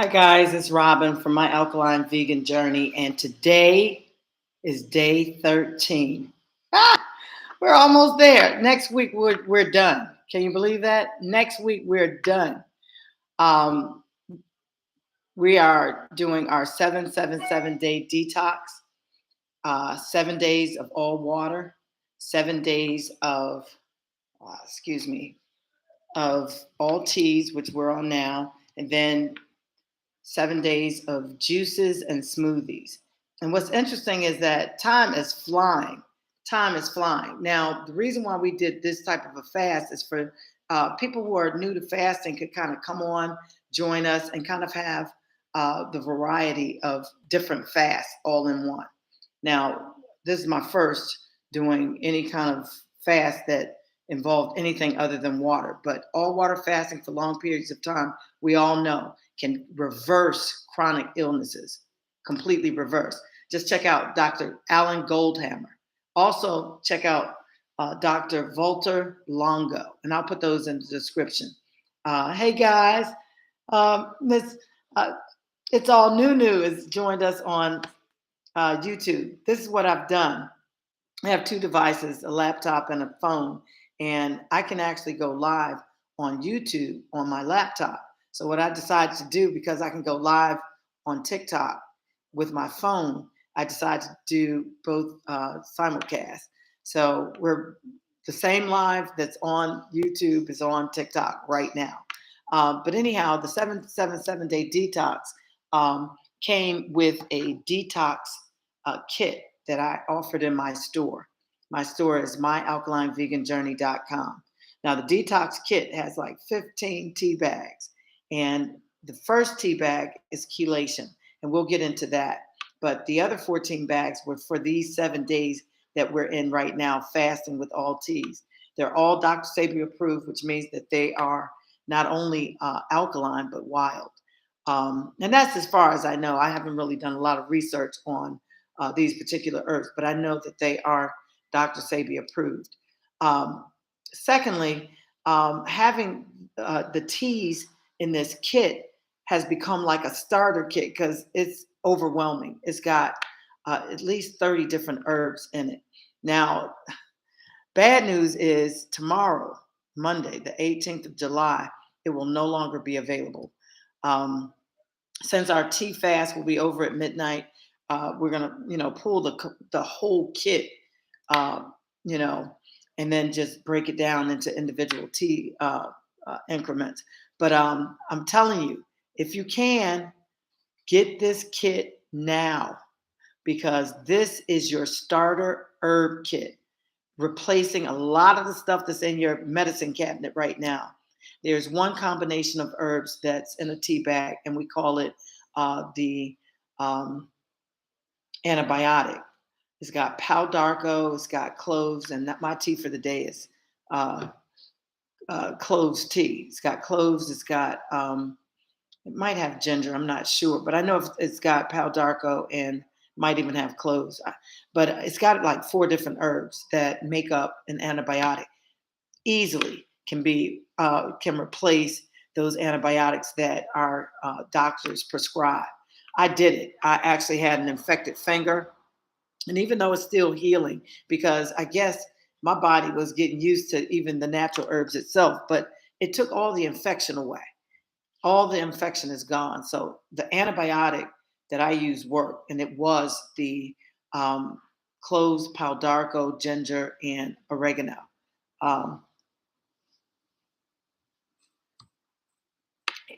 Hi, guys. It's Robin from my Alkaline Vegan Journey, and today is day 13. Ah, we're almost there. Next week, we're done. Can you believe that? Next week, we're done. Um, we are doing our 777 day detox, 7 days of all water, 7 days of, excuse me, of all teas, which we're on now, and then 7 days of juices and smoothies. And what's interesting is that time is flying. Time is flying. Now, the reason why we did this type of a fast is for people who are new to fasting could kind of come on, join us, and kind of have the variety of different fasts all in one. Now, this is my first doing any kind of fast that involved anything other than water, but all water fasting for long periods of time, we all know can reverse chronic illnesses, completely reverse. Just check out Dr. Alan Goldhammer. Also, check out Dr. Volter Longo, and I'll put those in the description. Hey guys, Miss uh, It's All New has joined us on YouTube. This is what I've done. I have two devices, a laptop and a phone, and I can actually go live on YouTube on my laptop. So what I decided to do, because I can go live on TikTok with my phone, I decided to do both simulcast. So we're the same live that's on YouTube is on TikTok right now. But anyhow, the 777 day detox came with a detox kit that I offered in my store. My store is myalkalineveganjourney.com. Now, the detox kit has like 15 tea bags, and the first tea bag is chelation, and we'll get into that. But the other 14 bags were for these 7 days that we're in right now, fasting with all teas. They're all Dr. Sabi approved, which means that they are not only alkaline, but wild. And that's as far as I know. I haven't really done a lot of research on these particular herbs, but I know that they are Dr. Sabi approved. Um, Secondly, having the teas in this kit has become like a starter kit because it's overwhelming. It's got at least 30 different herbs in it. Now, bad news is tomorrow, Monday, the 18th of July, it will no longer be available. Um, since our tea fast will be over at midnight, we're gonna, pull the whole kit, uh, you know, and then just break it down into individual tea increments. But I'm telling you, if you can get this kit now, because this is your starter herb kit, replacing a lot of the stuff that's in your medicine cabinet right now. There's one combination of herbs that's in a tea bag, and we call it the um, antibiotic. It's got pau d'arco, it's got cloves, and my tea for the day is uh, cloves tea. It's got cloves, it might have ginger, I'm not sure, but I know it's got pau d'arco and might even have cloves. But it's got like four different herbs that make up an antibiotic. Easily can replace those antibiotics that our doctors prescribe. I did it. I actually had an infected finger, and even though it's still healing, because I guess my body was getting used to even the natural herbs itself, but it took all the infection away. All the infection is gone. So the antibiotic that I use worked, and it was the um, cloves, pau d'arco, ginger, and oregano. Um,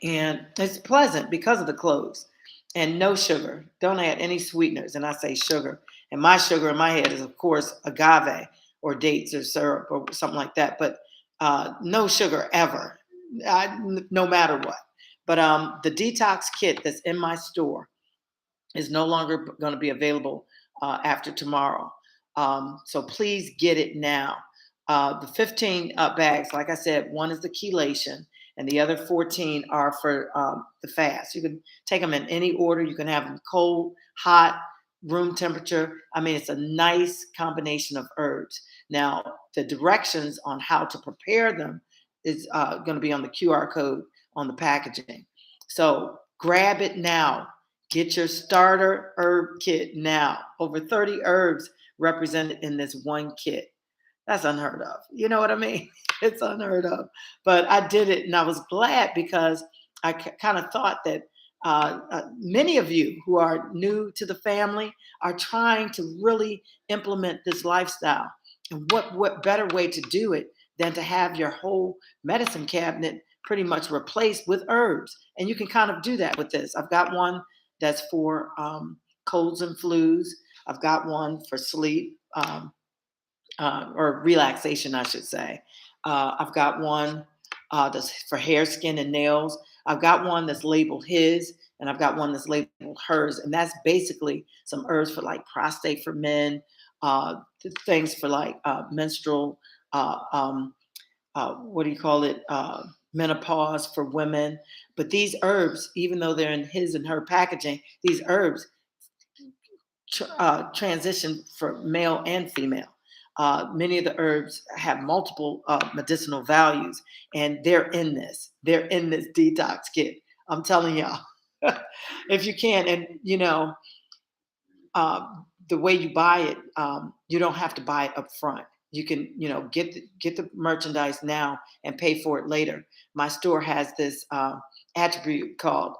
and it's pleasant because of the cloves and no sugar. Don't add any sweeteners. And I say sugar. And my sugar in my head is, of course, agave or dates or syrup or something like that. But no sugar ever, no matter what. But the detox kit that's in my store is no longer going to be available after tomorrow. So please get it now. The 15 bags, like I said, one is the chelation, and the other 14 are for the fast. You can take them in any order. You can have them cold, hot, room temperature. I mean, it's a nice combination of herbs. Now, the directions on how to prepare them is going to be on the QR code on the packaging. So Grab it now. Get your starter herb kit now. Over 30 herbs represented in this one kit. That's unheard of. You know what I mean? It's unheard of. But I did it and I was glad because I kind of thought that many of you who are new to the family are trying to really implement this lifestyle. And what better way to do it than to have your whole medicine cabinet pretty much replaced with herbs? And you can kind of do that with this. I've got one that's for colds and flus. I've got one for sleep. Or relaxation, I should say. I've got one that's for hair, skin, and nails. I've got one that's labeled his, and I've got one that's labeled hers. And that's basically some herbs for like prostate for men, things for like menstrual, what do you call it? Menopause for women. But these herbs, even though they're in his and her packaging, these herbs transition for male and female. Many of the herbs have multiple medicinal values, and they're in this. They're in this detox kit. I'm telling y'all, if you can, and the way you buy it, you don't have to buy it up front. You can, get the merchandise now and pay for it later. My store has this attribute called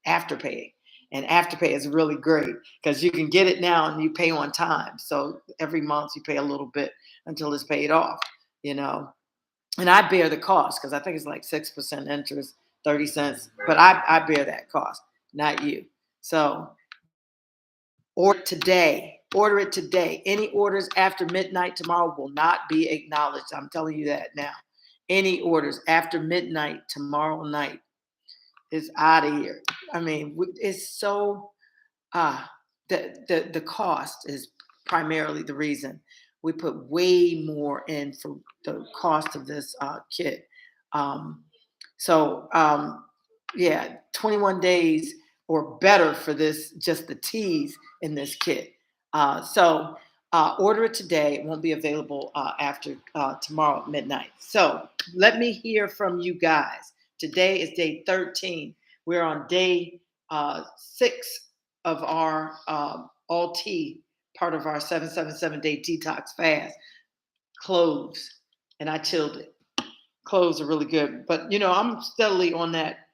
Afterpay, and Afterpay is really great because you can get it now and you pay on time. So every month you pay a little bit until it's paid off. You know, and I bear the cost because I think it's like 6% interest, 30 cents, but I bear that cost, not you. So order today. Order it today. Any orders after midnight tomorrow will not be acknowledged. I'm telling you that now. Any orders after midnight tomorrow night is out of here. I mean, it's so the cost is primarily the reason. We put way more in for the cost of this kit. Um, so yeah, 21 days or better for this, just the teas in this kit. Order it today. It won't be available after tomorrow at midnight. So let me hear from you guys. Today is day 13. We're on day 6 of our all tea, part of our 777-day detox fast. Cloves, and I chilled it. Cloves are really good, but I'm steadily on that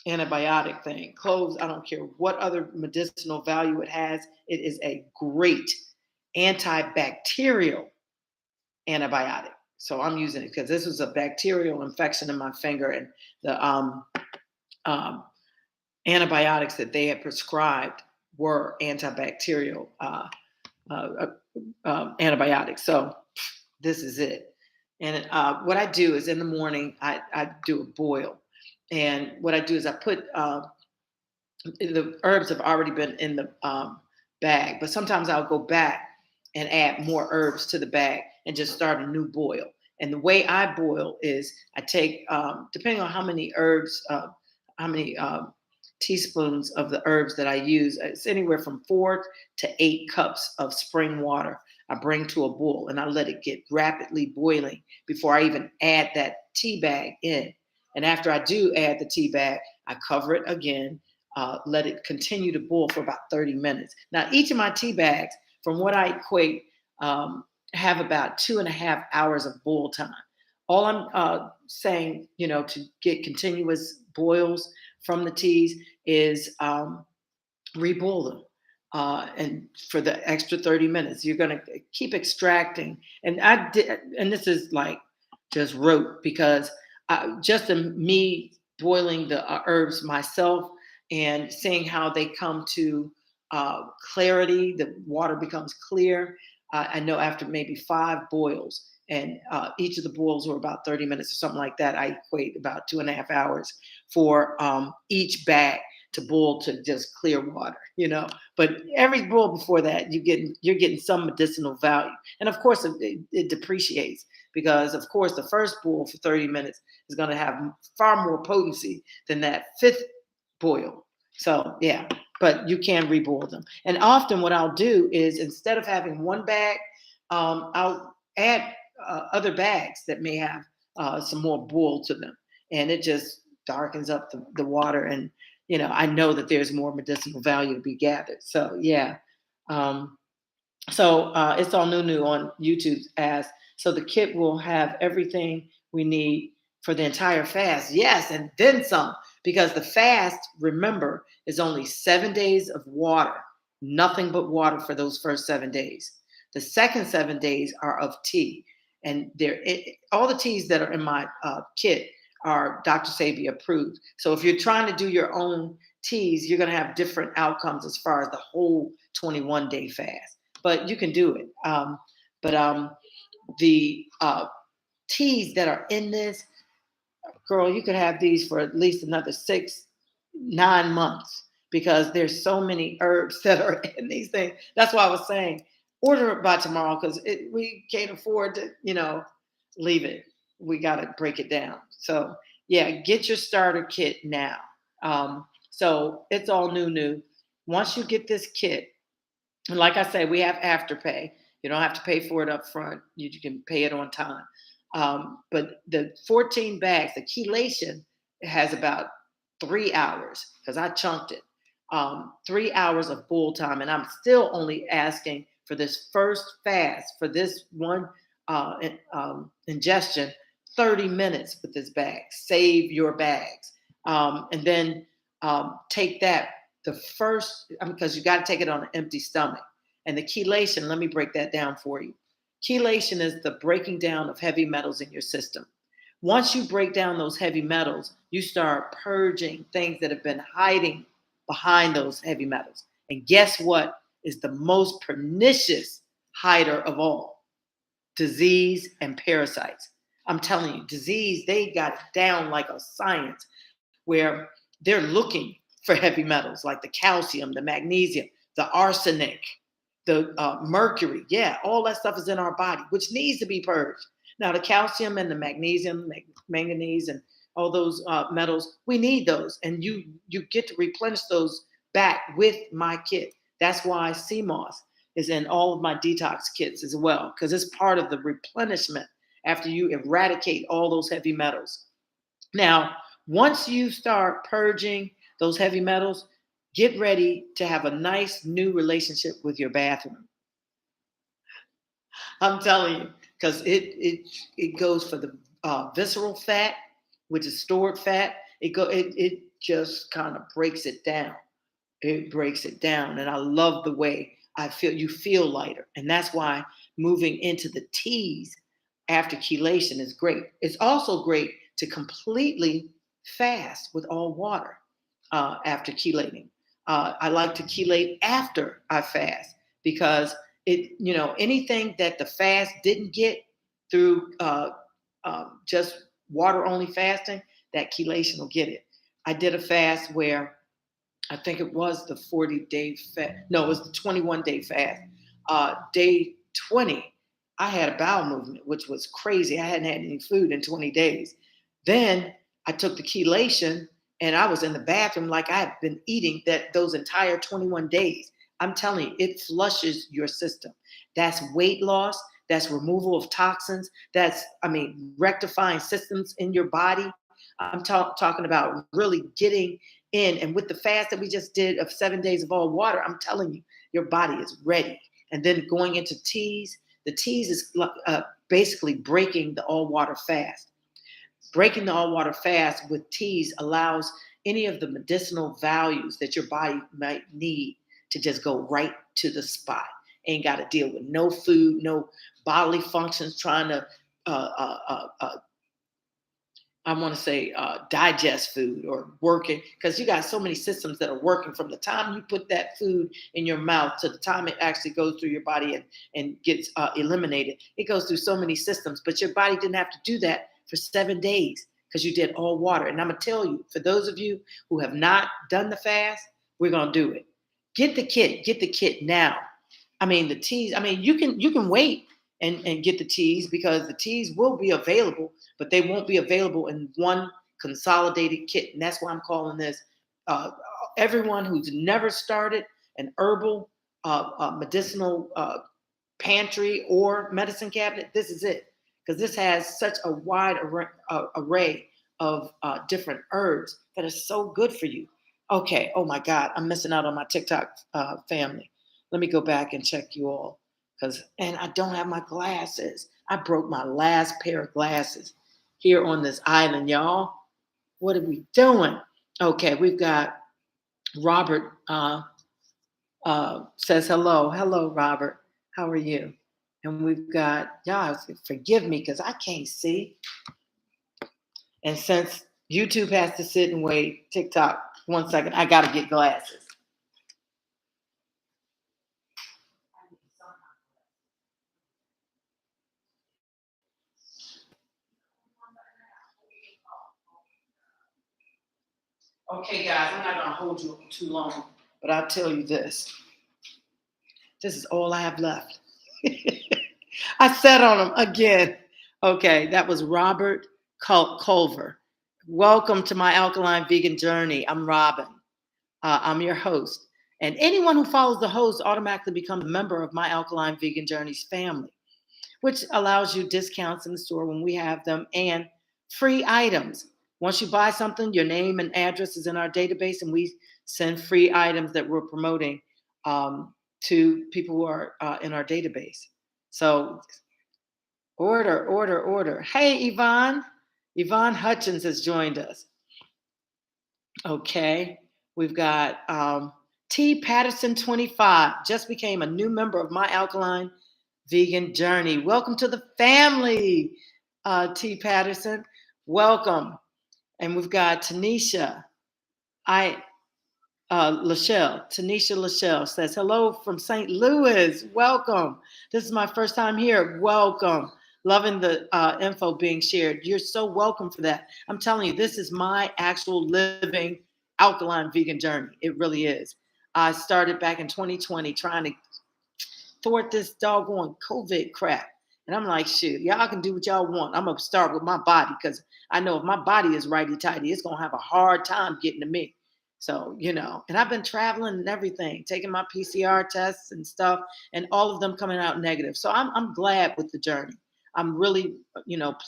antibiotic thing. Cloves, I don't care what other medicinal value it has, it is a great antibacterial antibiotic. So I'm using it because this was a bacterial infection in my finger, and the um, antibiotics that they had prescribed were antibacterial uh, antibiotics. So this is it. And what I do is in the morning, I do a boil. And what I do is I put the herbs have already been in the bag, but sometimes I'll go back and add more herbs to the bag and just start a new boil. And the way I boil is I take, depending on how many herbs, how many teaspoons of the herbs that I use, it's anywhere from 4 to 8 cups of spring water I bring to a boil, and I let it get rapidly boiling before I even add that tea bag in. And after I do add the tea bag, I cover it again, let it continue to boil for about 30 minutes. Now, each of my tea bags, from what I equate, have about 2.5 hours of boil time. All I'm saying, to get continuous boils from the teas is reboil them. And for the extra 30 minutes, you're going to keep extracting. And I did, and this is like just rote because just me boiling the herbs myself and seeing how they come to clarity, the water becomes clear. I know after maybe 5 boils, and each of the boils were about 30 minutes or something like that, I equate about 2.5 hours for each bag to boil to just clear water, But every boil before that, you're getting some medicinal value, and of course it depreciates because, of course, the first boil for 30 minutes is going to have far more potency than that fifth boil. So yeah, but you can reboil them. And often what I'll do is instead of having one bag, I'll add other bags that may have some more boil to them, and it just darkens up the water and I know that there's more medicinal value to be gathered. So yeah. Um, so it's all new on YouTube as so the kit will have everything we need for the entire fast. Yes, and then some, because the fast, remember, is only 7 days of water, nothing but water for those first 7 days. The second 7 days are of tea, and all the teas that are in my kit are Dr. Sabi approved. So if you're trying to do your own teas, you're going to have different outcomes as far as the whole 21-day fast, but you can do it. But the teas that are in this, girl, you could have these for at least another 6, 9 months because there's so many herbs that are in these things. That's why I was saying order it by tomorrow because we can't afford to, leave it. We got to break it down. So yeah, get your starter kit now. So it's all new. Once you get this kit, and like I say, we have afterpay. You don't have to pay for it up front. You can pay it on time. But the 14 bags, the chelation has about 3 hours because I chunked it. 3 hours of full time. And I'm still only asking for this first fast, for this one ingestion, 30 minutes with this bag. Save your bags. And then take that the first, because you got to take it on an empty stomach. And the chelation, let me break that down for you. Chelation is the breaking down of heavy metals in your system. Once you break down those heavy metals, you start purging things that have been hiding behind those heavy metals. And guess what is the most pernicious hider of all? Disease and parasites. I'm telling you, disease, they got it down like a science where they're looking for heavy metals like the calcium, the magnesium, the arsenic, the mercury. Yeah, all that stuff is in our body, which needs to be purged. Now, the calcium and the magnesium, manganese, and all those metals, we need those, and you get to replenish those back with my kit. That's why CMOS is in all of my detox kits as well, because it's part of the replenishment after you eradicate all those heavy metals. Now, once you start purging those heavy metals, get ready to have a nice new relationship with your bathroom. I'm telling you, because it goes for the visceral fat, which is stored fat. It just kind of breaks it down. It breaks it down, and I love the way you feel lighter, and that's why moving into the teas after chelation is great. It's also great to completely fast with all water after chelating. I like to chelate after I fast because anything that the fast didn't get through just water only fasting, that chelation will get it. I did a fast where I think it was the 40-day fast. No, it was the 21-day fast. Day 20, I had a bowel movement, which was crazy. I hadn't had any food in 20 days. Then I took the chelation and I was in the bathroom like I had been eating those entire 21 days. I'm telling you, it flushes your system. That's weight loss. That's removal of toxins. Rectifying systems in your body. I'm talking about really getting in. And with the fast that we just did of 7 days of all water, I'm telling you, your body is ready. And then going into teas, the teas is basically breaking the all water fast. Breaking the all water fast with teas allows any of the medicinal values that your body might need to just go right to the spot. Ain't got to deal with no food, no bodily functions trying to I want to say digest food or working, because you got so many systems that are working from the time you put that food in your mouth to the time it actually goes through your body and gets eliminated. It goes through so many systems, but your body didn't have to do that for 7 days because you did all water. And I'm going to tell you, for those of you who have not done the fast, we're going to do it. Get the kit now. The teas, you can wait and get the teas because the teas will be available, but they won't be available in one consolidated kit. And that's why I'm calling this everyone who's never started an herbal medicinal pantry or medicine cabinet. This is it, because this has such a wide array of different herbs that are so good for you. Okay. Oh my God, I'm missing out on my TikTok family. Let me go back and check you all, and I don't have my glasses. I broke my last pair of glasses here on this island, y'all. What are we doing? Okay, we've got Robert says hello. Hello, Robert. How are you? And we've got, y'all, forgive me because I can't see. And since YouTube has to sit and wait, TikTok, 1 second, I got to get glasses. Okay, guys, I'm not going to hold you too long, but I'll tell you this. This is all I have left. I sat on him again. Okay, that was Robert Culver. Welcome to my alkaline vegan journey. I'm Robin. I'm your host. And anyone who follows the host automatically becomes a member of my alkaline vegan journeys family, which allows you discounts in the store when we have them and free items. Once you buy something, your name and address is in our database, and we send free items that we're promoting to people who are in our database. So order. Hey, Yvonne. Yvonne Hutchins has joined us. Okay. We've got T. Patterson 25, just became a new member of my alkaline vegan journey. Welcome to the family, T. Patterson. Welcome. And we've got Tanisha. Tanisha Lachelle says, hello from St. Louis. Welcome. This is my first time here. Welcome. Loving the info being shared. You're so welcome for that. I'm telling you, this is my actual living alkaline vegan journey. It really is. I started back in 2020 trying to thwart this doggone COVID crap. And I'm like, shoot, y'all can do what y'all want. I'm going to start with my body because I know if my body is righty-tighty, it's going to have a hard time getting to me. So, and I've been traveling and everything, taking my PCR tests and stuff, and all of them coming out negative. So I'm glad with the journey. I'm really,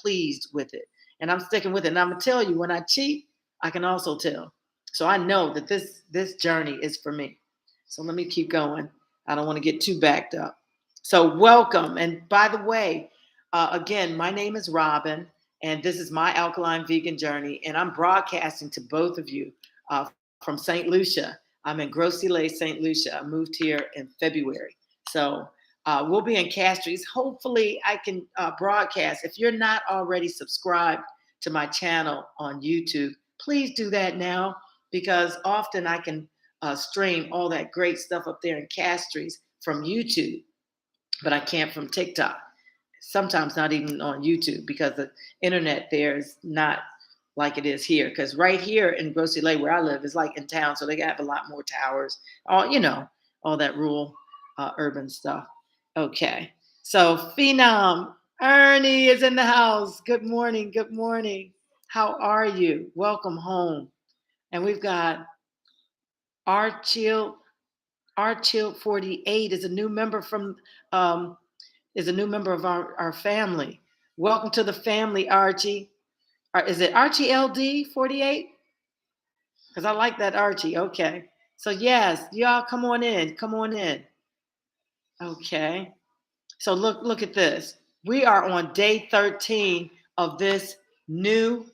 pleased with it. And I'm sticking with it. And I'm going to tell you, when I cheat, I can also tell. So I know that this journey is for me. So let me keep going. I don't want to get too backed up. So welcome. And by the way, again, my name is Robin, and this is my alkaline vegan journey. And I'm broadcasting to both of you from St. Lucia. I'm in Gros-Islet, St. Lucia. I moved here in February. So we'll be in Castries. Hopefully I can broadcast. If you're not already subscribed to my channel on YouTube, please do that now, because often I can stream all that great stuff up there in Castries from YouTube, but I can't from TikTok. Sometimes not even on YouTube, because the internet there is not like it is here. Because right here in Gros-Islet, where I live, is like in town, so they have a lot more towers. All that rural urban stuff. Okay, so Phenom Ernie is in the house. Good morning. Good morning. How are you? Welcome home. And we've got Archill 48 is a new member of our family. Welcome to the family, Archie. Is it Archie LD 48? Because I like that Archie. Okay. So yes, y'all come on in. Come on in. Okay. So look at this. We are on day 13 of this new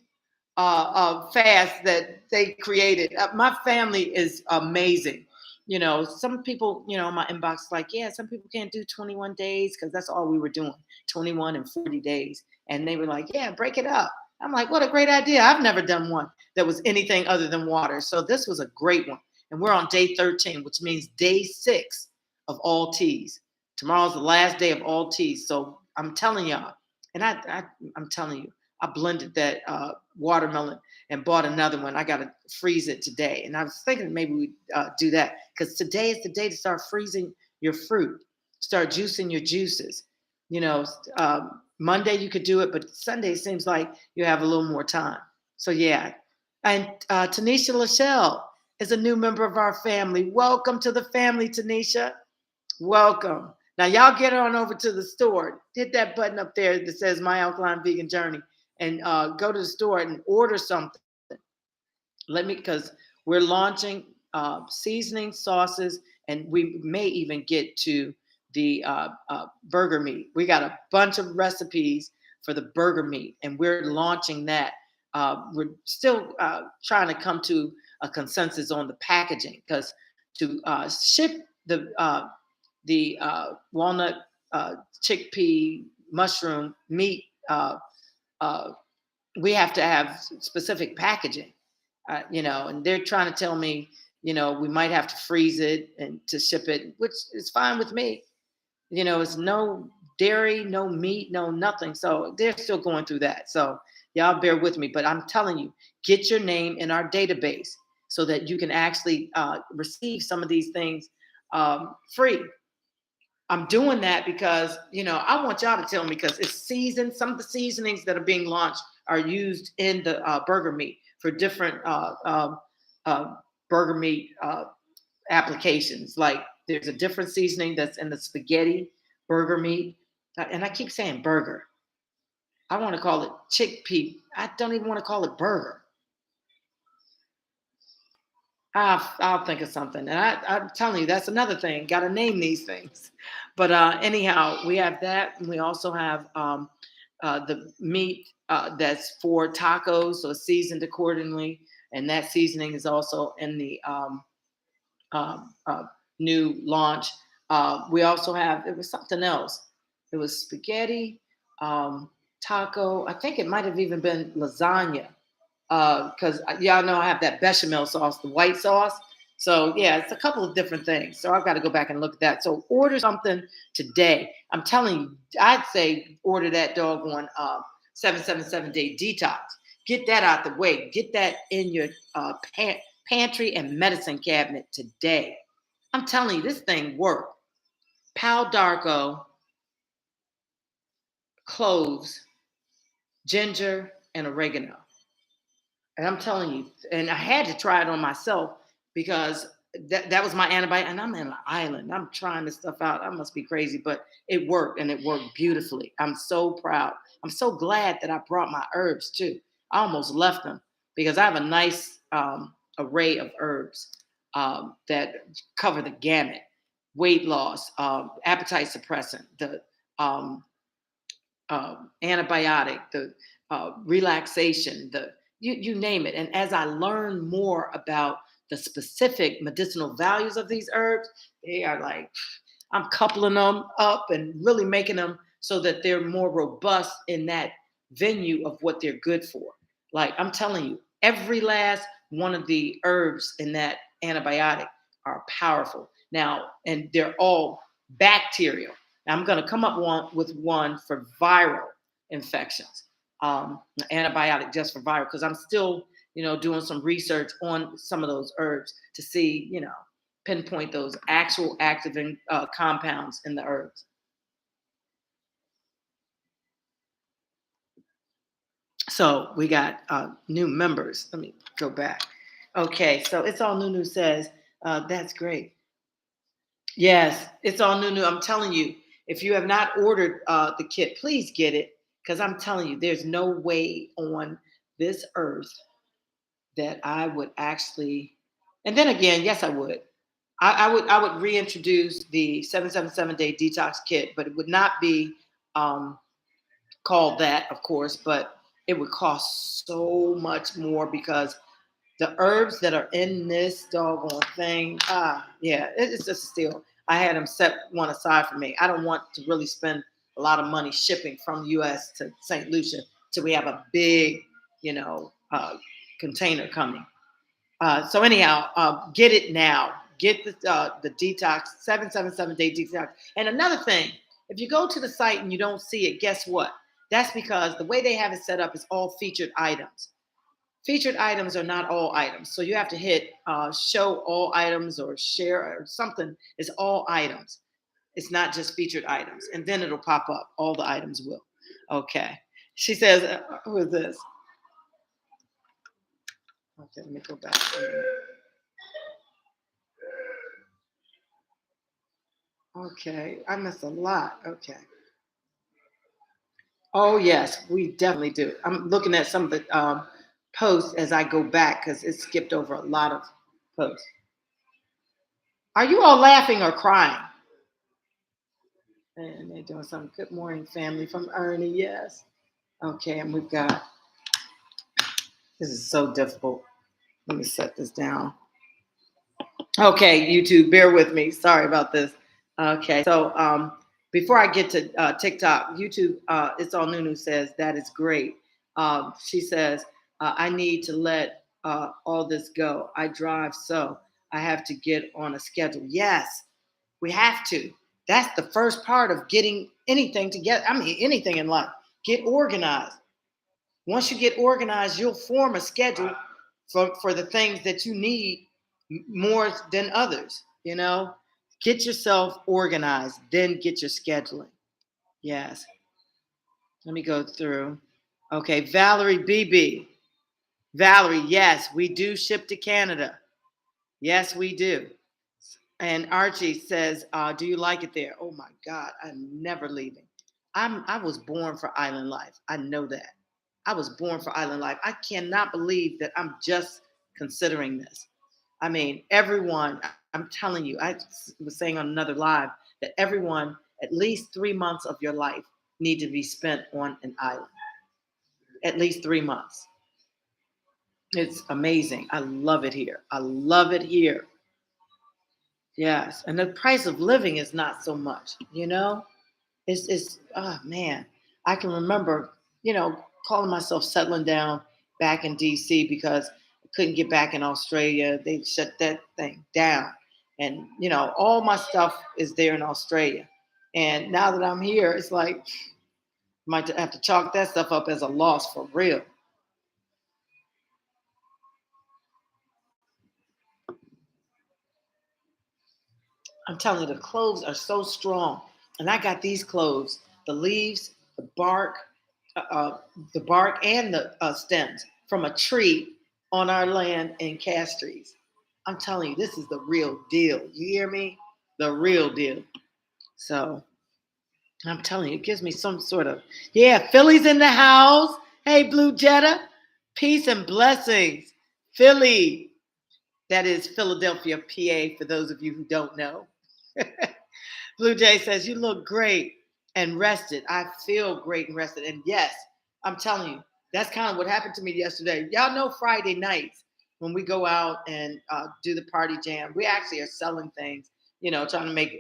fast that they created. My family is amazing. Some people, in my inbox, like, yeah, some people can't do 21 days because that's all we were doing, 21 and 40 days. And they were like, yeah, break it up. I'm like, what a great idea. I've never done one that was anything other than water. So this was a great one. And we're on day 13, which means day 6 of all teas. Tomorrow's the last day of all teas. So I'm telling y'all, and I'm telling you, I blended that watermelon and bought another one. I got to freeze it today. And I was thinking maybe we do that, because today is the day to start freezing your fruit, start juicing your juices. Monday you could do it, but Sunday seems like you have a little more time. So yeah. And Tanisha Lachelle is a new member of our family. Welcome to the family, Tanisha. Welcome. Now y'all get on over to the store. Hit that button up there that says My Alkaline Vegan Journey, and go to the store and order something. Because We're launching seasoning sauces, and we may even get to the burger meat. We got a bunch of recipes for the burger meat, and we're launching that. We're still trying to come to a consensus on the packaging because to ship the walnut, chickpea, mushroom meat, uh, we have to have specific packaging, and they're trying to tell me, we might have to freeze it and to ship it, which is fine with me. It's no dairy, no meat, no nothing. So they're still going through that. So y'all bear with me, but I'm telling you, get your name in our database so that you can actually receive some of these things free. I'm doing that because I want y'all to tell me because it's seasoned. Some of the seasonings that are being launched are used in the burger meat for different uh, burger meat applications. Like there's a different seasoning that's in the spaghetti burger meat, and I keep saying burger. I want to call it chickpea. I don't even want to call it burger. I'll think of something. And I'm telling you, that's another thing. Got to name these things. But anyhow, we have that. And we also have the meat that's for tacos, so seasoned accordingly. And that seasoning is also in the um, uh, new launch. We also have, it was something else. It was spaghetti, taco. I think it might have even been lasagna because y'all know I have that bechamel sauce, the white sauce. So yeah, it's a couple of different things. So I've got to go back and look at that. So order something today. I'm telling you, I'd say order that doggone 777 day detox. Get that out the way. Get that in your pantry and medicine cabinet today. I'm telling you, this thing worked. Pal Darko, cloves, ginger, and oregano. And I'm telling you, and I had to try it on myself because that was my antibiotic. And I'm in an island. I'm trying this stuff out. I must be crazy, but it worked and it worked beautifully. I'm so proud. I'm so glad that I brought my herbs too. I almost left them because I have a nice array of herbs that cover the gamut: weight loss, appetite suppressant, the um, antibiotic, the relaxation, the you name it. And as I learn more about the specific medicinal values of these herbs, they are like I'm coupling them up and really making them so that they're more robust in that venue of what they're good for. Like I'm telling you, every last one of the herbs in that antibiotic are powerful. Now, and they're all bacterial. Now, I'm going to come up with one for viral infections, antibiotic just for viral, because I'm still, doing some research on some of those herbs to see, pinpoint those actual active compounds in the herbs. So we got new members. Let me go back. Okay, so it's all new. Says that's great. Yes, it's all new. I'm telling you, if you have not ordered the kit, please get it because I'm telling you, there's no way on this earth that I would actually. And then again, yes, I would. I would reintroduce the 777 day detox kit, but it would not be um, called that, of course, but it would cost so much more because the herbs that are in this doggone thing, yeah, it's just a steal. I had them set one aside for me. I don't want to really spend a lot of money shipping from US to St. Lucia till we have a big, you know, uh, container coming. So anyhow, get it now. Get the detox 777 day detox. And another thing, if you go to the site and you don't see it, guess what? That's because the way they have it set up is all featured items. Featured items are not all items, so you have to hit show all items or share or something. It's all items. It's not just featured items, and then it'll pop up. All the items will. Okay. She says, "Who is this?" Okay, let me go back. Okay, I missed a lot. Okay. Oh yes, we definitely do. I'm looking at some of the post as I go back because it skipped over a lot of posts. Are you all laughing or crying? And they're doing some good morning family from Ernie. Yes. Okay, and we've got this is so difficult. Let me set this down. Okay, YouTube, bear with me. Sorry about this. Okay, so before I get to TikTok, YouTube, it's all Nunu says that is great. She says I need to let all this go. I drive, so I have to get on a schedule. Yes, we have to. That's the first part of getting anything together. I mean, anything in life. Get organized. Once you get organized, you'll form a schedule for the things that you need more than others. Get yourself organized, then get your scheduling. Yes. Let me go through. Okay, Valerie BB. Valerie, yes, we do ship to Canada. Yes, we do. And Archie says, do you like it there? Oh my God, I'm never leaving. I was born for island life. I know that. I was born for island life. I cannot believe that I'm just considering this. I mean, everyone, I'm telling you, I was saying on another live that everyone, at least 3 months of your life need to be spent on an island. At least 3 months. It's amazing. I love it here. I love it here. Yes. And the price of living is not so much. It's oh man. I can remember, calling myself settling down back in DC because I couldn't get back in Australia. They shut that thing down. And all my stuff is there in Australia. And now that I'm here, it's like I might have to chalk that stuff up as a loss for real. I'm telling you, the cloves are so strong. And I got these cloves, the leaves, uh, uh, the bark and the stems from a tree on our land in Castries. I'm telling you, this is the real deal. You hear me? The real deal. So I'm telling you, it gives me some sort of, yeah, Philly's in the house. Hey, Blue Jetta, peace and blessings. Philly, that is Philadelphia, PA, for those of you who don't know. Blue Jay says, you look great and rested. I feel great and rested. And yes, I'm telling you, that's kind of what happened to me yesterday. Y'all know Friday nights when we go out and do the party jam, we actually are selling things, trying to make,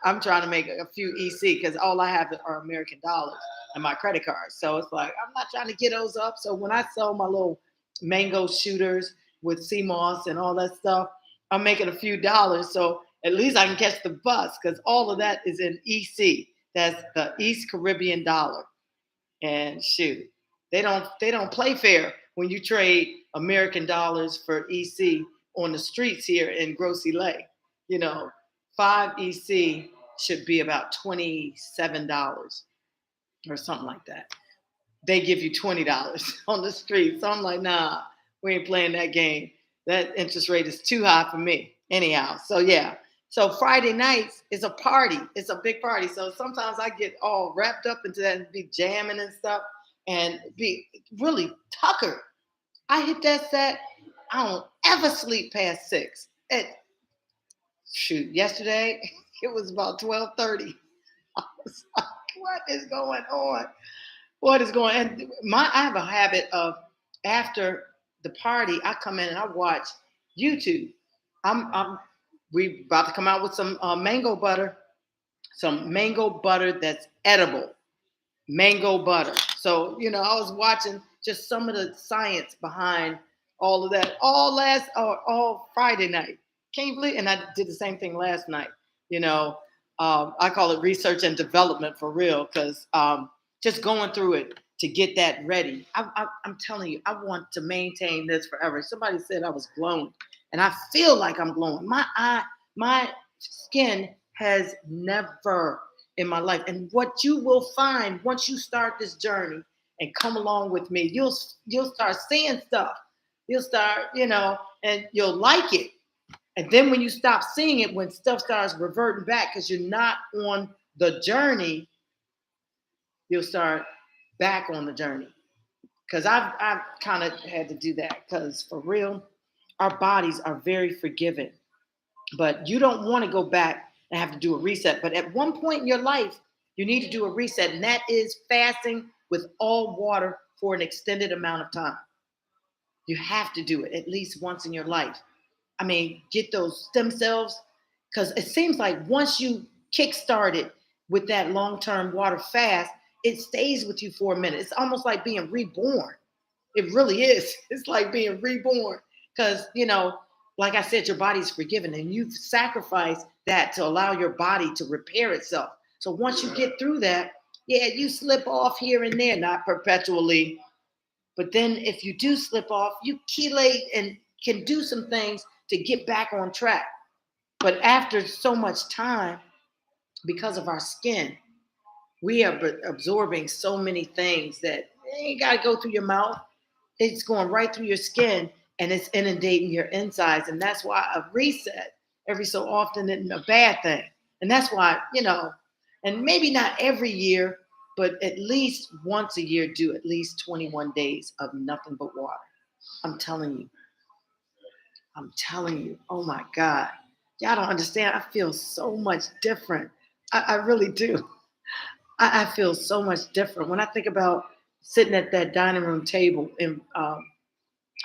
I'm trying to make a few EC because all I have are American dollars and my credit cards. So it's like, I'm not trying to get those up. So when I sell my little mango shooters with sea moss and all that stuff, I'm making a few dollars. So at least I can catch the bus because all of that is in EC. That's the East Caribbean dollar. And shoot, they don't play fair when you trade American dollars for EC on the streets here in Grosse Ile. You know, 5 EC should be about $27 or something like that. They give you $20 on the street. So I'm like, nah, we ain't playing that game. That interest rate is too high for me. Anyhow, so yeah. So Friday nights is a party. It's a big party. So sometimes I get all wrapped up into that and be jamming and stuff and be really tuckered. I hit that set. I don't ever sleep past 6. Shoot, yesterday it was about 12:30. I was like, what is going on? What is going on? And I have a habit of after the party, I come in and I watch YouTube. We about to come out with some mango butter that's edible, mango butter. So I was watching just some of the science behind all of that, all Friday night. Can you believe? And I did the same thing last night. You know, I call it research and development for real, because just going through it to get that ready. I'm telling you, I want to maintain this forever. Somebody said I was glowing, and I feel like I'm glowing. My skin has never in my life. And what you will find once you start this journey and come along with me, you'll start seeing stuff. You'll start, and you'll like it. And then when you stop seeing it, when stuff starts reverting back because you're not on the journey, you'll start back on the journey because I've kind of had to do that because for real, our bodies are very forgiving. But you don't want to go back and have to do a reset. But at one point in your life, you need to do a reset, and that is fasting with all water for an extended amount of time. You have to do it at least once in your life. I mean, get those stem cells because it seems like once you kickstart it with that long-term water fast, it stays with you for a minute. It's almost like being reborn. It really is. It's like being reborn because, like I said, your body's forgiven and you've sacrificed that to allow your body to repair itself. So once you get through that, yeah, you slip off here and there, not perpetually. But then if you do slip off, you chelate and can do some things to get back on track. But after so much time, because of our skin, we are absorbing so many things that ain't got to go through your mouth. It's going right through your skin and it's inundating your insides. And that's why a reset every so often isn't a bad thing. And that's why, and maybe not every year, but at least once a year, do at least 21 days of nothing but water. I'm telling you. I'm telling you. Oh my God. Y'all don't understand. I feel so much different. I really do. I feel so much different. When I think about sitting at that dining room table in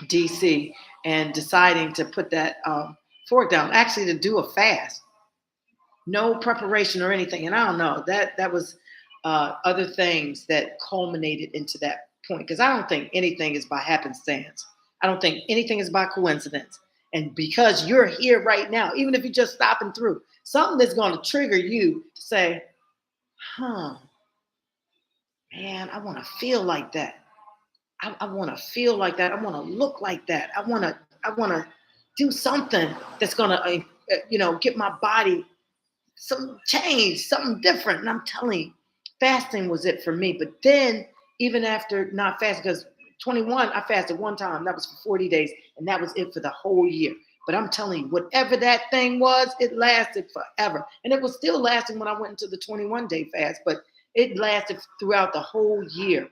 DC and deciding to put that fork down, actually to do a fast, no preparation or anything. And I don't know, that was other things that culminated into that point. Because I don't think anything is by happenstance. I don't think anything is by coincidence. And because you're here right now, even if you're just stopping through, something that's going to trigger you to say, huh, man, I want to feel like that. I want to feel like that. I want to look like that. I want to do something that's going to, get my body some change, something different. And I'm telling you, fasting was it for me. But then, even after not fasting, because 21, I fasted one time. That was for 40 days. And that was it for the whole year. But I'm telling you, whatever that thing was, it lasted forever. And it was still lasting when I went into the 21-day fast, but it lasted throughout the whole year.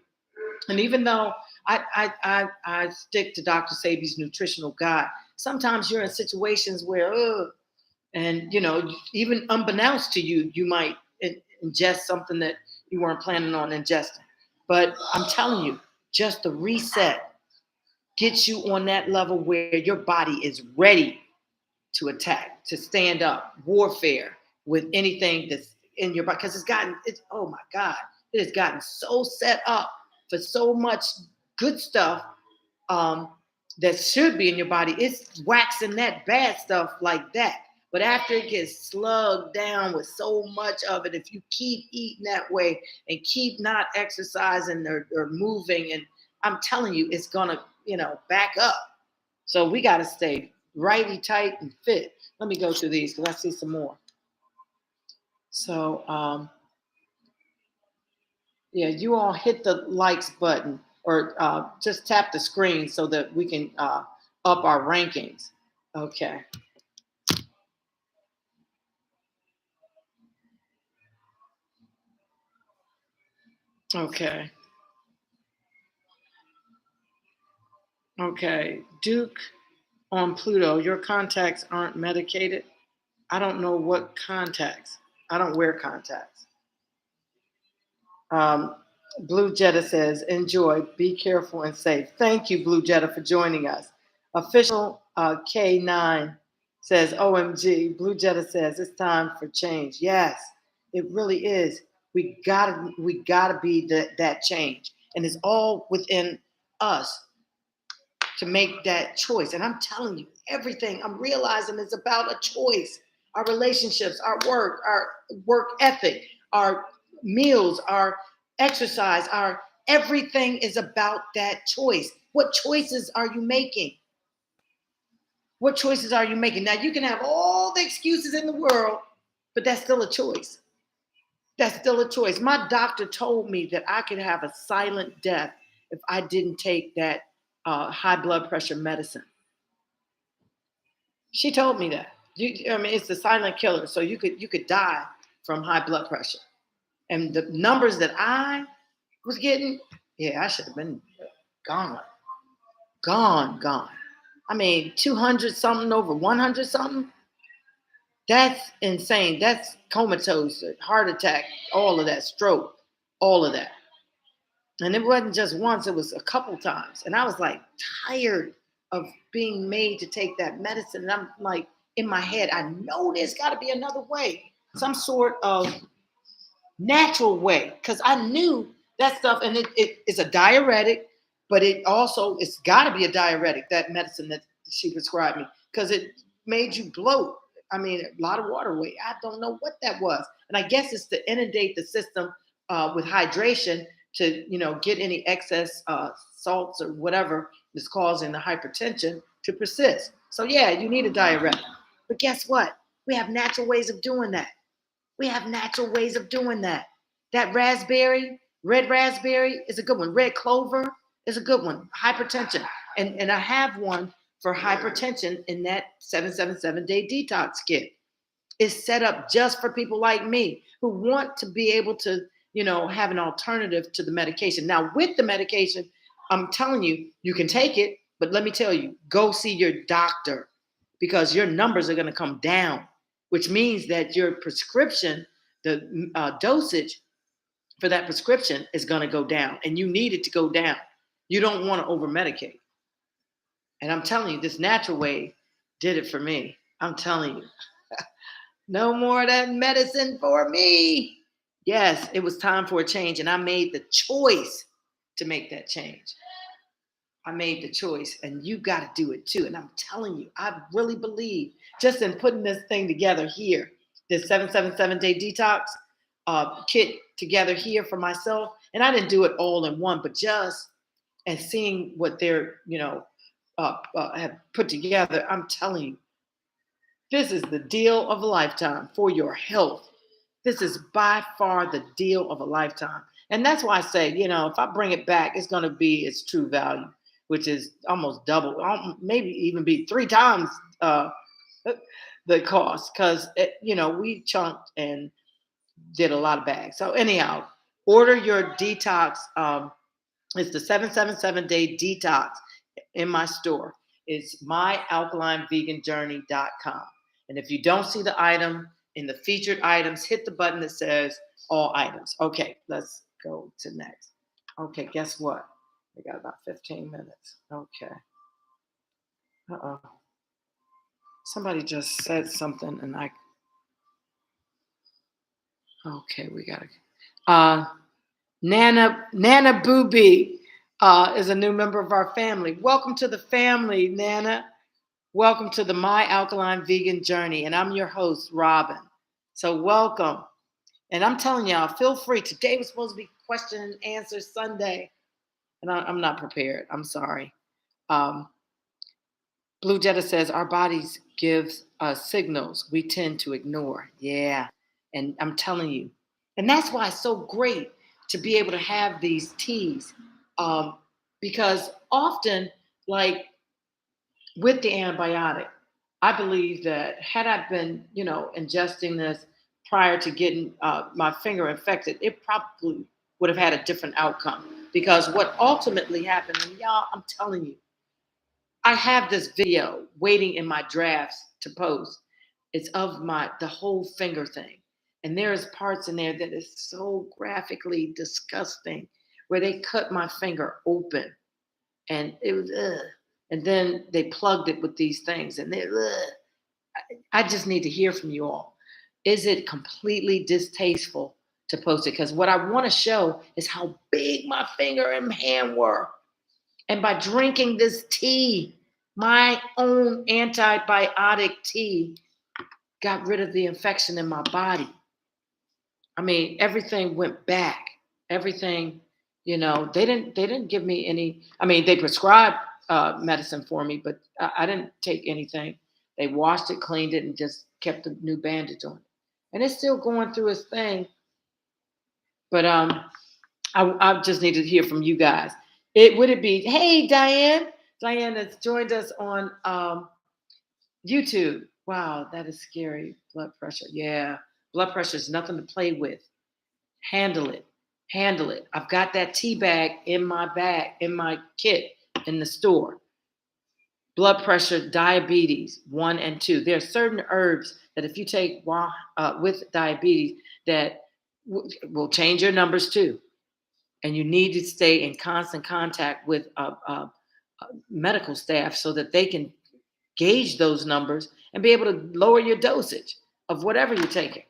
And even though I stick to Dr. Sabi's nutritional guide, sometimes you're in situations where, and even unbeknownst to you, you might ingest something that you weren't planning on ingesting. But I'm telling you, just the reset gets you on that level where your body is ready to attack, to stand up, warfare with anything that's in your body. Because oh my God, it has gotten so set up for so much good stuff um, that should be in your body. It's waxing that bad stuff like that. But after it gets slugged down with so much of it, if you keep eating that way and keep not exercising or moving, and I'm telling you, it's gonna, back up. So we got to stay righty tight and fit. Let me go through these because I see some more. So yeah, you all hit the likes button or just tap the screen so that we can up our rankings. Okay. Okay. Okay. Duke on Pluto, your contacts aren't medicated. I don't know what contacts. I don't wear contacts. Um, Blue Jetta says, enjoy, be careful and safe. Thank you, Blue Jetta, for joining us. Official K9 says, OMG. Blue Jetta says, it's time for change. Yes, it really is. We gotta be that change. And it's all within us to make that choice. And I'm telling you, everything I'm realizing is about a choice. Our relationships, our work ethic, our meals, our exercise, our everything is about that choice. What choices are you making? What choices are you making? Now you can have all the excuses in the world, but that's still a choice. That's still a choice. My doctor told me that I could have a silent death if I didn't take that high blood pressure medicine. She told me that. I mean, it's the silent killer. So you could die from high blood pressure. And the numbers that I was getting, yeah, I should have been. gone, gone. I mean, 200 something over 100 something. That's insane. That's comatose, heart attack, all of that, stroke, all of that. And it wasn't just once, it was a couple times. And I was like tired of being made to take that medicine. And I'm like, in my head, I know there's got to be another way, some sort of natural way. Because I knew that stuff, and it is a diuretic, but it also, it's got to be a diuretic, that medicine that she prescribed me, because it made you bloat. I mean, a lot of water weight. I don't know what that was. And I guess it's to inundate the system with hydration to, get any excess salts or whatever is causing the hypertension to persist. So yeah, you need a diuretic. But guess what? We have natural ways of doing that. We have natural ways of doing that. That raspberry, red raspberry is a good one. Red clover is a good one. Hypertension. And I have one for hypertension in that 777-day detox kit. It's set up just for people like me who want to be able to, have an alternative to the medication. Now, with the medication, I'm telling you, you can take it, but let me tell you, go see your doctor because your numbers are going to come down, which means that your prescription, the dosage for that prescription is going to go down, and you need it to go down. You don't want to over medicate. And I'm telling you, this natural way did it for me. I'm telling you. No more of that medicine for me. Yes, it was time for a change, and I made the choice to make that change. I made the choice, and you got to do it too. And I'm telling you, I really believe just in putting this thing together here, this 777-day detox kit together here for myself. And I didn't do it all in one, but just and seeing what they're, have put together. I'm telling you, this is the deal of a lifetime for your health. This is by far the deal of a lifetime. And that's why I say, if I bring it back, it's going to be its true value, which is almost double, maybe even be 3 times the cost because, we chunked and did a lot of bags. So anyhow, order your detox. It's the 777-day detox in my store. It's myalkalineveganjourney.com. And if you don't see the item in the featured items, hit the button that says all items. Okay, let's go to next. Okay, guess what? We got about 15 minutes. Okay. Uh-oh. Somebody just said something and okay, we got to. Nana Booby is a new member of our family. Welcome to the family, Nana. Welcome to the My Alkaline Vegan Journey, and I'm your host, Robin. So welcome. And I'm telling y'all, feel free. Today was supposed to be question and answer Sunday, and I'm not prepared. I'm sorry. Blue Jetta says, our bodies give us signals we tend to ignore. Yeah, and I'm telling you. And that's why it's so great to be able to have these teas because often, like, with the antibiotic, I believe that had I been, ingesting this prior to getting my finger infected, it probably would have had a different outcome. Because what ultimately happened, and y'all, I'm telling you, I have this video waiting in my drafts to post. It's of the whole finger thing. And there's parts in there that is so graphically disgusting where they cut my finger open and it was, ugh. And then they plugged it with these things, and I just need to hear from you all. Is it completely distasteful to post it? Because what I want to show is how big my finger and hand were. And by drinking this tea, my own antibiotic tea, got rid of the infection in my body. I mean, everything went back. Everything, they didn't give me any. I mean, they prescribed medicine for me, but I didn't take anything. They washed it, cleaned it, and just kept a new bandage on it. And it's still going through its thing. But I just need to hear from you guys. Would it be, hey, Diane? Diane has joined us on YouTube. Wow, that is scary. Blood pressure. Yeah, blood pressure is nothing to play with. Handle it. Handle it. I've got that tea bag, in my kit in the store. Blood pressure, diabetes, 1 and 2. There are certain herbs that if you take while with diabetes that will change your numbers too. And you need to stay in constant contact with medical staff so that they can gauge those numbers and be able to lower your dosage of whatever you're taking.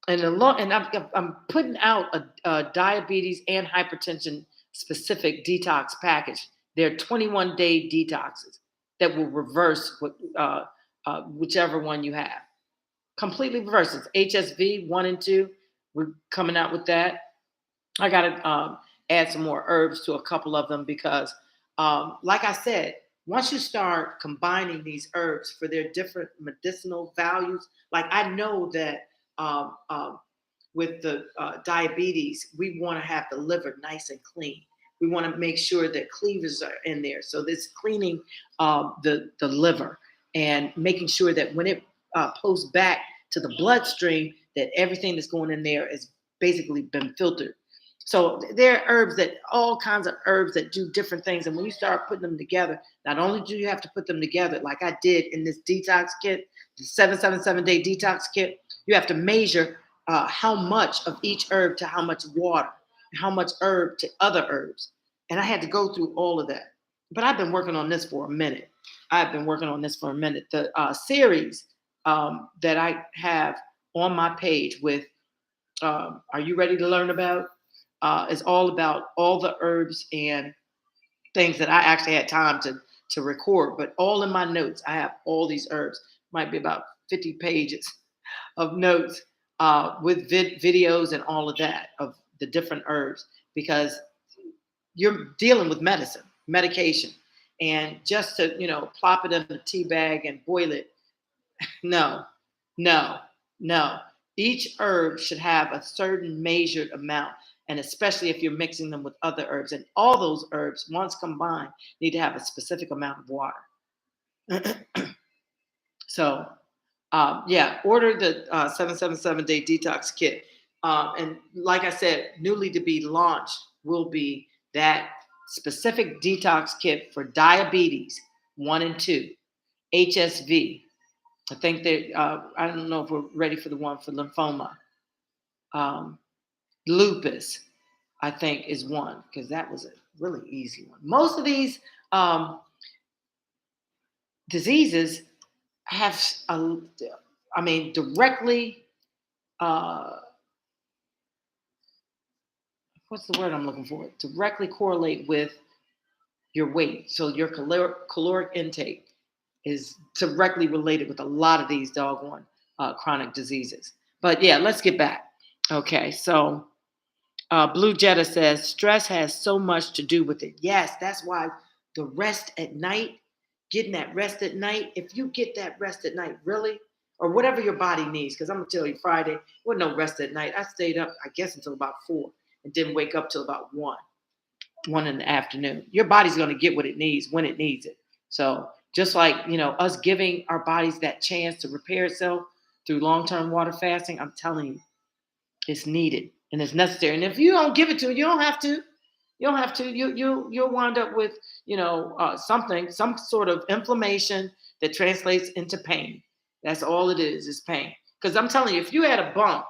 And I'm putting out a diabetes and hypertension specific detox package. They're 21-day detoxes that will reverse whichever one you have. Completely reverses HSV 1 and 2. We're coming out with that. I got to add some more herbs to a couple of them because, like I said, once you start combining these herbs for their different medicinal values, like I know that with the diabetes, we want to have the liver nice and clean. We want to make sure that cleavers are in there. So this cleaning the liver and making sure that when it posts back to the bloodstream, that everything that's going in there is basically been filtered. So there are all kinds of herbs that do different things. And when you start putting them together, not only do you have to put them together, like I did in this detox kit, the 777-day detox kit, you have to measure how much of each herb to how much water, how much herb to other herbs. And I had to go through all of that. But I've been working on this for a minute. The series that I have on my page with Are You Ready to Learn About? Is all about all the herbs and things that I actually had time to record, but all in my notes, I have all these herbs. Might be about 50 pages of notes with videos and all of that of the different herbs because you're dealing with medication, and just to plop it in a tea bag and boil it. No, no, no. Each herb should have a certain measured amount, and especially if you're mixing them with other herbs. And all those herbs, once combined, need to have a specific amount of water. So, yeah, order the 777-day detox kit. And like I said, newly to be launched will be that specific detox kit for diabetes 1 and 2, HSV. I think that I don't know if we're ready for the one for lymphoma. Um, Lupus, I think, is one because that was a really easy one. Most of these diseases have, directly. What's the word I'm looking for? Directly correlate with your weight. So your caloric intake is directly related with a lot of these doggone chronic diseases. But yeah, let's get back. Okay, so Blue Jetta says stress has so much to do with it. Yes, that's why the rest at night, getting that rest at night, if you get that rest at night, really, or whatever your body needs, because I'm going to tell you, Friday, there was no rest at night. I stayed up, I guess, until about 4 and didn't wake up till about 1 in the afternoon. Your body's going to get what it needs when it needs it. So just like, us giving our bodies that chance to repair itself through long-term water fasting, I'm telling you, it's needed and it's necessary. And if you don't give it to it, you don't have to. You don't have to. You'll wind up with some sort of inflammation that translates into pain. That's all it is pain. Because I'm telling you, if you had a bump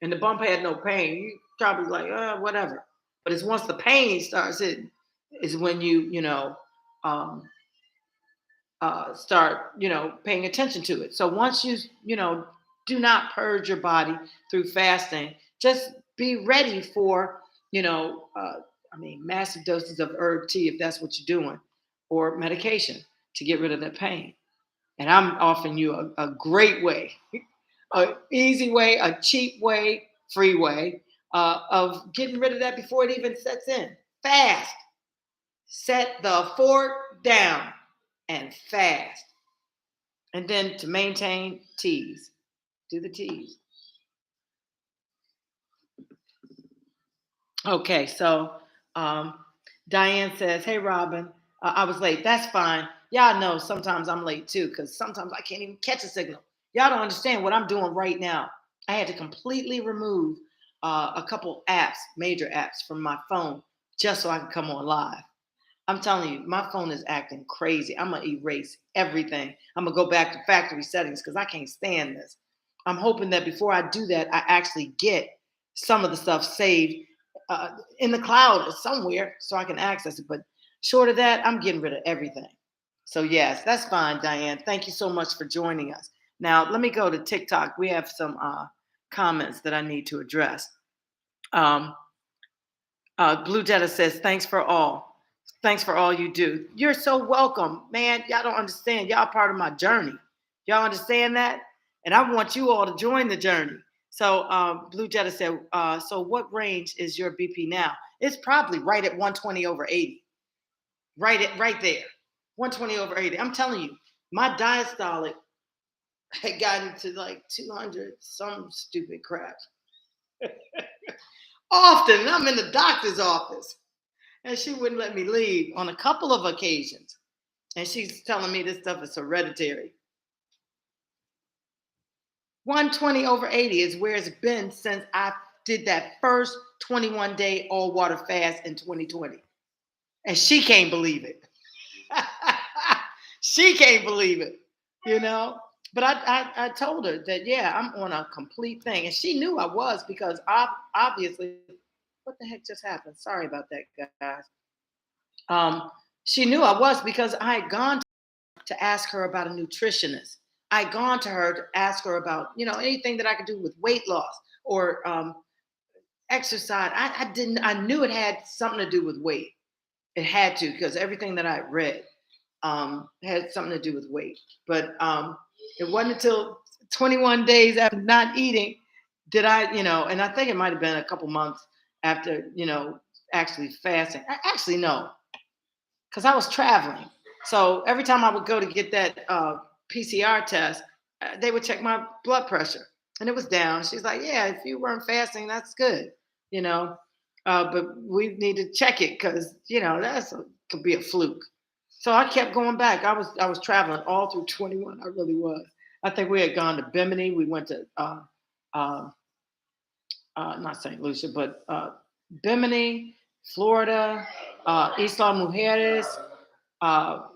and the bump had no pain, you probably like whatever. But it's once the pain starts hitting, is when um, start paying attention to it. So once you do not purge your body through fasting, just be ready for massive doses of herb tea if that's what you're doing, or medication to get rid of that pain. And I'm offering you a great way, a easy way, a cheap way, free way of getting rid of that before it even sets in. Fast. Set the fork down and fast. And then to maintain, teas. Do the teas. Okay, so Diane says, "Hey, Robin, I was late. That's fine. Y'all know sometimes I'm late too because sometimes I can't even catch a signal. Y'all don't understand what I'm doing right now. I had to completely remove a couple apps, major apps from my phone, just so I can come on live. I'm telling you, my phone is acting crazy. I'm gonna erase everything. I'm gonna go back to factory settings because I can't stand this. I'm hoping that before I do that, I actually get some of the stuff saved in the cloud or somewhere so I can access it. But short of that, I'm getting rid of everything. So yes, that's fine, Diane. Thank you so much for joining us. Now let me go to TikTok. We have some comments that I need to address. Um, Blue Jetta says, thanks for all. Thanks for all you do. You're so welcome, man. Y'all don't understand. Y'all part of my journey. Y'all understand that? And I want you all to join the journey. So Blue Jetta said, so what range is your BP now? It's probably right at 120 over 80. Right there. 120 over 80. I'm telling you, my diastolic had gotten to like 200, some stupid crap. Often, I'm in the doctor's office. And she wouldn't let me leave on a couple of occasions. And she's telling me this stuff is hereditary. 120 over 80 is where it's been since I did that first 21-day all water fast in 2020. And she can't believe it. She can't believe it, you know? But I told her that, yeah, I'm on a complete thing. And she knew I was because obviously, what the heck just happened? Sorry about that, guys. She knew I was because I had gone to ask her about a nutritionist. I had gone to her to ask her about, anything that I could do with weight loss or exercise. I knew it had something to do with weight. It had to, because everything that I read had something to do with weight. But it wasn't until 21 days after not eating did I, and I think it might have been a couple months after, actually fasting. Actually, no, because I was traveling. So every time I would go to get that PCR test, they would check my blood pressure, and it was down. She's like, "Yeah, if you weren't fasting, that's good, you know, but we need to check it because could be a fluke." So I kept going back. I was traveling all through 21. I really was. I think we had gone to Bimini. We went to uh, not St. Lucia, but Bimini, Florida, Isla Mujeres.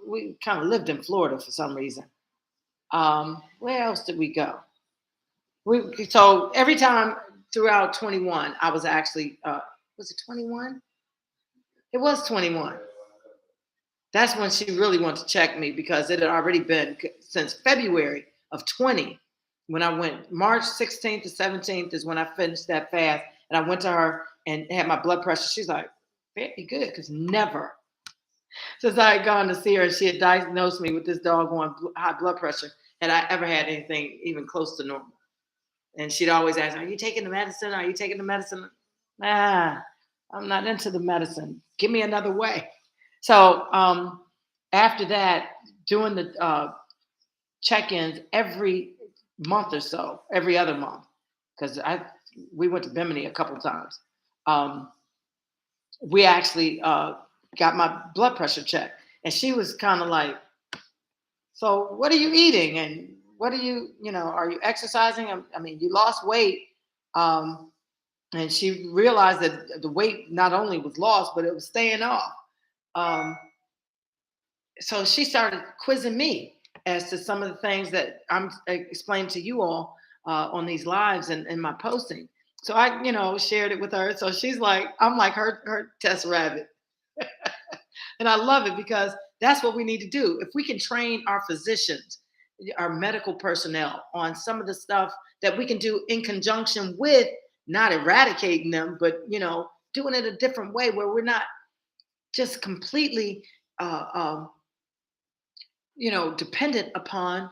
We kind of lived in Florida for some reason. Where else did we go? So every time throughout 21, I was actually was it 21? It was 21. That's when she really wanted to check me because it had already been since February of 20 when I went. March 16th to 17th is when I finished that fast, and I went to her and had my blood pressure. She's like, very good, because never since I had gone to see her and she had diagnosed me with this doggone high blood pressure had I ever had anything even close to normal. And she'd always ask, "Are you taking the medicine? Are you taking the medicine?" Ah, I'm not into the medicine. Give me another way. So after that, doing the check-ins every month or so, every other month, because we went to Bimini a couple times. We actually got my blood pressure checked, and she was kind of like, "So what are you eating? And what are are you exercising? I mean, you lost weight." Um, and she realized that the weight not only was lost, but it was staying off. Um, so she started quizzing me as to some of the things that I'm explaining to you all on these lives and in my posting. So I, shared it with her. So she's like, I'm like her test rabbit. And I love it because that's what we need to do. If we can train our physicians, our medical personnel on some of the stuff that we can do in conjunction with not eradicating them, but doing it a different way where we're not just completely uh, uh, dependent upon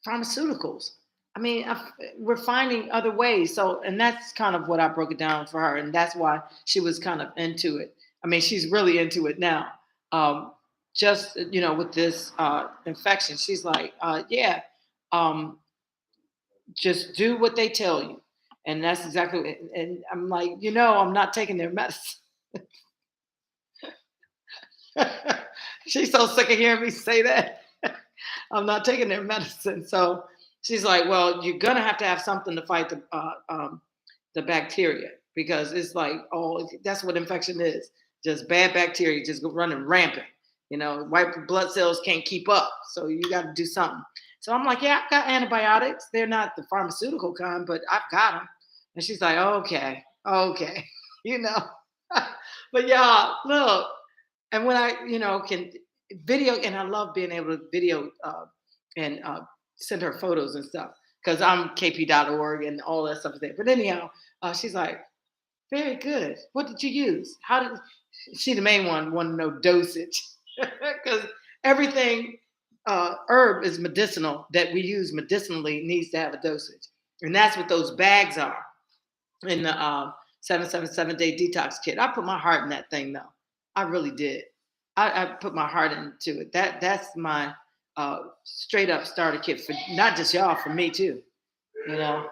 pharmaceuticals. I mean, we're finding other ways. So, and that's kind of what I broke it down for her. And that's why she was kind of into it. I mean, she's really into it now. Just, with this infection, she's like, yeah, um, just do what they tell you. And that's exactly, and I'm like, I'm not taking their medicine. She's so sick of hearing me say that. I'm not taking their medicine. So She's like, well, you're gonna have to have something to fight the bacteria because it's like, oh, that's what infection is. Just bad bacteria just running rampant. White blood cells can't keep up. So you got to do something. So I'm like, yeah, I've got antibiotics. They're not the pharmaceutical kind, but I've got them. And she's like, okay, okay, you know. But yeah, look. And when I, can video, and I love being able to video and send her photos and stuff because I'm kp.org and all that stuff there. But anyhow, she's like, very good. What did you use? How did she, the main one, want to know dosage? Because everything herb is medicinal that we use medicinally needs to have a dosage. And that's what those bags are in the 777 day detox kit. I put my heart in that thing though. I really did. I put my heart into it. That's my straight up starter kit for not just y'all, for me too. You know,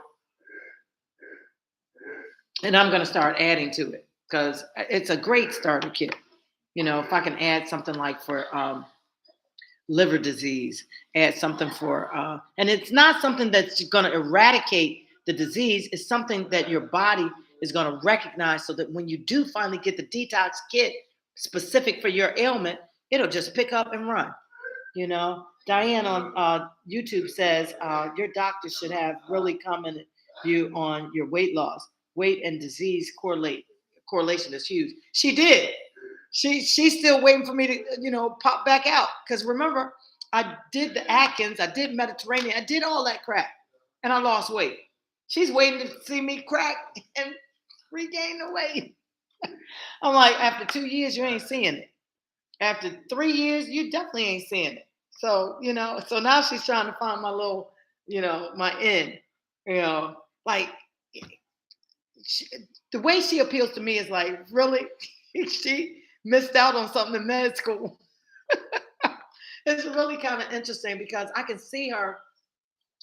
and I'm going to start adding to it because it's a great starter kit. If I can add something like for liver disease, add something for, and it's not something that's going to eradicate the disease. It's something that your body is going to recognize so that when you do finally get the detox kit specific for your ailment, it'll just pick up and run. Diane on YouTube says your doctor should have really commented you on your weight loss. Weight and disease correlation is huge. She did. She's still waiting for me to pop back out because remember I did the Atkins, I did Mediterranean, I did all that crap, and I lost weight. She's waiting to see me crack and regain the weight. I'm like, after 2 years, you ain't seeing it. After 3 years, you definitely ain't seeing it. So, so now she's trying to find my little, my end, like she, the way she appeals to me is like, really? She missed out on something in med school. It's really kind of interesting because I can see her.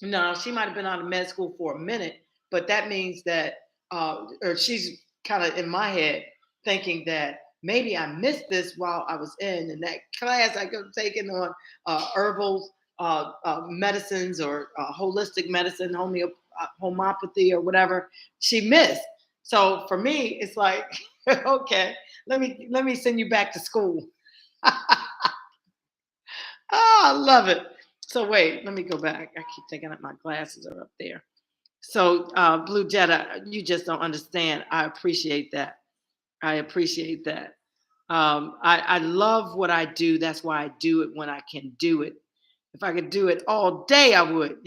No, she might have been out of med school for a minute, but that means that, or she's kind of in my head thinking that maybe I missed this while I was in that class I could have taken on herbal medicines or holistic medicine, homeopathy or whatever. She missed. So for me, it's like, okay, let me send you back to school. Oh, I love it. So wait, let me go back. I keep thinking that my glasses are up there. So Blue Jetta, you just don't understand. I appreciate that. I appreciate that. I love what I do. That's why I do it when I can do it. If I could do it all day, I would.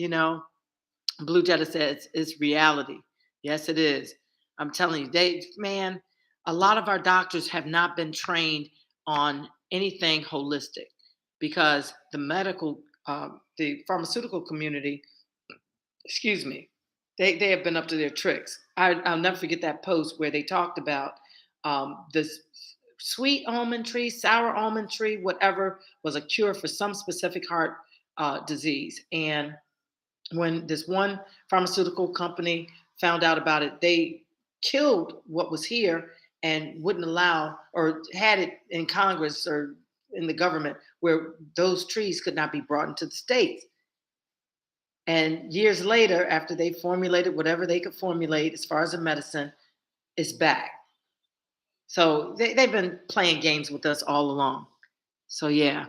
Blue Jetta says it's reality. Yes, it is. I'm telling you, man, a lot of our doctors have not been trained on anything holistic because the pharmaceutical community, excuse me, they have been up to their tricks. I'll never forget that post where they talked about this sweet almond tree, sour almond tree, whatever was a cure for some specific heart disease. And when this one pharmaceutical company found out about it, they killed what was here and wouldn't allow or had it in Congress or in the government where those trees could not be brought into the states. And years later, after they formulated whatever they could formulate as far as a medicine, it's back. So they've been playing games with us all along. So yeah.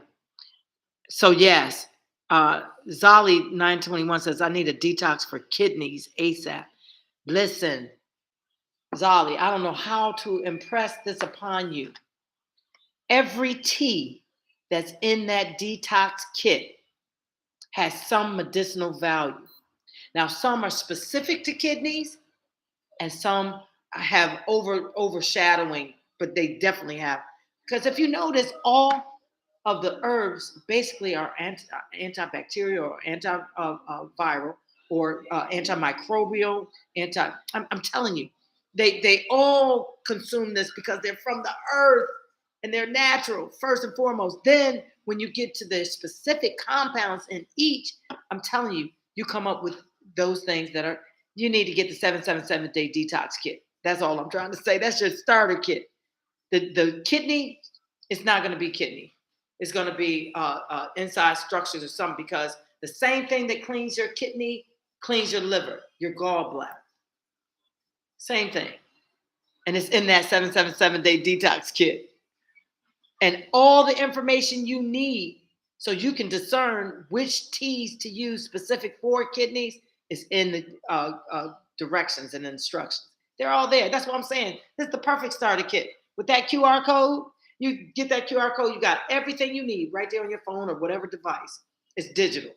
So yes, Zali 921 says, I need a detox for kidneys ASAP. Listen, Zali, I don't know how to impress this upon you. Every tea that's in that detox kit has some medicinal value. Now, some are specific to kidneys and some have overshadowing, but they definitely have. Because if you notice, all of the herbs basically are antibacterial or antiviral or antimicrobial. I'm telling you, they all consume this because they're from the earth and they're natural first and foremost. Then when you get to the specific compounds in each, I'm telling you, you come up with those things that are. You need to get the 777-day detox kit. That's all I'm trying to say. That's your starter kit. The kidney, it's not going to be kidney. It's going to be inside structures or something because The same thing that cleans your kidney cleans your liver, your gallbladder. Same thing. And it's in that 777-day detox kit. And all the information you need so you can discern which teas to use specific for kidneys is in the directions and instructions. They're all there. That's what I'm saying. This is the perfect starter kit. With that QR code, you get that QR code, you got everything you need right there on your phone or whatever device. It's digital.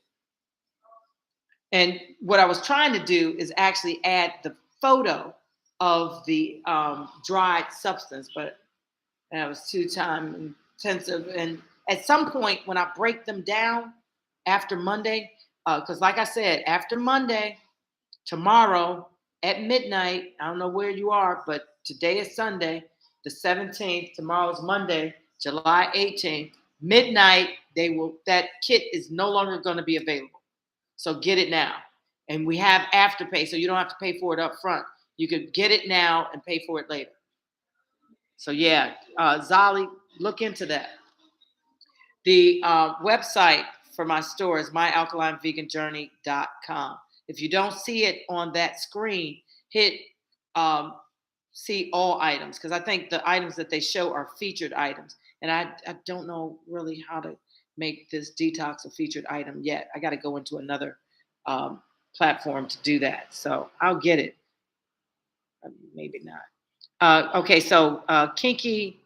And what I was trying to do is actually add the photo of the dried substance, but that was too time intensive. And at some point, when I break them down after Monday, because like I said, after Monday, tomorrow at midnight, I don't know where you are, but today is Sunday, the 17th. Tomorrow is Monday, July 18th. Midnight, that kit is no longer going to be available. So get it now. And we have afterpay, so you don't have to pay for it up front. You could get it now and pay for it later. So yeah, Zali, look into that. The website for my store is myalkalineveganjourney.com. If you don't see it on that screen, hit see all items, because I think the items that they show are featured items. And I don't know really how to make this detox a featured item yet. I got to go into another platform to do that. So I'll get it. Maybe not. Okay, so Kinky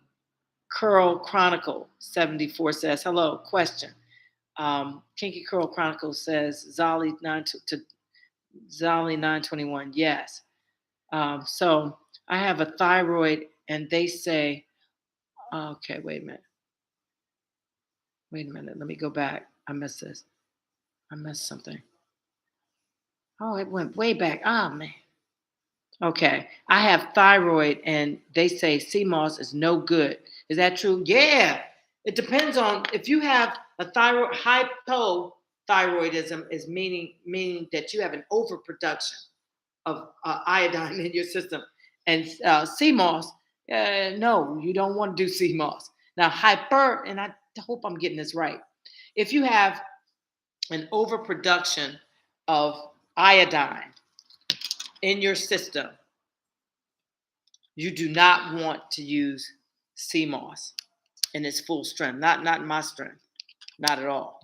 Curl Chronicle 74 says, hello, question. Kinky Curl Chronicle says, Zali 921, yes. So I have a thyroid and they say, okay, wait a minute. Let me go back. I missed this. I missed something. Oh, it went way back. Oh, man. Okay. I have thyroid and they say sea moss is no good. Is that true? Yeah. It depends on if you have a thyroid, hypothyroidism is meaning that you have an overproduction of iodine in your system. And sea moss, no, you don't want to do sea moss. Now, and I hope I'm getting this right. If you have an overproduction of iodine in your system, you do not want to use sea moss in its full strength. Not in my strength, not at all.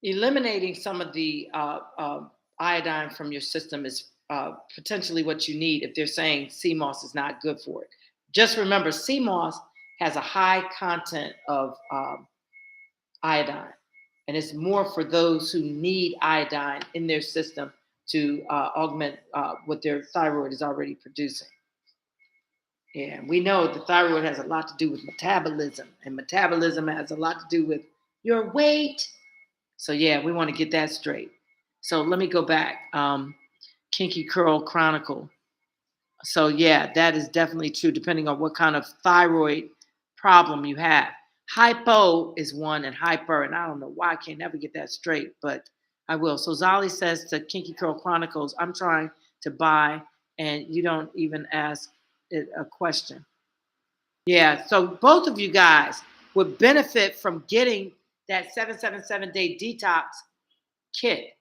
Eliminating some of the iodine from your system is potentially what you need if they're saying sea moss is not good for it. Just remember, sea moss has a high content of iodine, and it's more for those who need iodine in their system to augment what their thyroid is already producing. Yeah, we know the thyroid has a lot to do with metabolism, and metabolism has a lot to do with your weight. So yeah, we want to get that straight. So let me go back. Kinky Curl Chronicle. So yeah, that is definitely true, depending on what kind of thyroid problem you have. Hypo is one and hyper, and I don't know why I can't never get that straight, but I will. So Zali says to Kinky Curl Chronicles, I'm trying to buy, and you don't even ask it a question. Yeah, so both of you guys would benefit from getting that 777-day detox kit,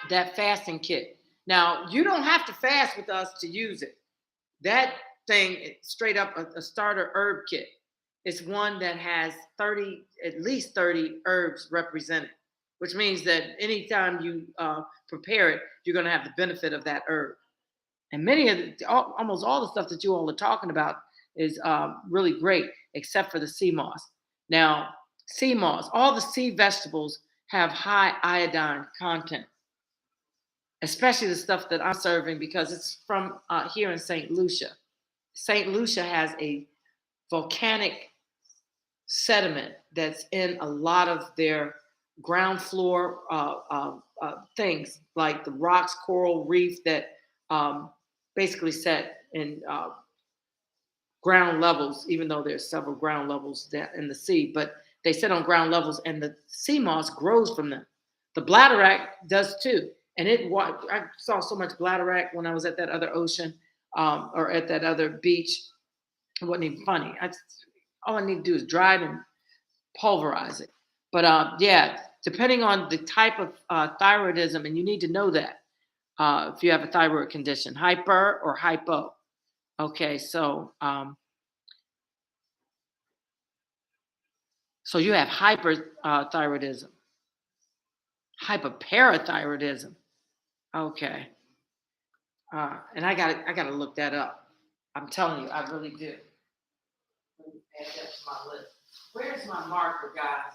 that fasting kit. Now, you don't have to fast with us to use it. That thing, straight up a starter herb kit. It's one that has at least 30 herbs represented, which means that anytime you prepare it, you're going to have the benefit of that herb. And almost all the stuff that you all are talking about is really great, except for the sea moss. Now, sea moss, all the sea vegetables have high iodine content, especially the stuff that I'm serving because it's from here in St. Lucia. St. Lucia has a volcanic sediment that's in a lot of their ground floor things, like the rocks, coral reef that basically set in ground levels, even though there's several ground levels in the sea, but they sit on ground levels and the sea moss grows from them. The bladderwrack does too. And I saw so much bladderwrack when I was at that other ocean or at that other beach. It wasn't even funny. All I need to do is dry it and pulverize it. But yeah, depending on the type of thyroidism, and you need to know that if you have a thyroid condition, hyper or hypo. Okay, so you have hyperthyroidism, hyperparathyroidism. Okay, and I gotta look that up. I'm telling you, I really do. Let me add that to my list. Where's my marker, guys?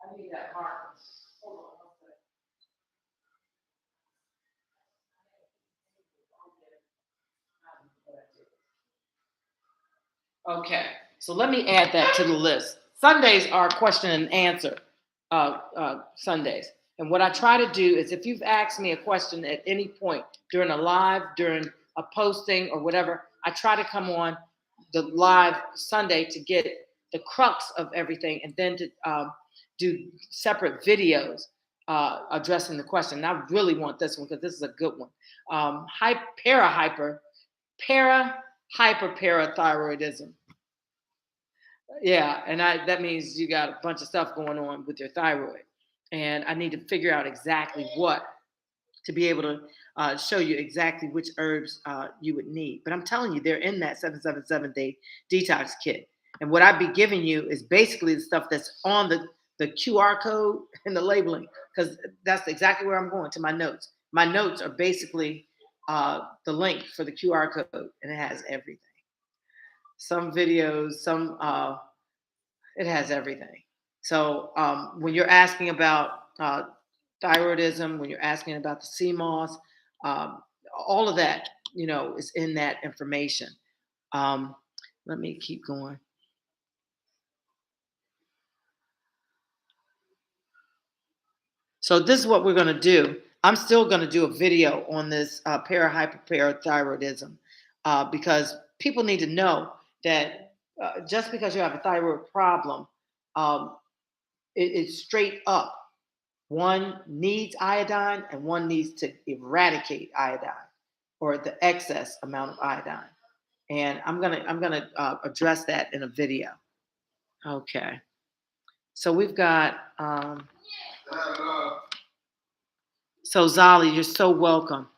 I need that marker. Hold on one second. Okay, so let me add that to the list. Sundays are question and answer Sundays. And what I try to do is if you've asked me a question at any point during a live, during a posting or whatever, I try to come on the live Sunday to get the crux of everything and then to do separate videos addressing the question. And I really want this one because this is a good one. Para hyperparathyroidism. Yeah, and that means you got a bunch of stuff going on with your thyroid, and I need to figure out exactly what to be able to show you exactly which herbs you would need. But I'm telling you, they're in that 777-day detox kit, and what I'd be giving you is basically the stuff that's on the QR code and the labeling, because that's exactly where I'm going to my notes. My notes are basically the link for the QR code, and it has everything. Some videos, some it has everything. So when you're asking about thyroidism, when you're asking about the CMOS, um, all of that, is in that information. Um, Let me keep going. So this is what we're going to do. I'm still going to do a video on this parahyperparathyroidism because people need to know that just because you have a thyroid problem, um, it's straight up. One needs iodine and one needs to eradicate iodine or the excess amount of iodine. And I'm gonna address that in a video. Okay. So we've got so Zali, you're so welcome.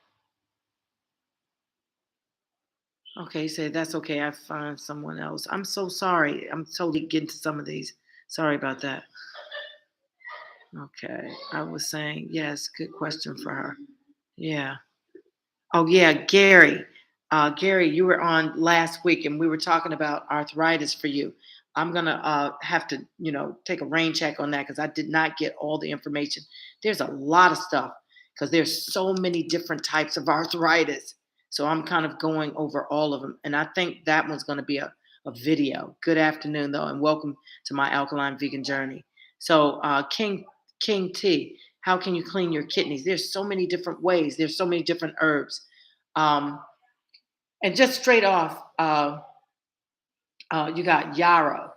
Okay, say that's okay. I find someone else. I'm so sorry. I'm totally getting to some of these. Sorry about that. Okay. I was saying, yes, good question for her. Yeah. Oh yeah, Gary. Gary, you were on last week, and we were talking about arthritis for you. I'm gonna have to, take a rain check on that because I did not get all the information. There's a lot of stuff because there's so many different types of arthritis. So I'm kind of going over all of them, and I think that one's going to be a video. Good afternoon, though, and welcome to my alkaline vegan journey. So King T, how can you clean your kidneys? There's so many different ways. There's so many different herbs. Um, and just straight off, you got yarrow.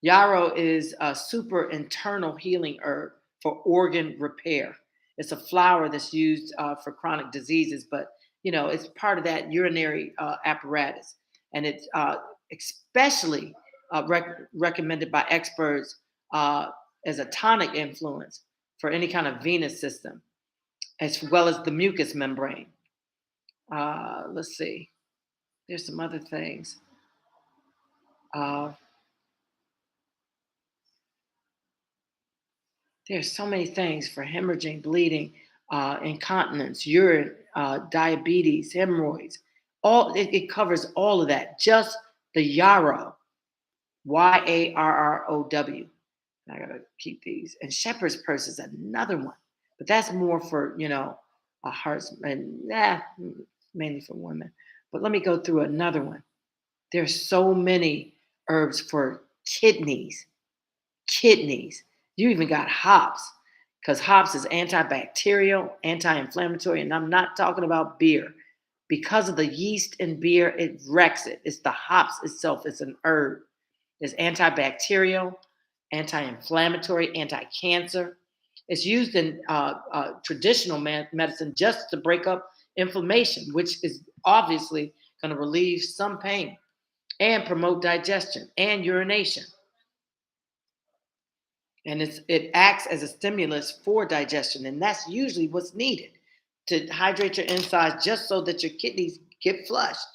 Yarrow is a super internal healing herb for organ repair. It's a flower that's used for chronic diseases, but it's part of that urinary apparatus, and it's especially recommended by experts as a tonic influence for any kind of venous system, as well as the mucous membrane. Let's see. There's some other things. Uh, there's so many things for hemorrhaging, bleeding, incontinence, urine, diabetes, hemorrhoids. It covers all of that. Just the yarrow, Yarrow. I gotta keep these. And shepherd's purse is another one, but that's more for a hearts and mainly for women. But let me go through another one. There's so many herbs for kidneys. Kidneys. You even got hops because hops is antibacterial, anti-inflammatory, and I'm not talking about beer. Because of the yeast in beer, it wrecks it. It's the hops itself. It's an herb. It's antibacterial, anti-inflammatory, anti-cancer. It's used in traditional medicine just to break up inflammation, which is obviously going to relieve some pain. and promote digestion and urination. And it acts as a stimulus for digestion, and that's usually what's needed to hydrate your insides just so that your kidneys get flushed.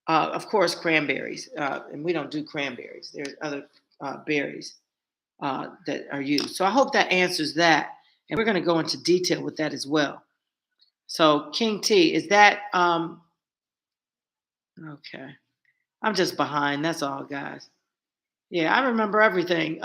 Of course, cranberries, and we don't do cranberries. There's other berries that are used. So I hope that answers that, and we're going to go into detail with that as well. So King T, is that okay? I'm just behind. That's all, guys. Yeah, I remember everything,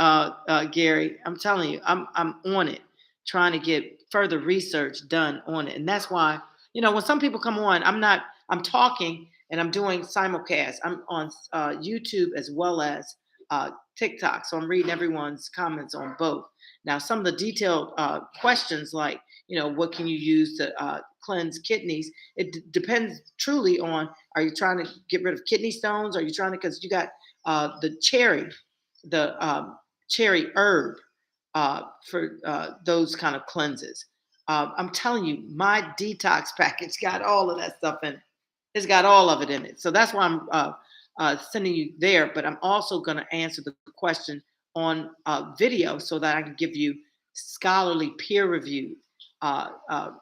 Gary. I'm telling you, I'm on it, trying to get further research done on it, and that's why when some people come on, I'm not. I'm talking and I'm doing simulcast. I'm on YouTube as well as TikTok, so I'm reading everyone's comments on both. Now, some of the detailed questions, like what can you use to cleanse kidneys? It depends truly on, are you trying to get rid of kidney stones? Are you trying to, because you got the cherry herb for those kind of cleanses. I'm telling you, my detox package got all of that stuff in it. It's got all of it in it. So that's why I'm sending you there. But I'm also going to answer the question on video so that I can give you scholarly, peer-reviewed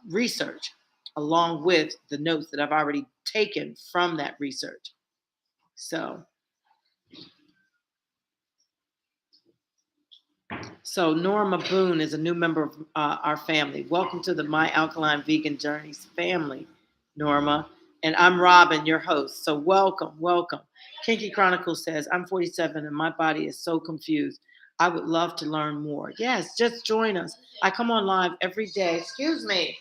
research along with the notes that I've already taken from that research. So Norma Boone is a new member of our family. Welcome to the My Alkaline Vegan Journeys family, Norma. And I'm Robin, your host. So welcome, welcome. Kinky Chronicle says, I'm 47 and my body is so confused. I would love to learn more. Yes, just join us. I come on live every day. Excuse me.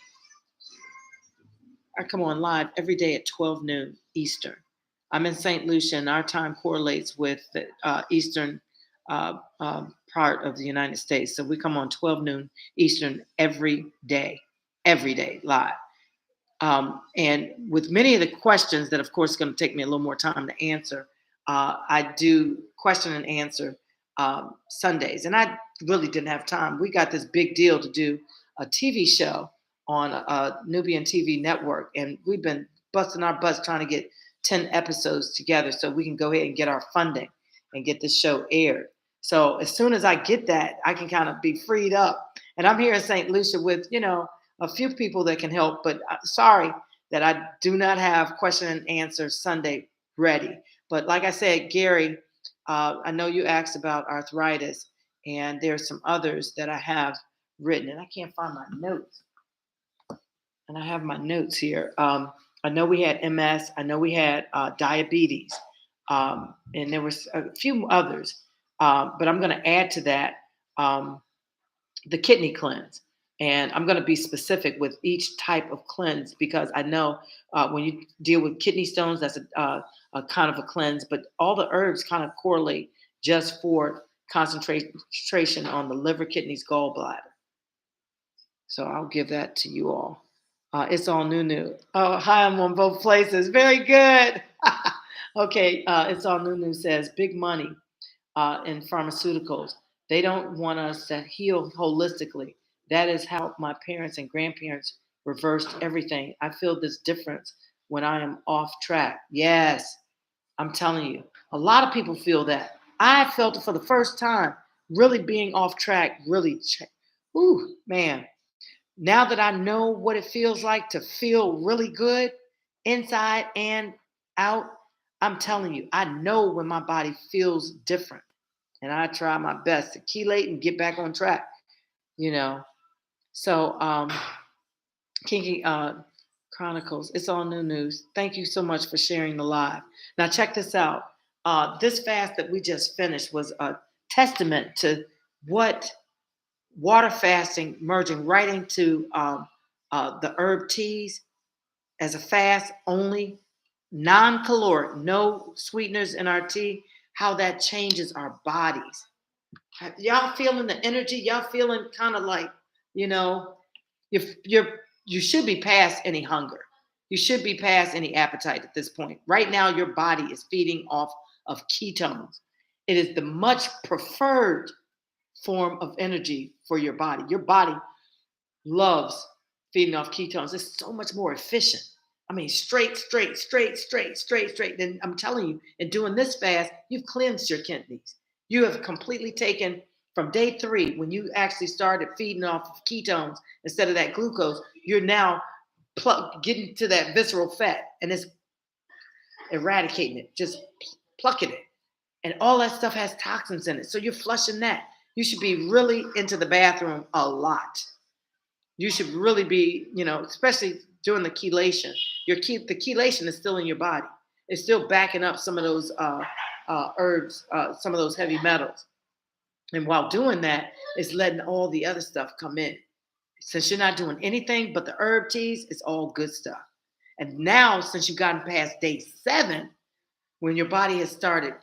I come on live every day at 12 noon Eastern. I'm in St. Lucia, and our time correlates with the Eastern part of the United States. So we come on 12 noon Eastern every day live. And with many of the questions that, of course, is going to take me a little more time to answer, I do question and answer Sundays. And I really didn't have time. We got this big deal to do a TV show on a Nubian TV network, and we've been busting our butts trying to get 10 episodes together so we can go ahead and get our funding and get this show aired. So as soon as I get that, I can kind of be freed up. And I'm here in St. Lucia with, a few people that can help, but sorry that I do not have question and answer Sunday ready. But like I said, Gary, I know you asked about arthritis, and there's some others that I have written, and I can't find my notes. And I have my notes here. I know we had MS. I know we had diabetes, and there was a few others. But I'm going to add to that the kidney cleanse. And I'm going to be specific with each type of cleanse, because I know when you deal with kidney stones, that's a kind of a cleanse. But all the herbs kind of correlate just for concentration on the liver, kidneys, gallbladder. So I'll give that to you all. It's all new. Oh, hi, I'm on both places. Very good. Okay, it's all new says big money in pharmaceuticals. They don't want us to heal holistically. That is how my parents and grandparents reversed everything. I feel this difference when I am off track. Yes, I'm telling you. A lot of people feel that. I felt it for the first time, really being off track, really. Ooh, man. Now that I know what it feels like to feel really good inside and out, I'm telling you, I know when my body feels different. And I try my best to chelate and get back on track, you know. So, Kinky Chronicles, it's all new news. Thank you so much for sharing the live. Now, check this out. This fast that we just finished was a testament to what water fasting, merging right into the herb teas as a fast only, non-caloric, no sweeteners in our tea, how that changes our bodies. Y'all feeling the energy? Y'all feeling kind of like, you know, if you should be past any hunger. You should be past any appetite at this point. Right now, your body is feeding off of ketones. It is the much preferred form of energy for your body. Your body loves feeding off ketones. It's so much more efficient. I mean, straight, straight, straight, straight, straight, straight. Then I'm telling you, in doing this fast, you've cleansed your kidneys. You have completely taken from day 3, when you actually started feeding off of ketones instead of that glucose, you're now getting to that visceral fat and it's eradicating it, just plucking it. And all that stuff has toxins in it. So you're flushing that. You should be really into the bathroom a lot. You should really be, especially during the chelation. The chelation is still in your body. It's still backing up some of those herbs, some of those heavy metals. And while doing that, it's letting all the other stuff come in. Since you're not doing anything but the herb teas, it's all good stuff. And now, since you've gotten past day 7, when your body has started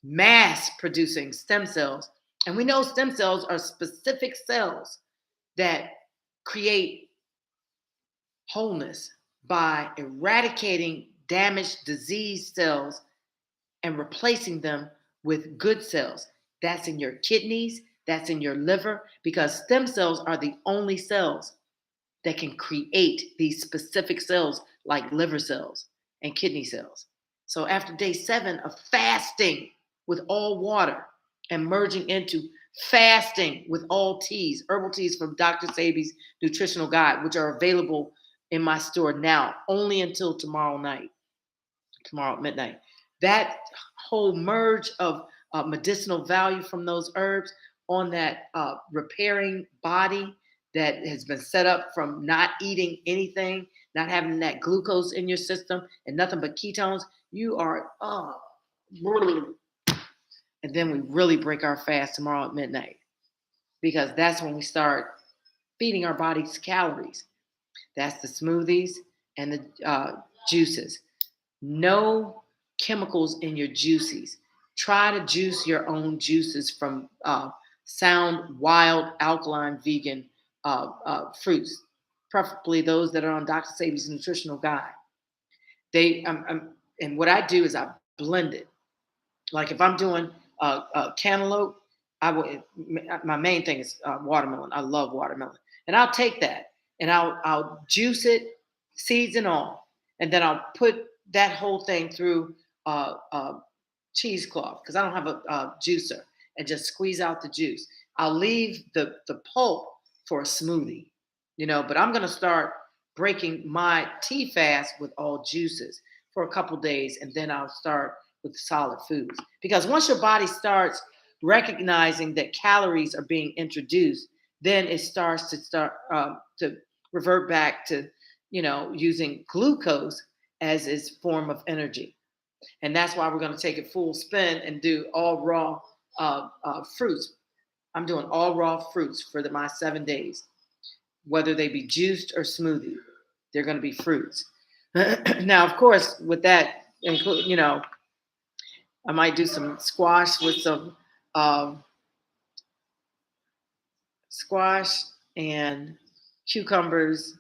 mass producing stem cells, and we know stem cells are specific cells that create wholeness by eradicating damaged disease cells and replacing them with good cells. That's in your kidneys, that's in your liver, because stem cells are the only cells that can create these specific cells like liver cells and kidney cells. So after day 7 of fasting with all water and merging into fasting with all teas, herbal teas from Dr. Sabi's Nutritional Guide, which are available in my store now, only until tomorrow at midnight. That whole merge of medicinal value from those herbs on that repairing body that has been set up from not eating anything, not having that glucose in your system and nothing but ketones, you are, and then we really break our fast tomorrow at midnight because that's when we start feeding our bodies calories. That's the smoothies and the juices. No chemicals in your juices. Try to juice your own juices from sound, wild, alkaline, vegan fruits, preferably those that are on Dr. Sabi's Nutritional Guide. And what I do is I blend it. Like if I'm doing cantaloupe, my main thing is watermelon. I love watermelon, and I'll take that and I'll juice it, seeds and all, and then I'll put that whole thing through cheesecloth because I don't have a juicer, and just squeeze out the juice. I'll leave the pulp for a smoothie, but I'm gonna start breaking my tea fast with all juices for a couple days, and then I'll start with solid foods. Because once your body starts recognizing that calories are being introduced, then it starts to revert back to using glucose as its form of energy. And that's why we're going to take it full spin and do all raw fruits. I'm doing all raw fruits for my 7 days, whether they be juiced or smoothie. They're going to be fruits. Now, of course, with that, I might do some squash with some squash and cucumbers.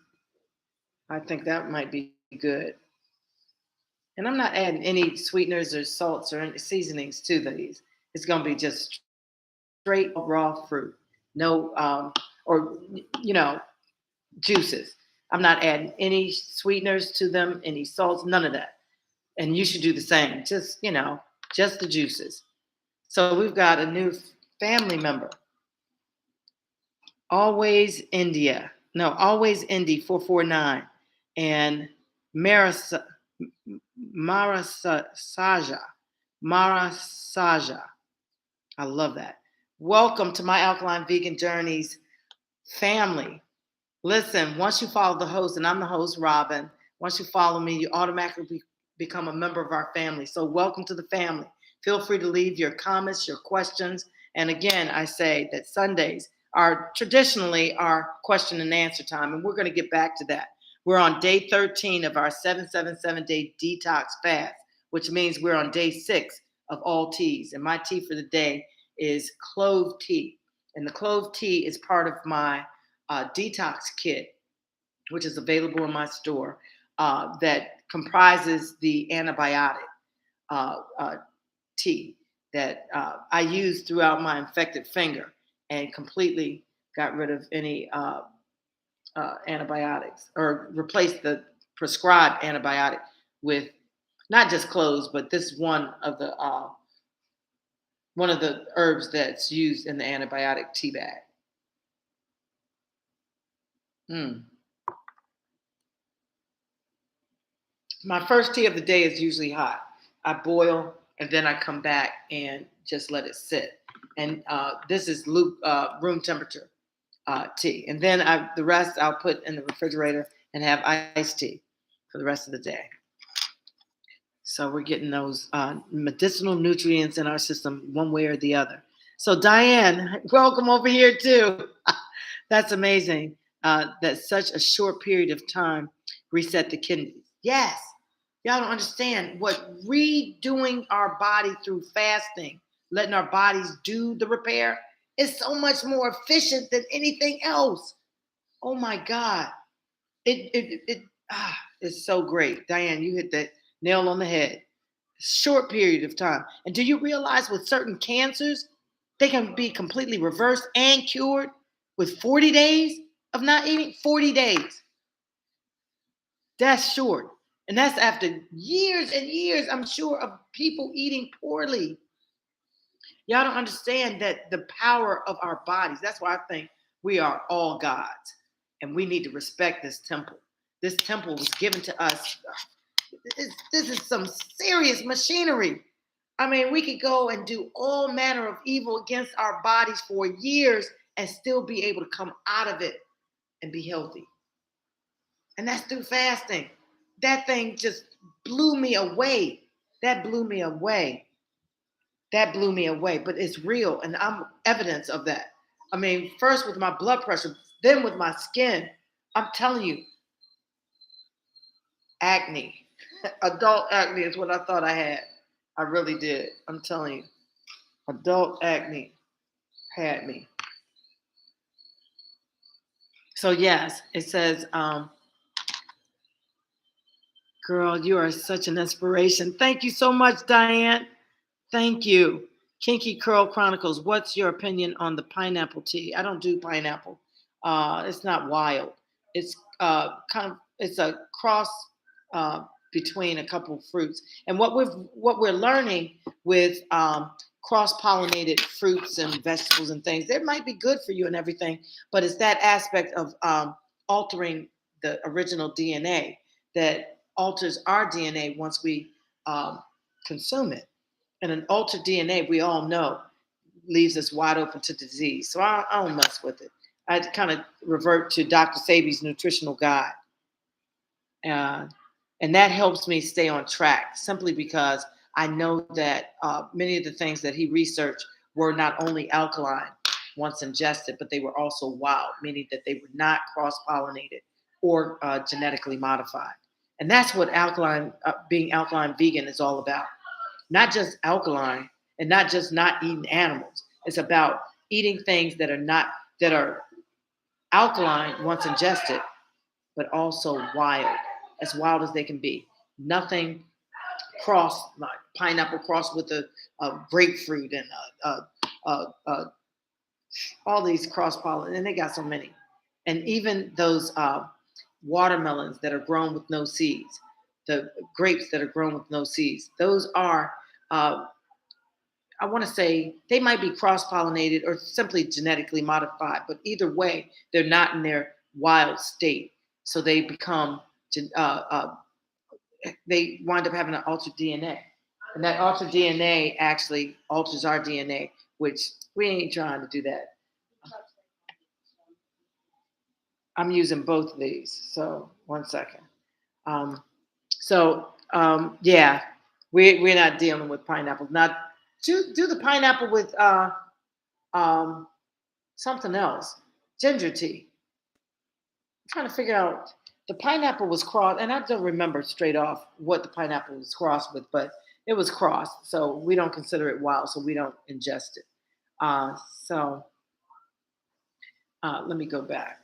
I think that might be good. And I'm not adding any sweeteners or salts or any seasonings to these. It's going to be just straight raw fruit. No, or, juices. I'm not adding any sweeteners to them, any salts, none of that. And you should do the same. Just the juices. So we've got a new family member. Always India. No, Always Indy 449. And Marasaja. Marasaja. I love that. Welcome to my Alkaline Vegan Journeys family. Listen, once you follow the host, and I'm the host, Robin, once you follow me, you automatically become a member of our family. So welcome to the family. Feel free to leave your comments, your questions. And again, I say that Sundays are traditionally our question and answer time, and we're going to get back to that. We're on day 13 of our 777-day detox fast, which means we're on day 6 of all teas. And my tea for the day is clove tea. And the clove tea is part of my detox kit, which is available in my store, that comprises the antibiotic tea that I used throughout my infected finger and completely got rid of any antibiotics or replaced the prescribed antibiotic with not just cloves, but this is one of the herbs that's used in the antibiotic tea bag. Mm. My first tea of the day is usually hot. I boil and then I come back and just let it sit. And this is room temperature tea. And then the rest I'll put in the refrigerator and have iced tea for the rest of the day. So we're getting those medicinal nutrients in our system one way or the other. So Diane, welcome over here too. That's amazing. That such a short period of time reset the kidneys. Yes, y'all don't understand what redoing our body through fasting, letting our bodies do the repair, is so much more efficient than anything else. Oh my God, it's so great, Diane. You hit the nail on the head. Short period of time. And do you realize with certain cancers, they can be completely reversed and cured with 40 days of not eating? 40 days. That's short. And that's after years and years, I'm sure, of people eating poorly. Y'all don't understand that the power of our bodies. That's why I think we are all gods and we need to respect this temple. This temple was given to us. This is some serious machinery. I mean, we could go and do all manner of evil against our bodies for years and still be able to come out of it and be healthy. And that's through fasting. That thing just blew me away. That blew me away. That blew me away. But it's real, and I'm evidence of that. I mean, first with my blood pressure, then with my skin. I'm telling you, acne. Adult acne is what I thought I had. I really did. I'm telling you. Adult acne had me. So yes, it says, girl, you are such an inspiration. Thank you so much, Diane. Thank you. Kinky Curl Chronicles, what's your opinion on the pineapple tea? I don't do pineapple. It's not wild. It's it's a cross uh, between a couple of fruits. And what we're learning with cross-pollinated fruits and vegetables and things, they might be good for you and everything, but it's that aspect of altering the original DNA that alters our DNA once we consume it. And an altered DNA, we all know, leaves us wide open to disease. So I don't mess with it. I kind of revert to Dr. Sabi's nutritional guide. Uh, and that helps me stay on track simply because I know that many of the things that he researched were not only alkaline once ingested, but they were also wild, meaning that they were not cross pollinated or genetically modified. And that's what being alkaline vegan is all about. Not just alkaline and not just not eating animals. It's about eating things that are alkaline once ingested, but also as wild as they can be. Nothing like pineapple crossed with a grapefruit and all these cross pollen, and they got so many. And even those watermelons that are grown with no seeds, the grapes that are grown with no seeds, those are I want to say they might be cross pollinated or simply genetically modified, but either way, they're not in their wild state. So they become, they wind up having an altered DNA. And that altered DNA actually alters our DNA, which we ain't trying to do that. I'm using both of these. So 1 second. Um, yeah, we're not dealing with pineapples. Now, do the pineapple with um, something else, ginger tea. I'm trying to figure out the pineapple was crossed, and I don't remember straight off what the pineapple was crossed with, but it was crossed, so we don't consider it wild, so we don't ingest it. So let me go back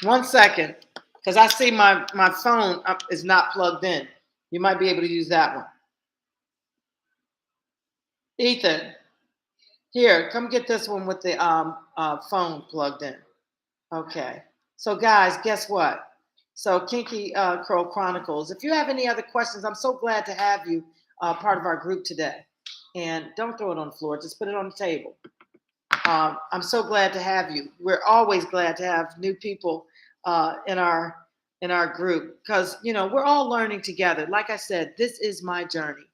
1 second, because I see my phone is not plugged in. You might be able to use that one. Ethan, here, come get this one with the phone plugged in. Okay. So guys, guess what? So, Kinky Crow Chronicles. If you have any other questions, I'm so glad to have you part of our group today. And don't throw it on the floor; just put it on the table. I'm so glad to have you. We're always glad to have new people in our group because we're all learning together. Like I said, this is my journey,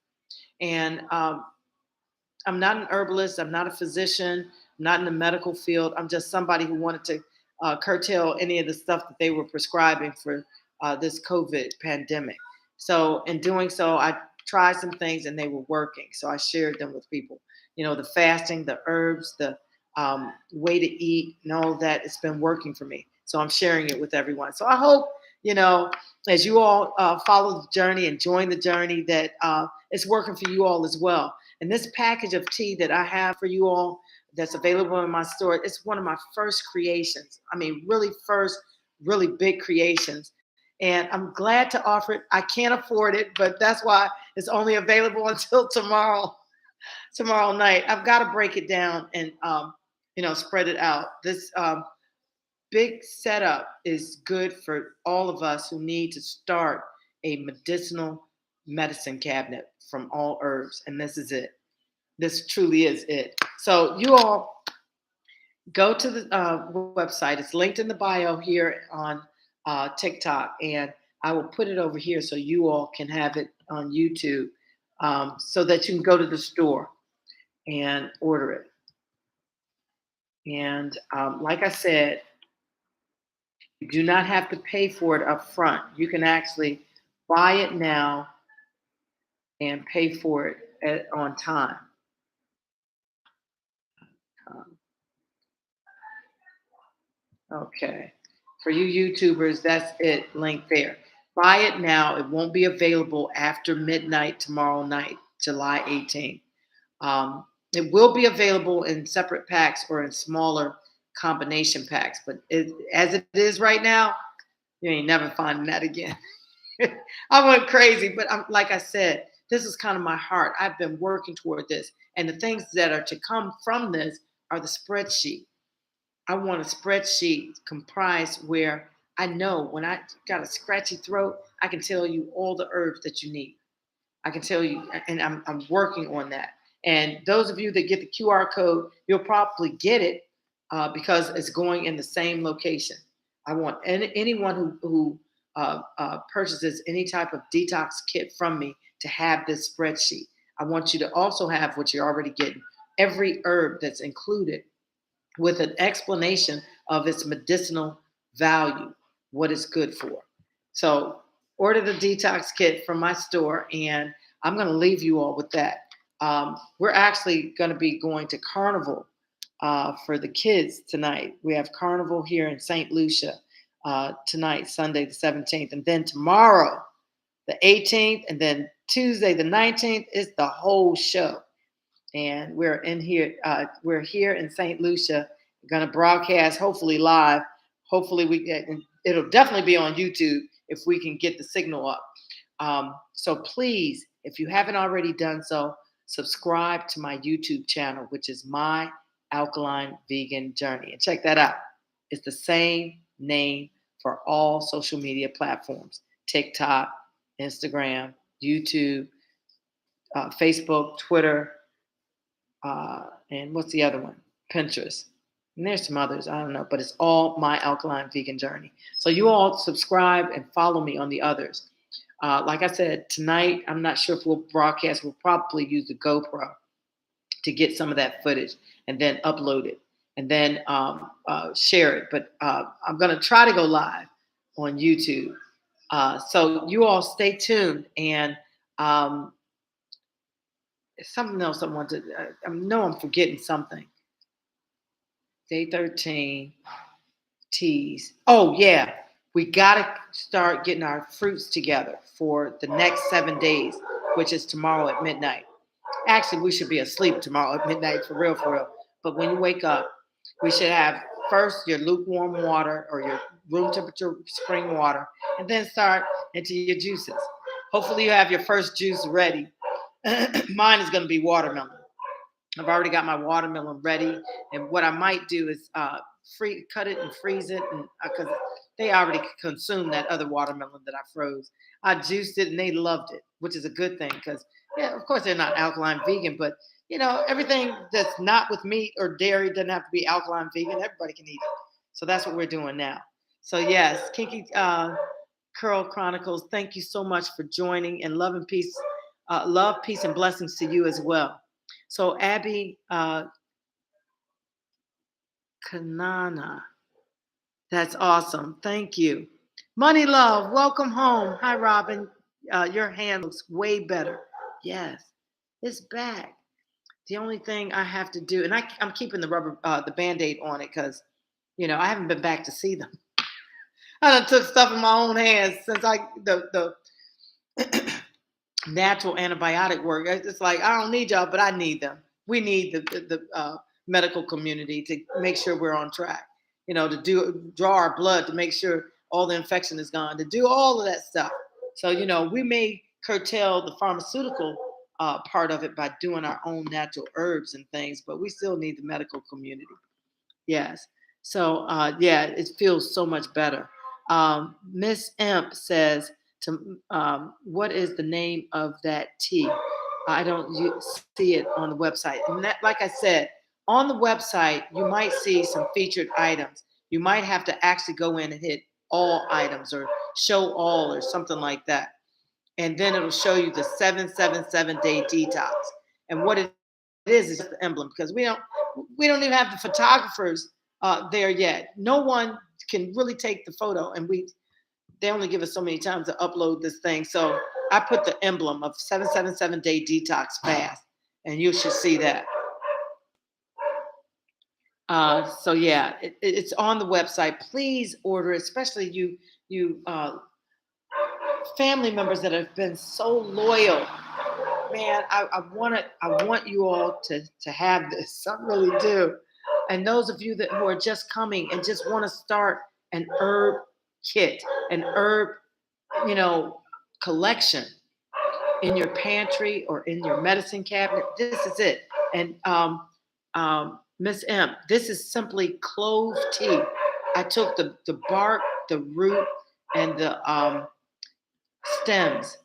and I'm not an herbalist. I'm not a physician. I'm not in the medical field. I'm just somebody who wanted to curtail any of the stuff that they were prescribing for this COVID pandemic. So, in doing so, I tried some things and they were working. So, I shared them with people. The fasting, the herbs, the way to eat, and all of that. It's been working for me. So, I'm sharing it with everyone. So, I hope, you know, as you all follow the journey and join the journey, that it's working for you all as well. And this package of tea that I have for you all that's available in my store, it's one of my first creations. I mean, really first, really big creations. And I'm glad to offer it. I can't afford it, but that's why it's only available until tomorrow night. I've got to break it down and spread it out. This big setup is good for all of us who need to start a medicinal medicine cabinet from all herbs. And this is it. This truly is it. So you all go to the website. It's linked in the bio here on TikTok, and I will put it over here so you all can have it on YouTube, so that you can go to the store and order it. And like I said, you do not have to pay for it up front. You can actually buy it now and pay for it on time. Um, Okay. For you YouTubers, that's it, link there. Buy it now. It won't be available after midnight tomorrow night, July 18th. It will be available in separate packs or in smaller combination packs, but as it is right now, you ain't never finding that again. I went crazy, but like I said, this is kind of my heart. I've been working toward this, and the things that are to come from this are the spreadsheet. I want a spreadsheet comprised where I know when I got a scratchy throat, I can tell you all the herbs that you need. I can tell you, and I'm working on that. And those of you that get the QR code, you'll probably get it because it's going in the same location. I want anyone who purchases any type of detox kit from me to have this spreadsheet. I want you to also have what you're already getting, every herb that's included with an explanation of its medicinal value, what it's good for. So order the detox kit from my store, and I'm going to leave you all with that. We're actually going to be going to Carnival for the kids tonight. We have Carnival here in St. Lucia tonight, Sunday the 17th, and then tomorrow, the 18th, and then Tuesday the 19th is the whole show. And we're here in St. Lucia. We're going to broadcast, hopefully live. Hopefully it'll definitely be on YouTube if we can get the signal up. So please, if you haven't already done so, subscribe to my YouTube channel, which is My Alkaline Vegan Journey, and check that out. It's the same name for all social media platforms: TikTok, Instagram, YouTube, Facebook, Twitter, and what's the other one? Pinterest. And there's some others, I don't know, but it's all My Alkaline Vegan Journey. So you all subscribe and follow me on the others. Like I said, tonight, I'm not sure if we'll broadcast. We'll probably use the GoPro to get some of that footage and then upload it and then share it. But I'm going to try to go live on YouTube. So you all stay tuned. And something else I want to, I know I'm forgetting something. Day 13, teas. Oh, yeah. We got to start getting our fruits together for the next 7 days, which is tomorrow at midnight. Actually, we should be asleep tomorrow at midnight, for real, for real. But when you wake up, we should have first your lukewarm water or your room temperature spring water, and then start into your juices. Hopefully, you have your first juice ready. Mine is going to be watermelon. I've already got my watermelon ready, and what I might do is cut it and freeze it, and because they already consumed that other watermelon that I froze. I juiced it and they loved it, which is a good thing because, yeah, of course they're not alkaline vegan, but everything that's not with meat or dairy doesn't have to be alkaline vegan. Everybody can eat it. So that's what we're doing now. So yes, Kinky Curl Chronicles, thank you so much for joining, and love, peace, and blessings to you as well. So Abby Kanana, that's awesome. Thank you. Money Love, welcome home. Hi, Robin. Your hand looks way better. Yes, it's back. The only thing I have to do, and I'm keeping the Band-Aid on it because, I haven't been back to see them. I done took stuff in my own hands since the natural antibiotic work. It's like I don't need y'all, but I need them. We need the medical community to make sure we're on track. To draw our blood to make sure all the infection is gone. To do all of that stuff. So we may curtail the pharmaceutical part of it by doing our own natural herbs and things, but we still need the medical community. Yes. So yeah, it feels so much better. Miss Imp says, what is the name of that tea? I don't see it on the website. And that, like I said, on the website, you might see some featured items. You might have to actually go in and hit all items or show all or something like that. And then it'll show you the 777-day detox. And what it is just the emblem, because we don't even have the photographers there yet. No one can really take the photo, and they only give us so many times to upload this thing. So I put the emblem of 777-day Detox Fast, and you should see that. So yeah, it's on the website. Please order, especially you family members that have been so loyal. Man, I want you all to have this. I really do. And those of you who are just coming and just want to start an herb kit, an herb, collection in your pantry or in your medicine cabinet, this is it. And Miss Imp, this is simply clove tea. I took the bark, the root, and the stems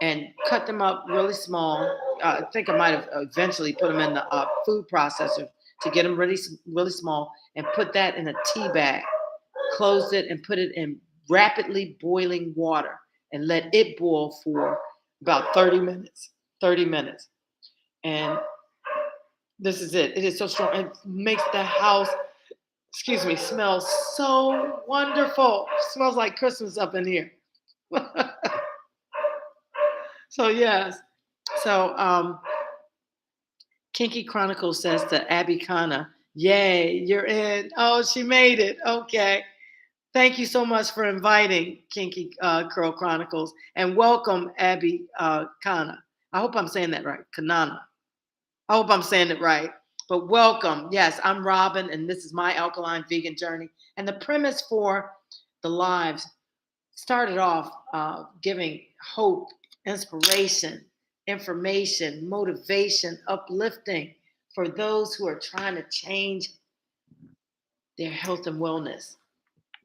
and cut them up really small. I think I might have eventually put them in the food processor to get them really, really small, and put that in a tea bag, closed it, and put it in rapidly boiling water and let it boil for about 30 minutes. 30 minutes. And this is it. It is so strong. It makes the house, smell so wonderful. It smells like Christmas up in here. So yes. So Kinky Chronicles says to Abby Kana, yay, you're in. Oh, she made it. Okay. Thank you so much for inviting Kinky Curl Chronicles, and welcome Abby Kana. I hope I'm saying that right. Kanana. I hope I'm saying it right. But welcome. Yes, I'm Robin, and this is my alkaline vegan journey. And the premise for the lives started off giving hope, inspiration, information, motivation, uplifting for those who are trying to change their health and wellness.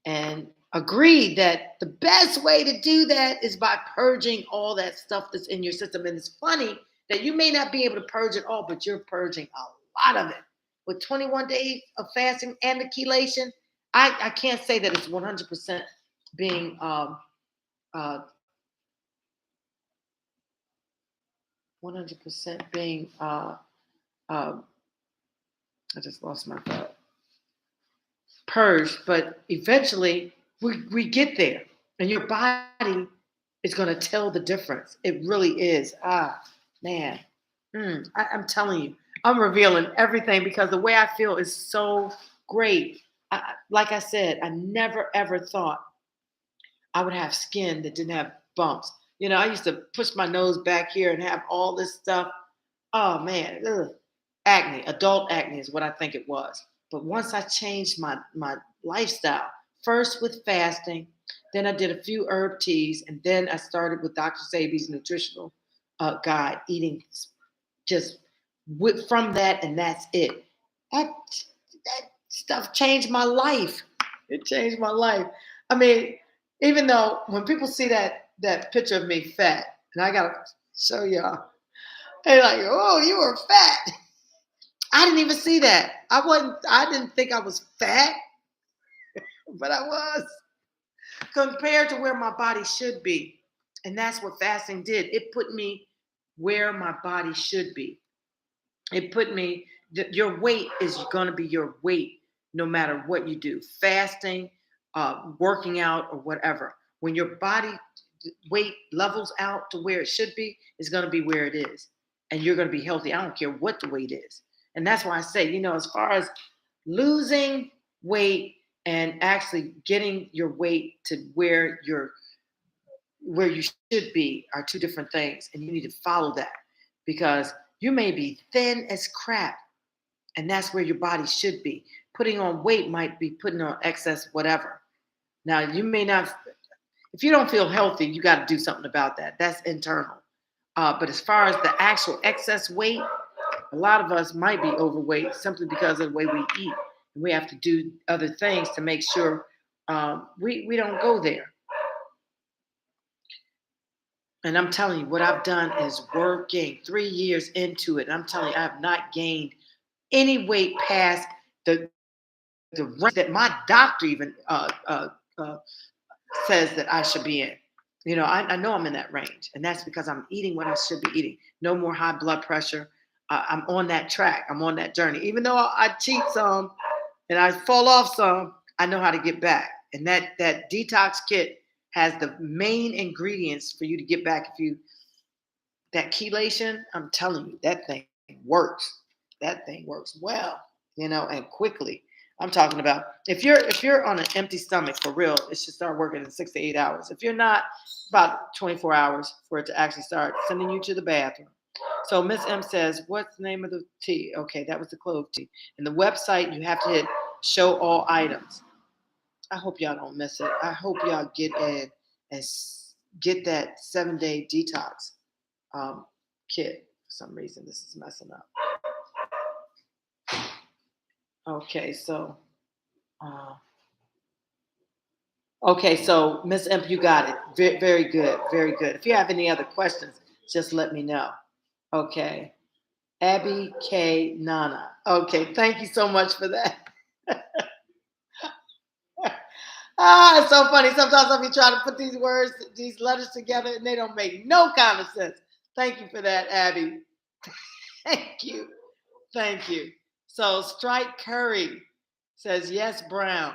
And agreed that the best way to do that is by purging all that stuff that's in your system. And it's funny that you may not be able to purge it all, but you're purging a lot of it. With 21 days of fasting and the chelation, I can't say that it's 100% being 100% being I just lost my thought. Purged, but eventually we get there, and your body is going to tell the difference. It really is. Man, I'm telling you, I'm revealing everything because the way I feel is so great. Like I said, I never ever thought I would have skin that didn't have bumps. I used to push my nose back here and have all this stuff. Oh man, acne, adult acne is what I think it was. But once I changed my lifestyle, first with fasting, then I did a few herb teas, and then I started with Dr. Sabi's nutritional guide, eating just from that, and that's it. That stuff changed my life. It changed my life. I mean, even though when people see that picture of me fat, and I gotta show y'all, they're like, "Oh, you were fat." I didn't even see that. I wasn't. I didn't think I was fat, but I was compared to where my body should be, and that's what fasting did. It put me where my body should be. It put me. Your weight is going to be your weight, no matter what you do. Fasting, working out, or whatever. When your body weight levels out to where it should be, is going to be where it is, and you're going to be healthy. I don't care what the weight is, and that's why I say, as far as losing weight and actually getting your weight to where you should be are two different things, and you need to follow that because you may be thin as crap, and that's where your body should be. Putting on weight might be putting on excess whatever. Now you may not. If you don't feel healthy, you got to do something about that. That's internal. But as far as the actual excess weight, a lot of us might be overweight simply because of the way we eat. And we have to do other things to make sure we don't go there. And I'm telling you, what I've done is working 3 years into it. And I'm telling you, I have not gained any weight past the range that my doctor even says that I should be in. I know I'm in that range, and that's because I'm eating what I should be eating. No more high blood pressure. I'm on that track. I'm on that journey. Even though I cheat some and I fall off some, I know how to get back. And that detox kit has the main ingredients for you to get back. That chelation, I'm telling you, that thing works. That thing works well, and quickly. I'm talking about if you're on an empty stomach for real, it should start working in 6 to 8 hours. If you're not, about 24 hours for it to actually start sending you to the bathroom. So Miss M says, "What's the name of the tea?" Okay, that was the clove tea. And the website, you have to hit show all items. I hope y'all don't miss it. I hope y'all get in and get that 7-day detox kit. For some reason, this is messing up. Okay, so uh, Miss Imp, you got it. Very good, very good. If you have any other questions, just let me know. Okay, Abby K Nana. Okay, thank you so much for that. It's so funny. Sometimes I'll be trying to put these letters together, and they don't make no common sense. Thank you for that, Abby. Thank you. Thank you. So Strike Curry says, yes, Brown.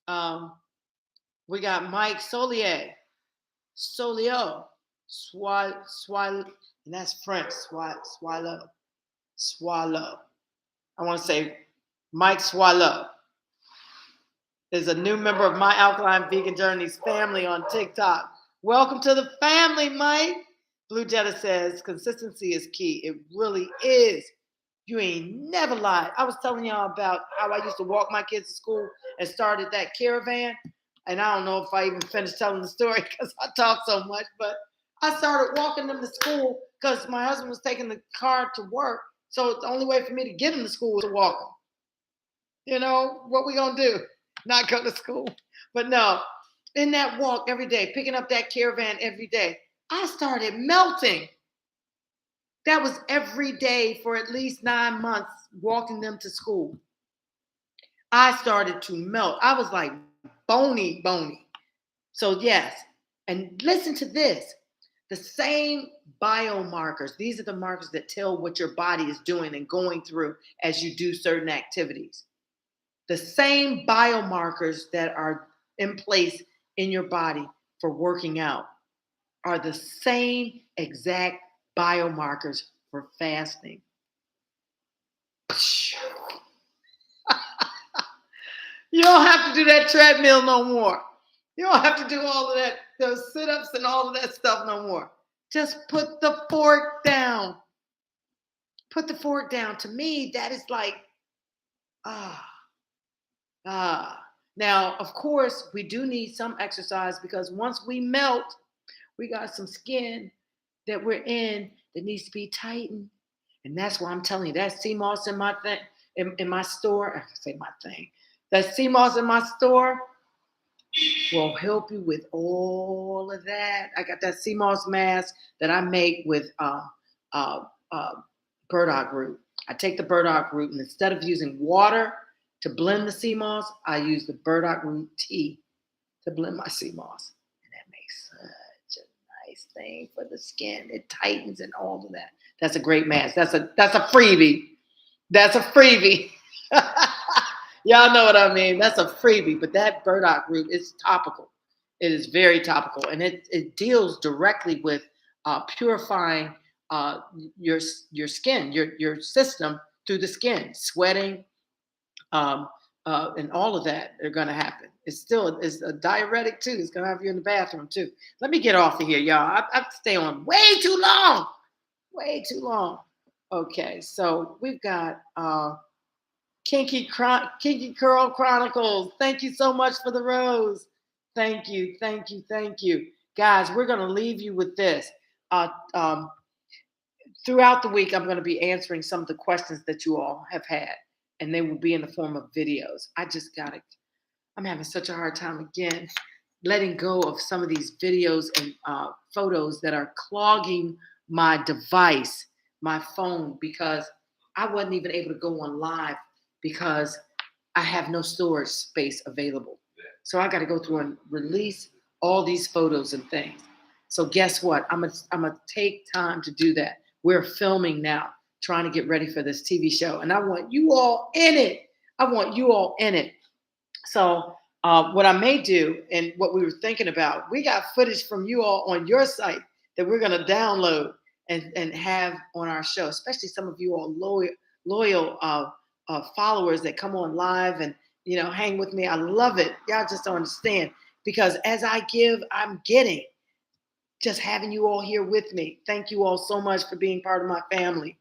Um, we got Mike Solio, Swallow, and that's French, Swallow. I want to say Mike Swallow is a new member of My Alkaline Vegan Journeys family on TikTok. Welcome to the family, Mike. Blue Jetta says, consistency is key. It really is. You ain't never lied. I was telling y'all about how I used to walk my kids to school and started that caravan. And I don't know if I even finished telling the story because I talk so much, but I started walking them to school because my husband was taking the car to work. So the only way for me to get him to school was to walk him. What we gonna do? Not go to school. But no, in that walk every day, picking up that caravan every day, I started melting. That was every day for at least 9 months, walking them to school. I started to melt. I was like bony. So yes, and listen to this. The same biomarkers, these are the markers that tell what your body is doing and going through as you do certain activities. The same biomarkers that are in place in your body for working out are the same exact biomarkers for fasting. You don't have to do that treadmill no more. You don't have to do all of that, those sit-ups and all of that stuff no more. Just put the fork down. Put the fork down. To me, that is like, ah. Now, of course, we do need some exercise because once we melt, we got some skin that we're in that needs to be tightened. And that's why I'm telling you, that sea moss in my thing, in my store, I can say my thing. That sea moss in my store, will help you with all of that. I got that sea moss mask that I make with uh, uh, burdock root. I take the burdock root and instead of using water to blend the sea moss, I use the burdock root tea to blend my sea moss. And that makes such a nice thing for the skin. It tightens and all of that. That's a great mask. That's a freebie. That's a freebie. Y'all know what I mean. That's a freebie. But that burdock root is topical. It is very topical, and it deals directly with purifying uh, your your skin, your system through the skin, sweating, um, and all of that are going to happen. It's a diuretic too. It's going to have you in the bathroom too. Let me get off of here, y'all. I stay on way too long, way too long. Okay, so we've got Kinky Curl Chronicles. Thank you so much for the rose. Thank you, thank you, thank you, guys. We're going to leave you with this. Uh, um, Throughout the week, I'm going to be answering some of the questions that you all have had, and they will be in the form of videos. I just got it. I'm having such a hard time again letting go of some of these videos and photos that are clogging my device, my phone, because I wasn't even able to go on live because I have no storage space available. So I got to go through and release all these photos and things. So guess what? I'm gonna take time to do that. We're filming now, trying to get ready for this TV show, and I want you all in it. I want you all in it. So what I may do, and what we were thinking about, we got footage from you all on your site that we're going to download and have on our show, especially some of you all loyal followers that come on live and hang with me. I love it. Y'all just don't understand, because as I give, I'm getting. Just having you all here with me. Thank you all so much for being part of my family.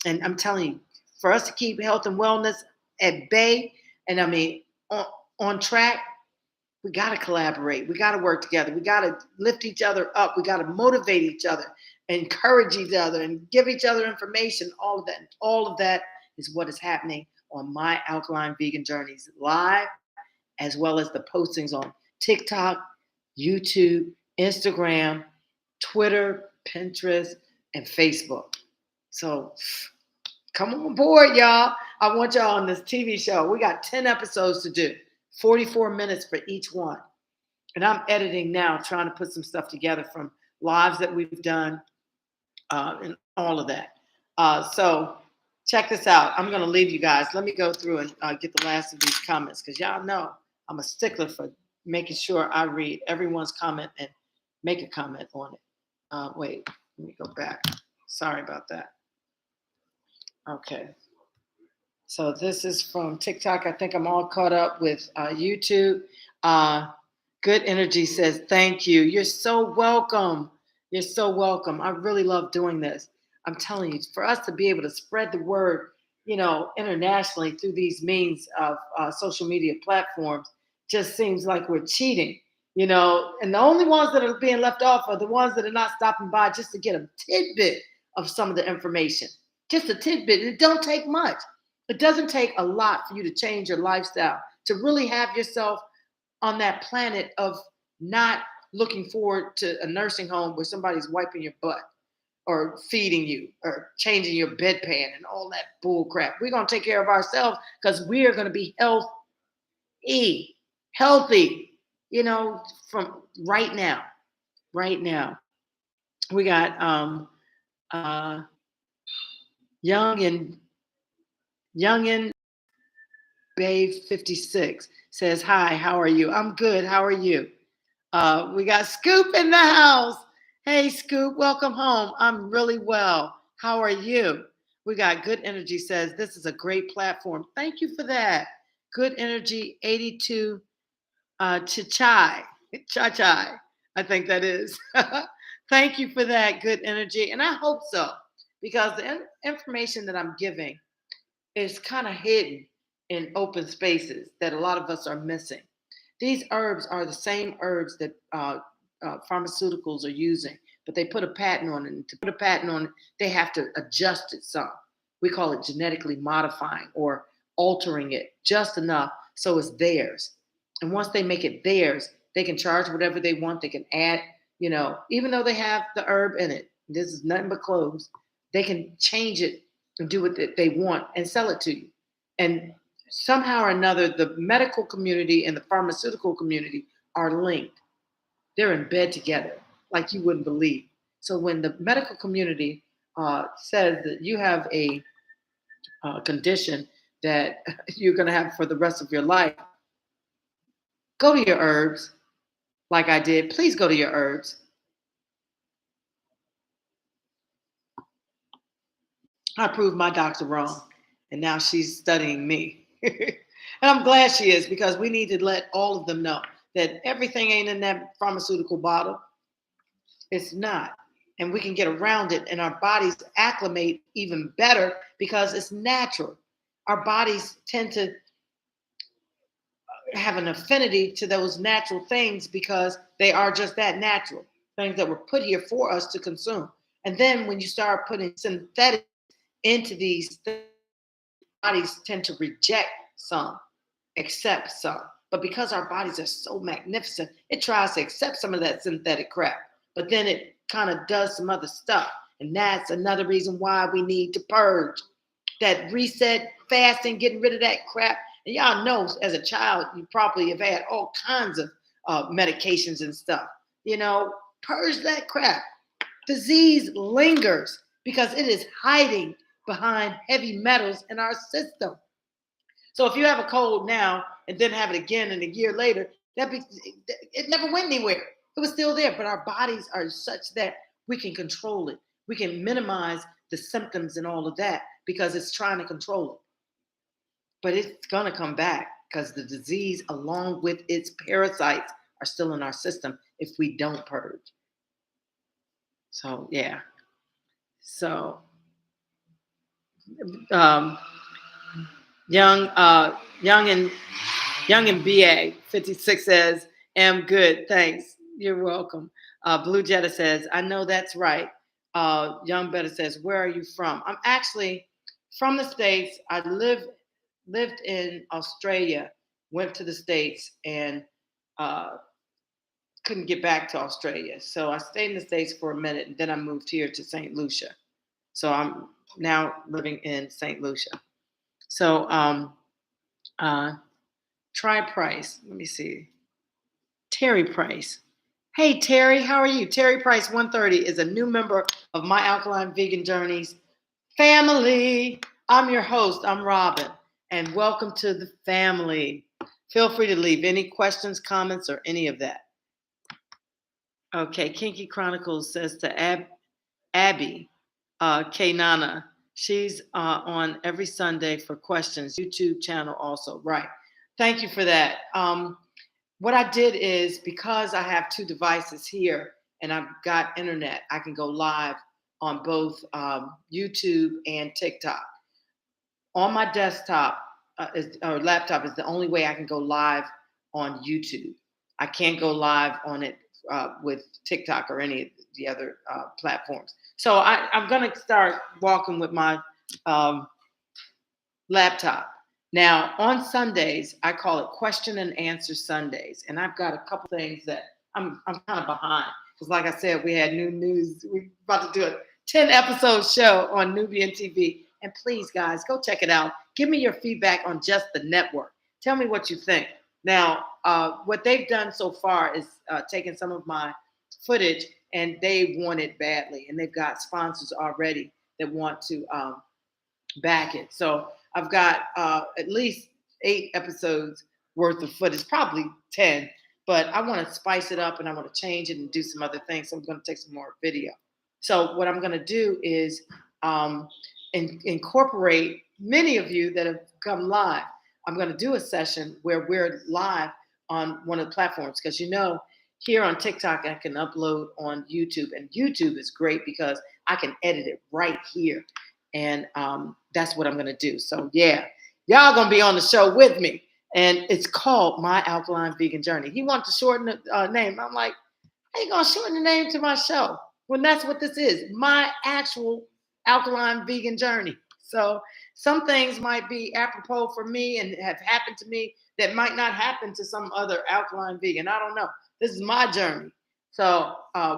And I'm telling you, for us to keep health and wellness at bay, and I mean on track, we got to collaborate. We got to work together. We got to lift each other up. We got to motivate each other, encourage each other, and give each other information. All of that. All of that is what is happening on my Alkaline Vegan Journeys live, as well as the postings on TikTok, YouTube, Instagram, Twitter, Pinterest, and Facebook. So come on board, y'all. I want y'all on this TV show. We got 10 episodes to do, 44 minutes for each one. And I'm editing now, trying to put some stuff together from lives that we've done and all of that. So check this out. I'm going to leave you guys. Let me go through and get the last of these comments, because y'all know I'm a stickler for making sure I read everyone's comment and make a comment on it. Wait, let me go back. Sorry about that. Okay. So this is from TikTok. I think I'm all caught up with YouTube. Good Energy says, thank you. You're so welcome. You're so welcome. I really love doing this. I'm telling you, for us to be able to spread the word, internationally through these means of social media platforms, just seems like we're cheating, and the only ones that are being left off are the ones that are not stopping by just to get a tidbit of some of the information. Just a tidbit. It don't take much. It doesn't take a lot for you to change your lifestyle, to really have yourself on that planet of not looking forward to a nursing home where somebody's wiping your butt or feeding you or changing your bedpan and all that bull crap. We're going to take care of ourselves because we are going to be healthy, from right now. Right now. We got Youngin Babe 56 says, hi, how are you? I'm good. How are you? We got Scoop in the house. Hey, Scoop, welcome home. I'm really well. How are you? We got Good Energy says, this is a great platform. Thank you for that. Good Energy 82 Chai, I think that is. Thank you for that, Good Energy. And I hope so, because the information that I'm giving is kind of hidden in open spaces that a lot of us are missing. These herbs are the same herbs that pharmaceuticals are using, but they put a patent on it. And to put a patent on it, they have to adjust it some. We call it genetically modifying or altering it just enough so it's theirs. And once they make it theirs, they can charge whatever they want. They can add, even though they have the herb in it, this is nothing but cloves. They can change it and do what they want and sell it to you. And somehow or another, the medical community and the pharmaceutical community are linked. They're in bed together, like you wouldn't believe. So when the medical community says that you have a condition that you're going to have for the rest of your life, go to your herbs like I did. Please go to your herbs. I proved my doctor wrong, and now she's studying me. And I'm glad she is, because we need to let all of them know that everything ain't in that pharmaceutical bottle. It's not. And we can get around it, and our bodies acclimate even better because it's natural. Our bodies tend to have an affinity to those natural things because they are just that natural, things that were put here for us to consume. And then when you start putting synthetic into these things, bodies tend to reject some, accept some. But because our bodies are so magnificent, it tries to accept some of that synthetic crap. But then it kind of does some other stuff. And that's another reason why we need to purge. That reset, fasting, getting rid of that crap. And y'all know, as a child, you probably have had all kinds of medications and stuff. Purge that crap. Disease lingers because it is hiding behind heavy metals in our system. So if you have a cold now and then have it again and a year later, it never went anywhere. It was still there, but our bodies are such that we can control it. We can minimize the symptoms and all of that because it's trying to control it. But it's going to come back because the disease, along with its parasites, are still in our system if we don't purge. So, yeah. So, young and BA 56 says, "Am good, thanks. You're welcome." Blue Jetta says, "I know that's right." Young Better says, "Where are you from?" I'm actually from the States. I lived in Australia, went to the States, and uh, couldn't get back to Australia. So I stayed in the States for a minute, and then I moved here to St. Lucia. So I'm now living in St. Lucia. So try Price. Let me see. Terry Price. Hey, Terry, how are you? Terry Price 130 is a new member of My Alkaline Vegan Journeys family. I'm your host. I'm Robin, and welcome to the family. Feel free to leave any questions, comments, or any of that. Okay, Kinky Chronicles says to Abby K. Nana, she's on every Sunday for questions. YouTube channel also, right? Thank you for that. What I did is, because I have two devices here and I've got internet, I can go live on both YouTube and TikTok. On my desktop or laptop is the only way I can go live on YouTube. I can't go live on it with TikTok or any of the other platforms. So I'm going to start walking with my laptop. Now, on Sundays, I call it Question and Answer Sundays. And I've got a couple things that I'm kind of behind. Because like I said, we had new news. We're about to do a 10-episode show on Nubian TV. And please, guys, go check it out. Give me your feedback on just the network. Tell me what you think. Now, what they've done so far is taken some of my footage, and they want it badly. And they've got sponsors already that want to back it. So I've got at least 8 episodes worth of footage, probably 10. But I want to spice it up and I want to change it and do some other things. So I'm going to take some more video. So what I'm going to do is incorporate many of you that have come live. I'm going to do a session where we're live on one of the platforms, because here on TikTok I can upload on YouTube, and YouTube is great because I can edit it right here, and that's what I'm going to do. So yeah, y'all going to be on the show with me, and it's called My Alkaline Vegan Journey. He wanted to shorten the name. I'm like, how you going to shorten the name to my show when that's what this is? My actual alkaline vegan journey. So some things might be apropos for me and have happened to me that might not happen to some other alkaline vegan. I don't know. This is my journey. So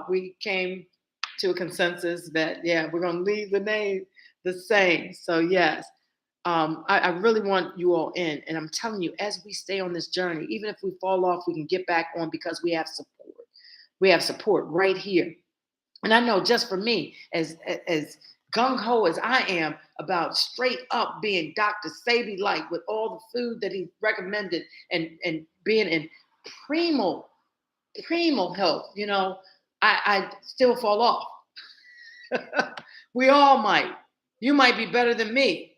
we came to a consensus that, yeah, we're going to leave the name the same. So, yes, I really want you all in. And I'm telling you, as we stay on this journey, even if we fall off, we can get back on because we have support. We have support right here. And I know just for me, as gung ho as I am about straight up being Dr. Sabi like with all the food that he recommended and being in primo primo health, I still fall off. We all might. You might be better than me.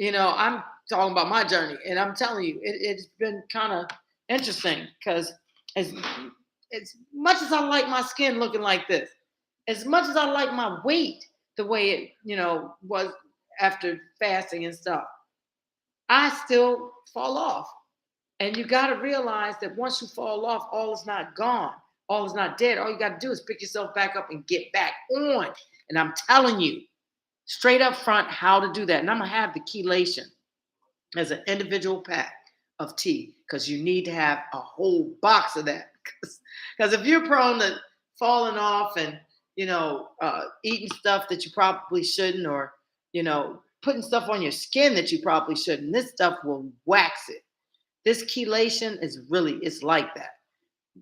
I'm talking about my journey, and I'm telling you, it's been kind of interesting because as as much as I like my skin looking like this, as much as I like my weight the way it, was after fasting and stuff, I still fall off. And you got to realize that once you fall off, all is not gone. All is not dead. All you got to do is pick yourself back up and get back on. And I'm telling you straight up front how to do that. And I'm going to have the chelation as an individual pack of tea because you need to have a whole box of that. Because if you're prone to falling off and, eating stuff that you probably shouldn't, or, putting stuff on your skin that you probably shouldn't, this stuff will wax it. This chelation it's like that,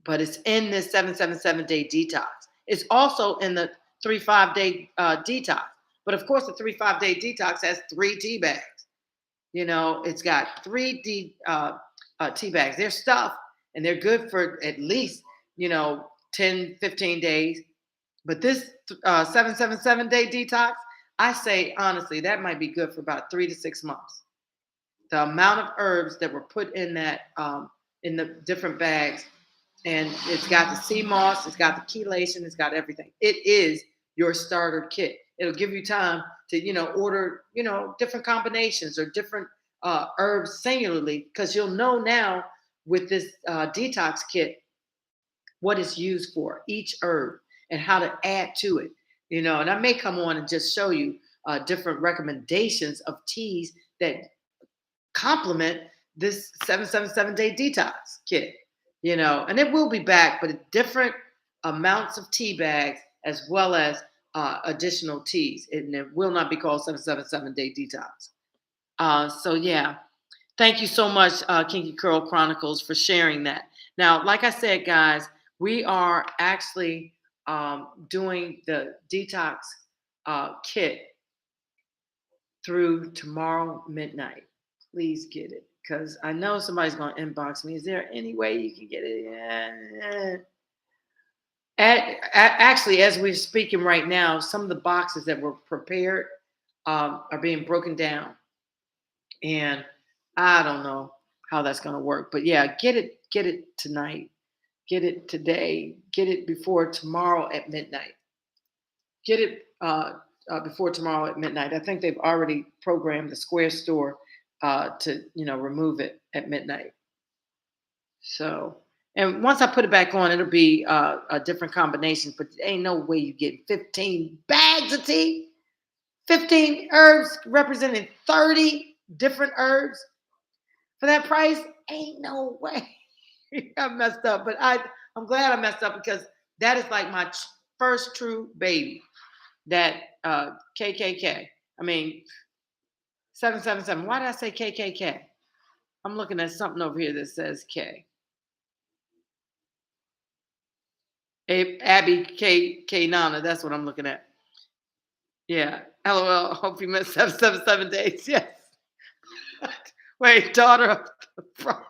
but it's in this 777-day detox. It's also in the 3-5-day detox. But of course, the 3-5-day detox has 3 tea bags. It's got 3 tea bags. They're stuff and they're good for at least, 10, 15 days. But this 777-day detox, I say honestly, that might be good for about 3 to 6 months. The amount of herbs that were put in that in the different bags, and it's got the sea moss, it's got the chelation, it's got everything. It is your starter kit. It'll give you time to order different combinations or different herbs singularly, because you'll know now with this detox kit what it's used for, each herb, and how to add to it. And I may come on and just show you different recommendations of teas that complement this 777-day detox kit, and it will be back, but at different amounts of tea bags as well as additional teas. And it will not be called 777-day detox. So yeah, thank you so much, Kinky Curl Chronicles, for sharing that. Now, like I said, guys, we are actually doing the detox kit through tomorrow midnight. Please get it, because I know somebody's going to inbox me. Is there any way you can get it? Yeah. Actually, as we're speaking right now, some of the boxes that were prepared are being broken down, and I don't know how that's going to work. But yeah, get it tonight, get it today, get it before tomorrow at midnight. Get it before tomorrow at midnight. I think they've already programmed the Square store to remove it at midnight. So, and once I put it back on, it'll be a different combination. But there ain't no way you get 15 bags of tea, 15 herbs representing 30 different herbs for that price. Ain't no way. I messed up, but I'm glad I messed up, because that is like my first true baby. That KKK. I mean, 777. Why did I say KKK? I'm looking at something over here that says K. Abby K Nana. That's what I'm looking at. Yeah. LOL. Hope you missed 777 days. Yes. Wait, daughter of the promise.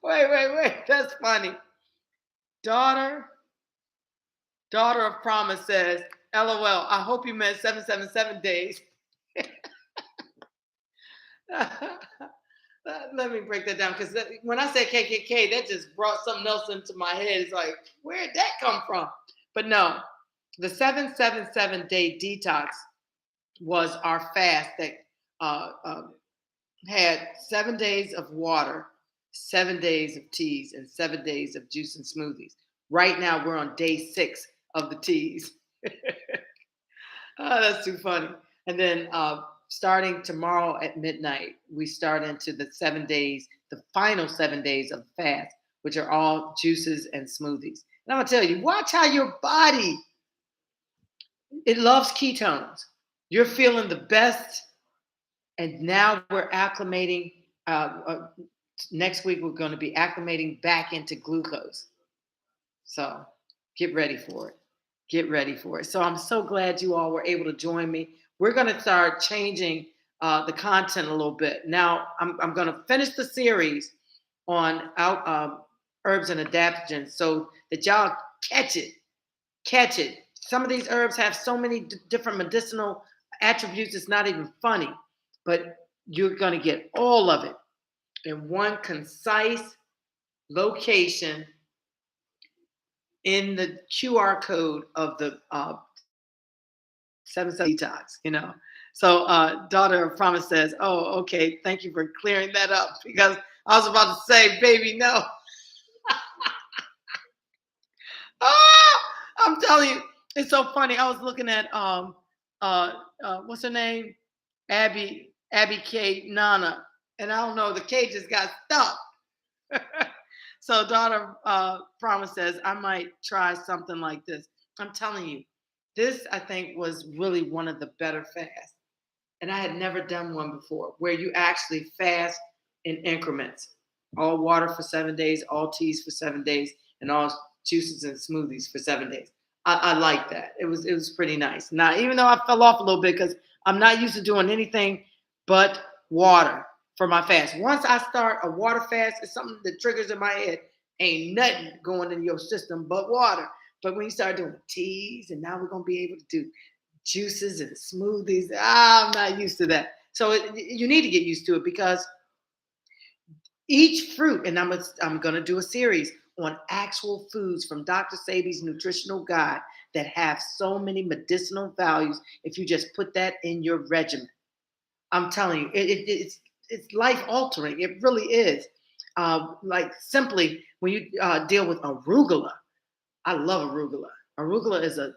Wait. That's funny. Daughter of promise says, LOL. I hope you meant 777 days. Let me break that down, because when I said KKK, that just brought something else into my head. It's like, where did that come from? But no, the 777-day detox was our fast that had 7 days of water, 7 days of teas, and 7 days of juice and smoothies. Right now, we're on day 6 of the teas. Oh, that's too funny. And then starting tomorrow at midnight, we start into the 7 days, the final 7 days of fast, which are all juices and smoothies. And I'm gonna tell you, watch how your body, it loves ketones. You're feeling the best, and now we're acclimating. Next week, we're going to be acclimating back into glucose. So get ready for it. Get ready for it. So I'm so glad you all were able to join me. We're going to start changing the content a little bit. Now, I'm going to finish the series on herbs and adaptogens so that y'all catch it. Catch it. Some of these herbs have so many different medicinal attributes, it's not even funny. But you're going to get all of it in one concise location in the QR code of the 7 detox, So daughter of promise says, oh, okay, thank you for clearing that up because I was about to say, baby, no. Oh, I'm telling you, it's so funny. I was looking at what's her name? Abby K Nana. And I don't know, the K just got stuck. So daughter promise says, I might try something like this. I'm telling you, this I think was really one of the better fasts. And I had never done one before where you actually fast in increments. All water for 7 days, all teas for 7 days, and all juices and smoothies for 7 days. I like that. It was pretty nice. Now, even though I fell off a little bit because I'm not used to doing anything but water for my fast. Once I start a water fast, it's something that triggers in my head. Ain't nothing going in your system but water. But when you start doing teas, and now we're gonna be able to do juices and smoothies, I'm not used to that. So you need to get used to it because each fruit, and I'm going to do a series on actual foods from Dr. Sabi's nutritional guide that have so many medicinal values if you just put that in your regimen. I'm telling you, it's life altering. It really is. Like simply when you deal with arugula, I love arugula. Arugula is a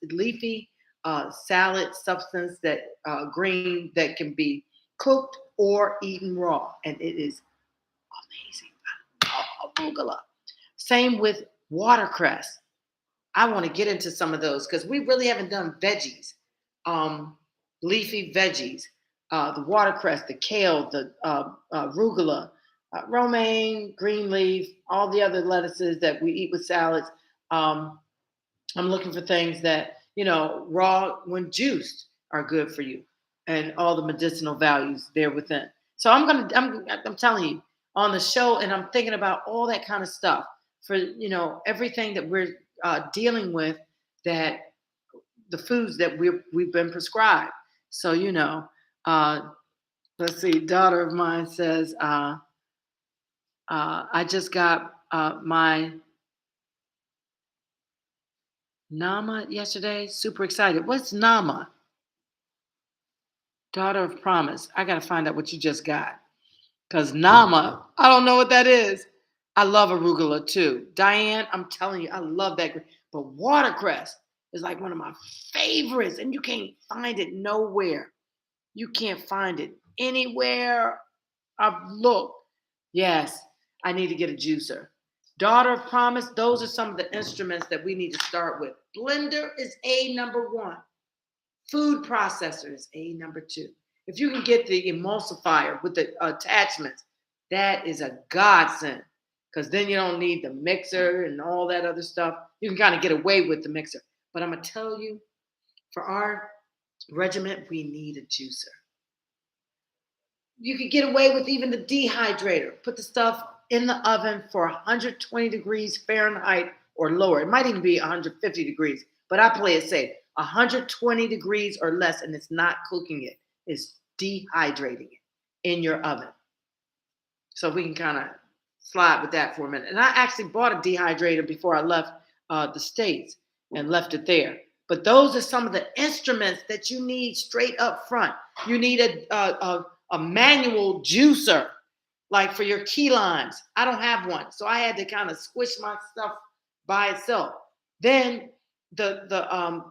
leafy salad substance that green that can be cooked or eaten raw, and it is amazing. Arugula. Same with watercress. I want to get into some of those because we really haven't done veggies, leafy veggies, the watercress, the kale, the arugula, romaine, green leaf, all the other lettuces that we eat with salads. Um, I'm looking for things that, raw when juiced are good for you and all the medicinal values there within. So I'm telling you on the show, and I'm thinking about all that kind of stuff for, everything that we're dealing with, that the foods that we've been prescribed. So, uh, let's see, daughter of mine says, I just got my Nama yesterday. Super excited. What's Nama? Daughter of promise. I got to find out what you just got. Because Nama, I don't know what that is. I love arugula too. Diane, I'm telling you, I love that. But watercress is like one of my favorites, and you can't find it nowhere. You can't find it anywhere. I've looked. Yes, I need to get a juicer. Daughter of promise, those are some of the instruments that we need to start with. Blender is A number one. Food processor is A number two. If you can get the emulsifier with the attachments, that is a godsend because then you don't need the mixer and all that other stuff. You can kind of get away with the mixer. But I'm going to tell you, for our regiment, we need a juicer. You could get away with even the dehydrator. Put the stuff in the oven for 120 degrees Fahrenheit or lower. It might even be 150 degrees, but I play it safe. 120 degrees or less, and it's not cooking it. It's dehydrating it in your oven. So we can kind of slide with that for a minute. And I actually bought a dehydrator before I left the States and left it there. But those are some of the instruments that you need straight up front. You need a manual juicer, like for your key limes. I don't have one, so I had to kind of squish my stuff by itself. Then the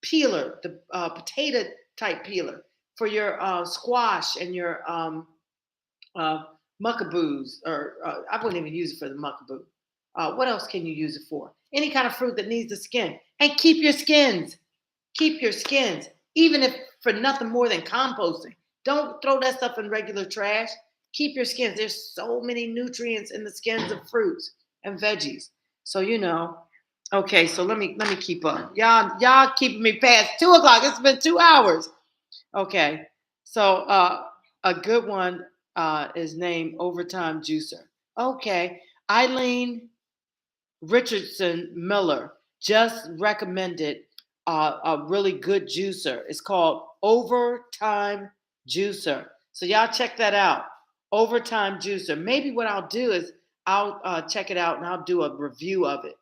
peeler, the potato type peeler for your squash and your uh, muckaboos, or I wouldn't even use it for the muckaboo. What else can you use it for? Any kind of fruit that needs the skin. And keep your skins. Keep your skins, even if for nothing more than composting. Don't throw that stuff in regular trash. Keep your skins. There's so many nutrients in the skins of fruits and veggies. So Okay, so let me keep up. Y'all keeping me past 2 o'clock. It's been 2 hours. Okay, so a good one is named Overtime Juicer. Okay, Eileen Richardson Miller just recommended a really good juicer. It's called Overtime Juicer. So y'all check that out. Overtime Juicer. Maybe what I'll do is I'll check it out and I'll do a review of it.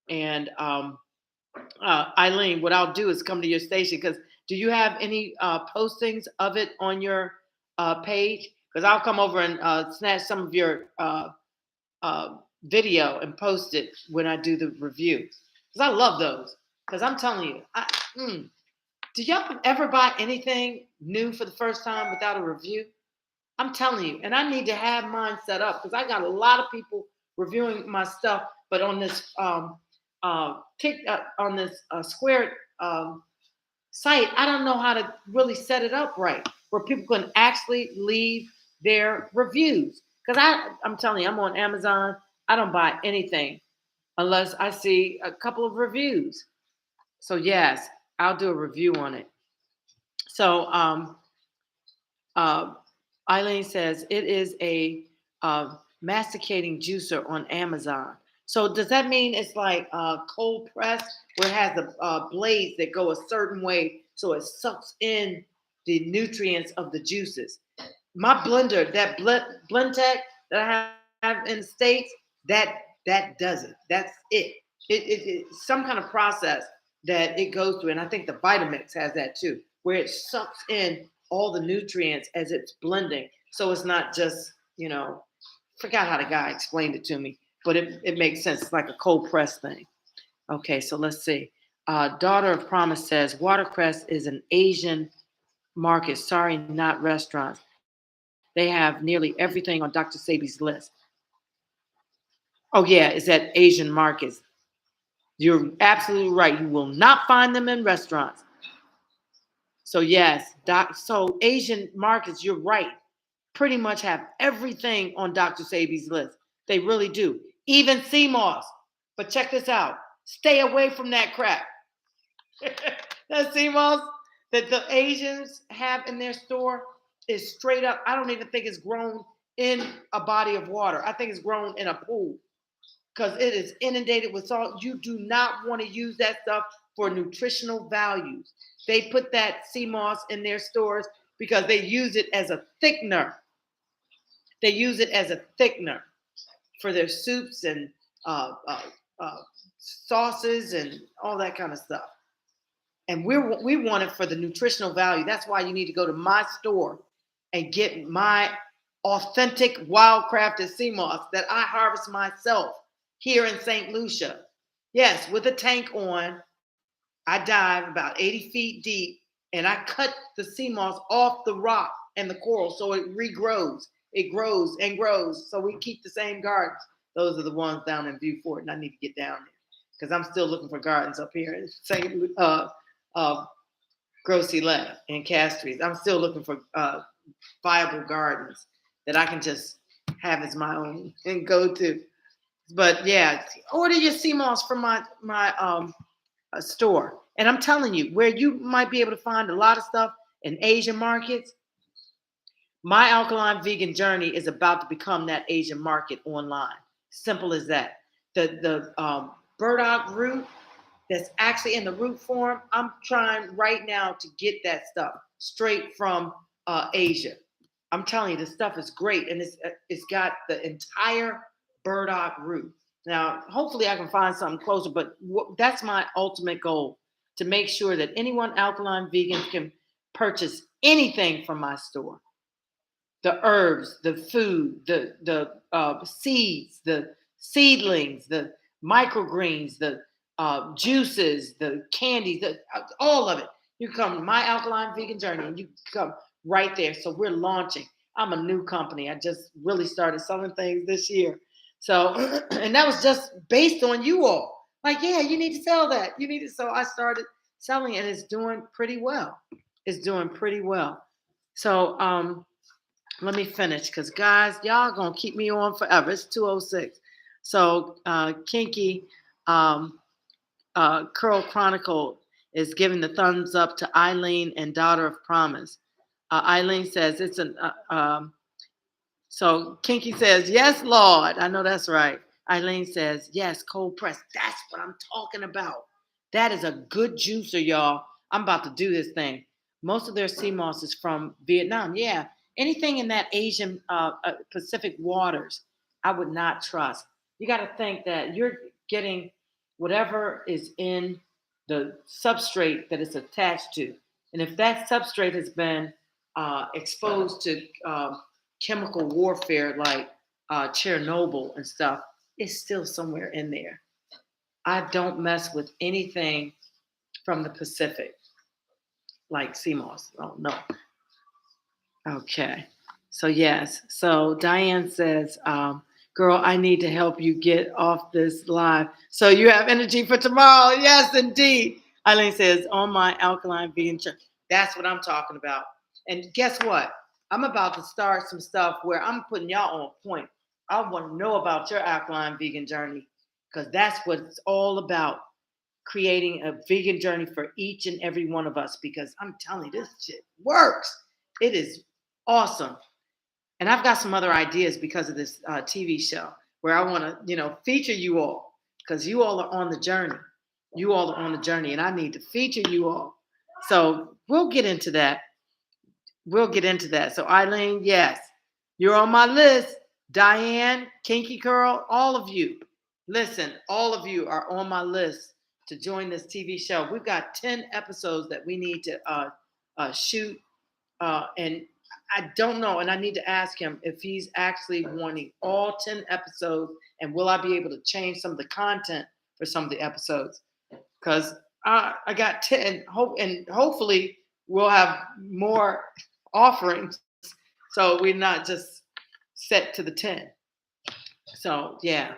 And Eileen, what I'll do is come to your station because do you have any postings of it on your page? Because I'll come over and snatch some of your video and post it when I do the review. Because I love those. Because I'm telling you, do y'all ever buy anything new for the first time without a review? I'm telling you, and I need to have mine set up because I got a lot of people reviewing my stuff, but on this on this Square site, I don't know how to really set it up right where people can actually leave their reviews. Because I'm telling you, I'm on Amazon. I don't buy anything unless I see a couple of reviews. So yes, I'll do a review on it. So uh, Eileen says it is a masticating juicer on Amazon. So does that mean it's like cold press where it has the blades that go a certain way so it sucks in the nutrients of the juices? My blender, that Blendtec that I have in the States, that does it. That's it. It's some kind of process that it goes through, and I think the Vitamix has that too, where it sucks in all the nutrients as it's blending. So it's not just, forgot how the guy explained it to me, but it makes sense. It's like a cold press thing. Okay, so let's see. Daughter of Promise says watercress is an Asian market. Sorry, not restaurants. They have nearly everything on Dr. Sabi's list. Oh, yeah, it's at Asian markets. You're absolutely right. You will not find them in restaurants. So yes, so Asian markets, you're right, pretty much have everything on Dr. Sabi's list. They really do. Even sea moss. But check this out. Stay away from that crap. That sea moss that the Asians have in their store is straight up. I don't even think it's grown in a body of water. I think it's grown in a pool because it is inundated with salt. You do not want to use that stuff for nutritional values. They put that sea moss in their stores because they use it as a thickener. They use it as a thickener for their soups and uh, sauces and all that kind of stuff. And we want it for the nutritional value. That's why you need to go to my store and get my authentic wild crafted sea moss that I harvest myself here in St. Lucia. Yes, with a tank on, I dive about 80 feet deep and I cut the sea moss off the rock and the coral so it regrows. It grows and grows. So we keep the same gardens. Those are the ones down in Viewport, and I need to get down there because I'm still looking for gardens up here in St. Gros-Islet and Castries. I'm still looking for viable gardens that I can just have as my own and go to. But yeah, order your sea moss from my store. And I'm telling you, where you might be able to find a lot of stuff in Asian markets, my alkaline vegan journey is about to become that Asian market online. Simple as that. The burdock root that's actually in the root form, I'm trying right now to get that stuff straight from Asia. I'm telling you, this stuff is great, and it's got the entire burdock root. Now, hopefully, I can find something closer, but that's my ultimate goal, to make sure that anyone alkaline vegan can purchase anything from my store. The herbs, the food, the seeds, the seedlings, the microgreens, the juices, the candies, all of it. You come to my alkaline vegan journey, and you come right there. So we're launching. I'm a new company. I just really started selling things this year. So, and that was just based on you all. Like, yeah, you need to sell that. You need to. So I started selling, and it's doing pretty well. It's doing pretty well. So, let me finish because guys, y'all gonna keep me on forever. It's 2:06. So, Kinky Curl Chronicle is giving the thumbs up to Eileen and Daughter of Promise. Eileen says it's an so Kinky says, yes, Lord. I know that's right. Eileen says, yes, cold press. That's what I'm talking about. That is a good juicer, y'all. I'm about to do this thing. Most of their sea moss is from Vietnam. Yeah. Anything in that Asian Pacific waters, I would not trust. You got to think that you're getting whatever is in the substrate that it's attached to. And if that substrate has been exposed to chemical warfare like Chernobyl and stuff, it's still somewhere in there. I don't mess with anything from the Pacific, like sea moss. Oh, no. Okay. So, yes. So, Diane says, girl, I need to help you get off this live. So, you have energy for tomorrow. Yes, indeed. Eileen says, on my alkaline vegan journey. That's what I'm talking about. And guess what? I'm about to start some stuff where I'm putting y'all on point. I want to know about your alkaline vegan journey because that's what it's all about. Creating a vegan journey for each and every one of us because I'm telling you, this shit works. It is awesome. And I've got some other ideas because of this TV show where I want to, feature you all because you all are on the journey. You all are on the journey and I need to feature you all. So we'll get into that. So Eileen, yes, you're on my list. Diane, Kinky Curl, all of you. Listen, all of you are on my list to join this TV show. We've got 10 episodes that we need to shoot. And I don't know, and I need to ask him if he's actually wanting all 10 episodes, and will I be able to change some of the content for some of the episodes? Because I got 10, and hopefully we'll have more offerings, so we're not just set to the 10. So, yeah.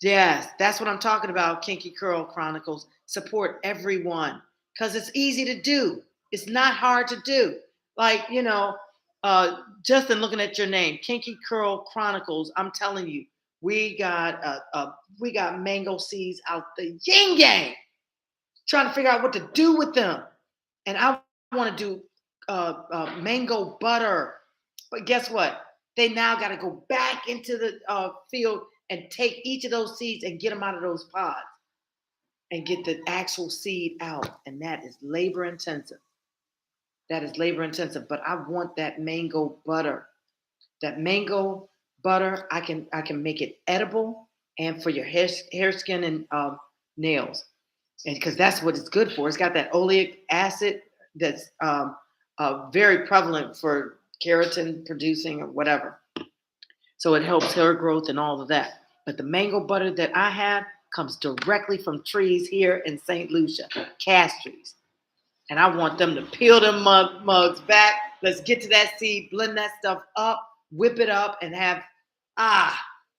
Yes, that's what I'm talking about, Kinky Curl Chronicles. Support everyone because it's easy to do. It's not hard to do. Like, Justin, looking at your name, Kinky Curl Chronicles, I'm telling you, we got mango seeds out the yin yang, trying to figure out what to do with them. And I want to do mango butter. But guess what? They now got to go back into the field and take each of those seeds and get them out of those pods and get the actual seed out. And that is labor intensive. But I want that mango butter. That mango butter, I can make it edible and for your hair, skin, and nails. And because that's what it's good for. It's got that oleic acid that's very prevalent for keratin producing or whatever. So it helps hair growth and all of that. But the mango butter that I have comes directly from trees here in St. Lucia, cast trees. And I want them to peel them mugs back. Let's get to that seed, blend that stuff up, whip it up, and have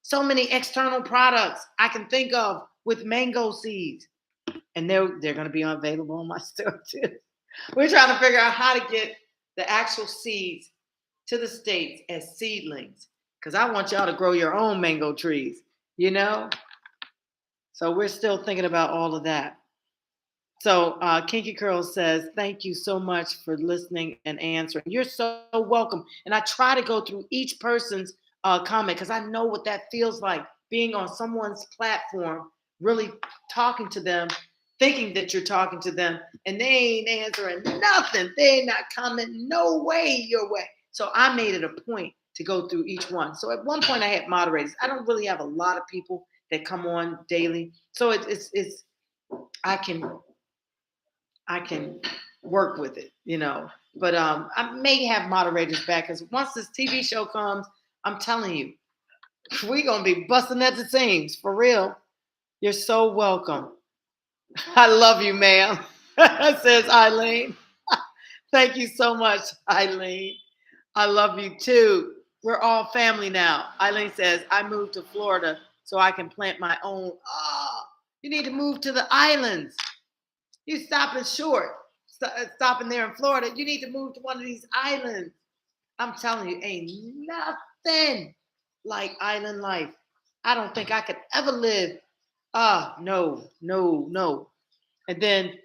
so many external products I can think of with mango seeds. And they're going to be available on my store too. We're trying to figure out how to get the actual seeds to the States as seedlings. Because I want y'all to grow your own mango trees, So we're still thinking about all of that. So Kinky Curl says, thank you so much for listening and answering. You're so welcome. And I try to go through each person's comment because I know what that feels like, being on someone's platform, really talking to them, thinking that you're talking to them, and they ain't answering nothing. They ain't not commenting no way your way. So I made it a point to go through each one. So at one point I had moderators. I don't really have a lot of people that come on daily. So it's I can work with it, But I may have moderators back because once this TV show comes, I'm telling you, we're going to be busting at the seams, for real. You're so welcome. I love you, ma'am, says Eileen. Thank you so much, Eileen. I love you too. We're all family now. Eileen says, I moved to Florida so I can plant my own. Oh, you need to move to the islands. You stopping short, stopping there in Florida. You need to move to one of these islands. I'm telling you, ain't nothing like island life. I don't think I could ever live. No, no, no. And then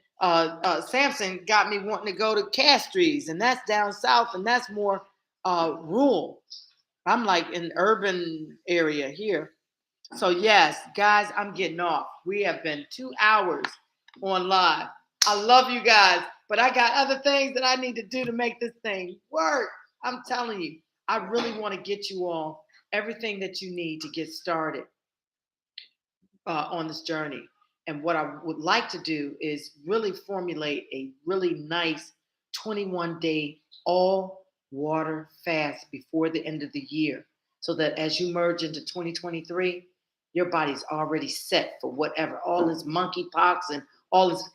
Samson got me wanting to go to Castries, and that's down south, and that's more rural. I'm like in urban area here. So yes, guys, I'm getting off. We have been 2 hours on live. I love you guys, but I got other things that I need to do to make this thing work. I'm telling you, I really want to get you all everything that you need to get started on this journey. And what I would like to do is really formulate a really nice 21-day all water fast before the end of the year, so that as you merge into 2023, your body's already set for whatever, all this monkeypox and all this,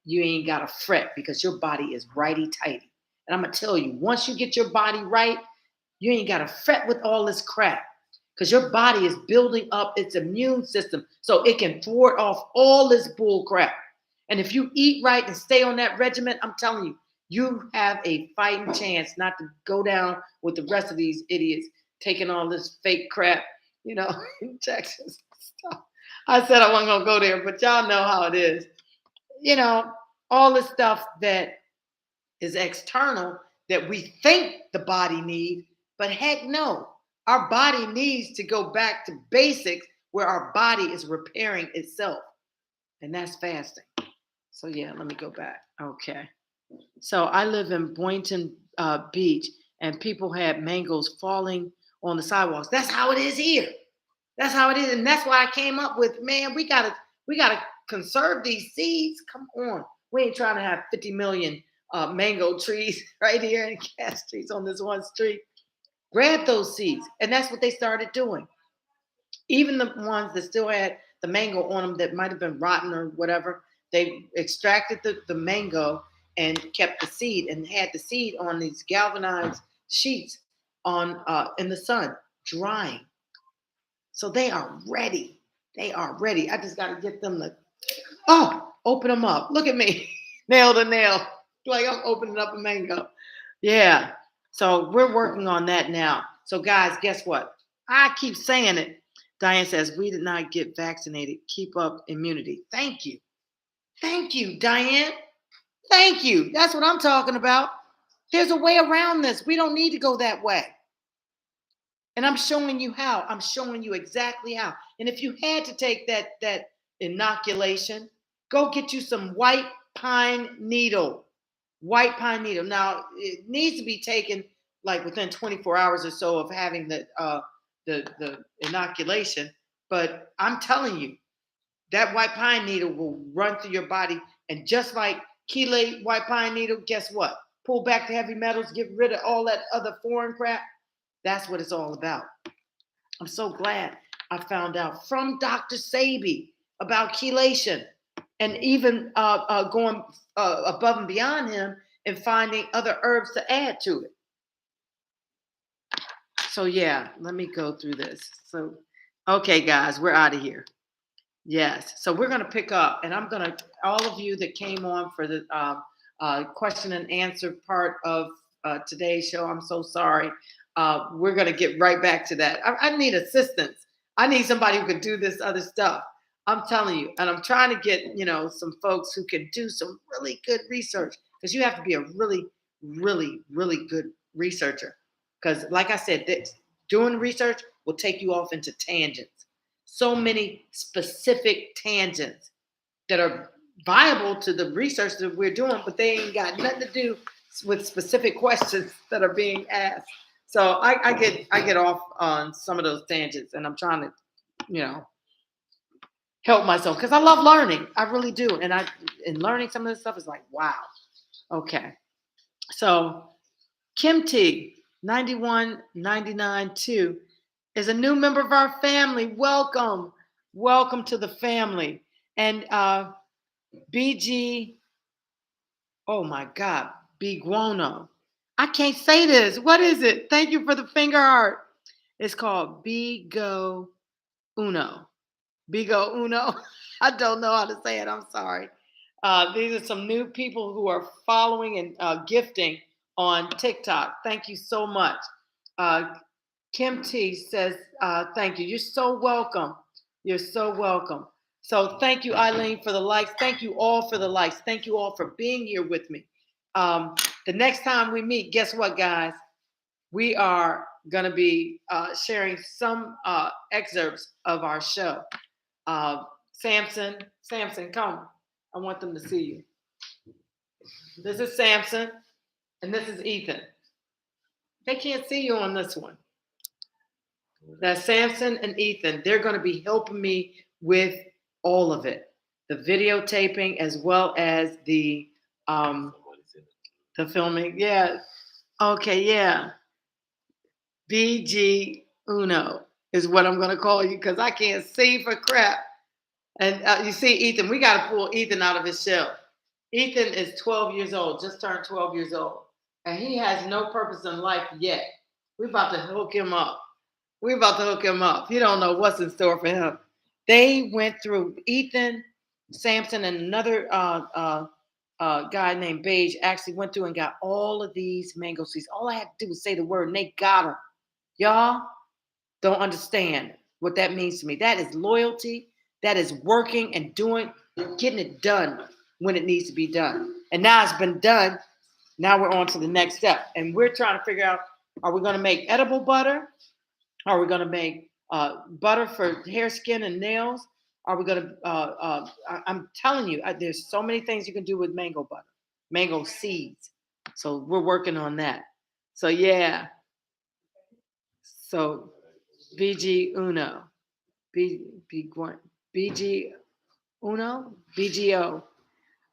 you ain't got to fret because your body is righty tighty. And I'm going to tell you, once you get your body right, you ain't got to fret with all this crap because your body is building up its immune system so it can thwart off all this bull crap. And if you eat right and stay on that regimen, I'm telling you, you have a fighting chance not to go down with the rest of these idiots taking all this fake crap, injections and stuff. I said I wasn't going to go there, but y'all know how it is. All the stuff that is external that we think the body needs, but heck no. Our body needs to go back to basics where our body is repairing itself. And that's fasting. So yeah, let me go back. Okay. So I live in Boynton Beach, and people had mangoes falling on the sidewalks. That's how it is here. That's how it is. And that's why I came up with, man, we gotta conserve these seeds. Come on. We ain't trying to have 50 million mango trees right here in Castries on this one street. Grab those seeds. And that's what they started doing. Even the ones that still had the mango on them that might have been rotten or whatever, they extracted the mango and kept the seed and had the seed on these galvanized sheets on in the sun, drying. So they are ready. They are ready. I just got to get them to, open them up. Look at me. Nail to nail. Like I'm opening up a mango. Yeah. So we're working on that now. So guys, guess what? I keep saying it. Diane says, we did not get vaccinated. Keep up immunity. Thank you. Thank you, Diane. Thank you. That's what I'm talking about. There's a way around this. We don't need to go that way. And I'm showing you how. I'm showing you exactly how. And if you had to take that inoculation, go get you some white pine needle. White pine needle. Now, it needs to be taken like within 24 hours or so of having the inoculation. But I'm telling you, that white pine needle will run through your body. And just like chelate white pine needle, guess what? Pull back the heavy metals, get rid of all that other foreign crap. That's what it's all about. I'm so glad I found out from Dr. Sabi about chelation, and even going above and beyond him and finding other herbs to add to it. So yeah, let me go through this. So, okay, guys, we're out of here. Yes. So we're going to pick up, and I'm going to, all of you that came on for the question and answer part of today's show, I'm so sorry. We're going to get right back to that. I need assistance. I need somebody who could do this other stuff. I'm telling you. And I'm trying to get, some folks who can do some really good research, because you have to be a really, really, really good researcher. Because like I said, doing research will take you off into tangents. So many specific tangents that are viable to the research that we're doing, but they ain't got nothing to do with specific questions that are being asked. So I get off on some of those tangents, and I'm trying to, help myself, because I love learning. I really do. And learning some of this stuff is like, wow. Okay. So Kim T, 91992, is a new member of our family. Welcome. Welcome to the family. And BG, oh my God, Biguano. I can't say this. What is it? Thank you for the finger heart. It's called Bigo Uno. Bigo Uno. I don't know how to say it. I'm sorry. These are some new people who are following and gifting on TikTok. Thank you so much. Uh, Kim T says, thank you. You're so welcome. You're so welcome. So thank you, Eileen, for the likes. Thank you all for the likes. Thank you all for being here with me. The next time we meet, guess what, guys? We are going to be sharing some excerpts of our show. Samson, come. I want them to see you. This is Samson, and this is Ethan. They can't see you on this one. That's Samson and Ethan. They're going to be helping me with all of it, the videotaping as well as the filming. Yeah. Okay. Yeah. BG Uno is what I'm going to call you because I can't see for crap. And you see, Ethan, we got to pull Ethan out of his shell. Ethan is 12 years old, just turned 12 years old, and he has no purpose in life yet. We're about to hook him up. He don't know what's in store for him. They went through Ethan, Samson, and another guy named Beige actually went through and got all of these mango seeds. All I had to do was say the word, and they got them. Y'all don't understand what that means to me. That is loyalty. That is working and getting it done when it needs to be done. And now it's been done. Now we're on to the next step. And we're trying to figure out, are we going to make edible butter? Are we going to make butter for hair, skin, and nails? Are we going to, I'm telling you, there's so many things you can do with mango butter, mango seeds. So we're working on that. So yeah. So BG Uno. BG Uno? BGO.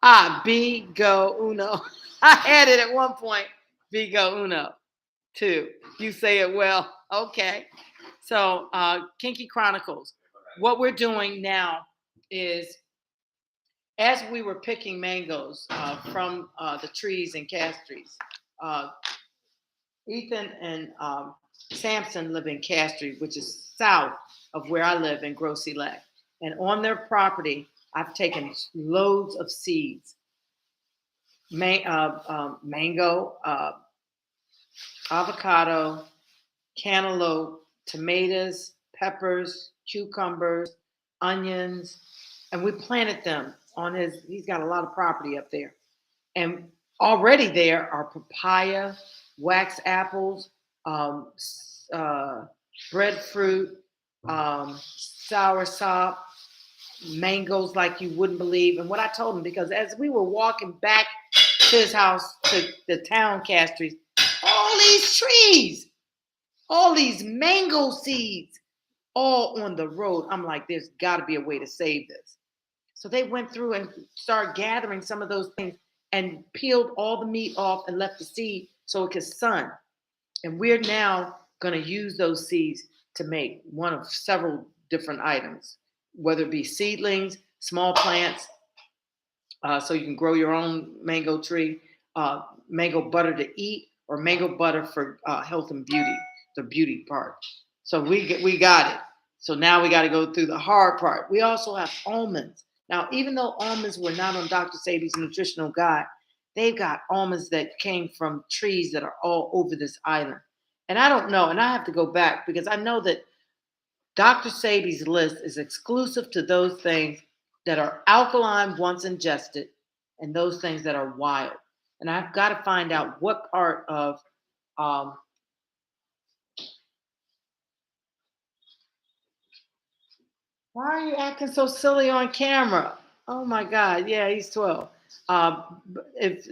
Bigo Uno. I had it at one point. Bigo Uno. 2. You say it well. Okay. So, Kinky Chronicles. What we're doing now is, as we were picking mangoes from the trees and cast trees, Ethan and Samson live in Castry, which is south of where I live in Gros Islet. And on their property, I've taken loads of seeds. Mango, avocado, cantaloupe, tomatoes, peppers, cucumbers, onions, and we planted them on he's got a lot of property up there. And already there are papaya, wax apples, breadfruit, sour sop, mangoes like you wouldn't believe. And what I told him, because as we were walking back to his house, to the town Castries, all these trees, all these mango seeds, all on the road. I'm like, there's got to be a way to save this. So they went through and started gathering some of those things and peeled all the meat off and left the seed so it could sun. And we're now going to use those seeds to make one of several different items, whether it be seedlings, small plants, so you can grow your own mango tree, mango butter to eat, or mango butter for health and beauty, the beauty part. So we got it. So now we got to go through the hard part. We also have almonds. Now, even though almonds were not on Dr. Sabi's nutritional guide, they've got almonds that came from trees that are all over this island. And I don't know, and I have to go back because I know that Dr. Sabi's list is exclusive to those things that are alkaline once ingested and those things that are wild. And I've got to find out what part of why are you acting so silly on camera? Oh my God. Yeah, he's 12. If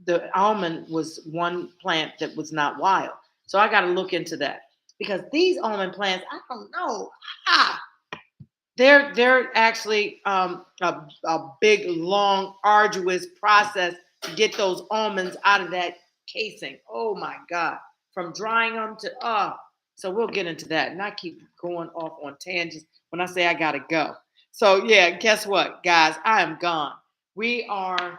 the almond was one plant that was not wild. So I got to look into that because these almond plants, I don't know. They're actually a big, long, arduous process to get those almonds out of that casing. Oh my God. From drying them to, so we'll get into that. And I keep going off on tangents when I say I got to go. So yeah, guess what, guys? I am gone. We are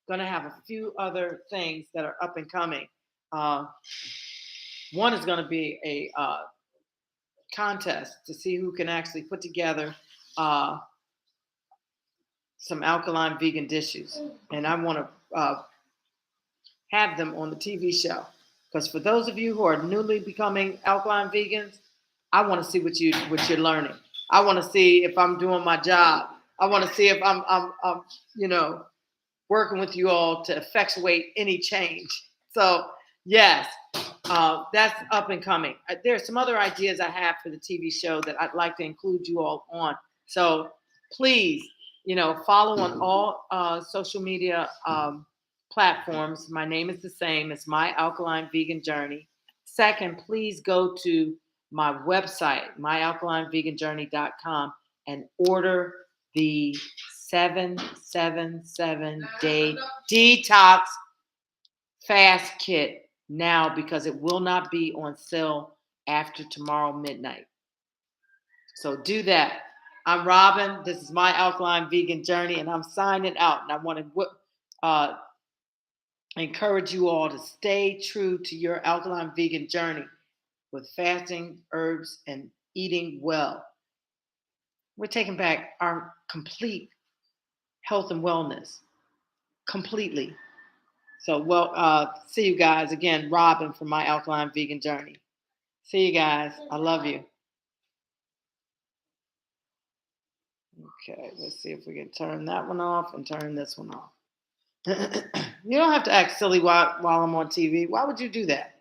going to have a few other things that are up and coming. Uh, one is going to be a contest to see who can actually put together uh, some alkaline vegan dishes, and I want to have them on the TV show. Because for those of you who are newly becoming alkaline vegans, I want to see what you're learning. I want to see if I'm doing my job. I want to see if I'm you know working with you all to effectuate any change. So yes, that's up and coming. There's some other ideas I have for the TV show that I'd like to include you all on. So please, follow on all social media platforms. My name is the same. It's My Alkaline Vegan Journey. Second, please go to my website, myalkalineveganjourney.com, and order the 777-day Detox Fast kit now, because it will not be on sale after tomorrow midnight. So do that. I'm Robin. This is My Alkaline Vegan Journey, and I'm signing out. And I want to encourage you all to stay true to your alkaline vegan journey with fasting, herbs, and eating well. We're taking back our complete health and wellness completely. So, see you guys again. Robin from My Alkaline Vegan Journey. See you guys. I love you. Okay, let's see if we can turn that one off and turn this one off. You don't have to act silly while I'm on TV. Why would you do that?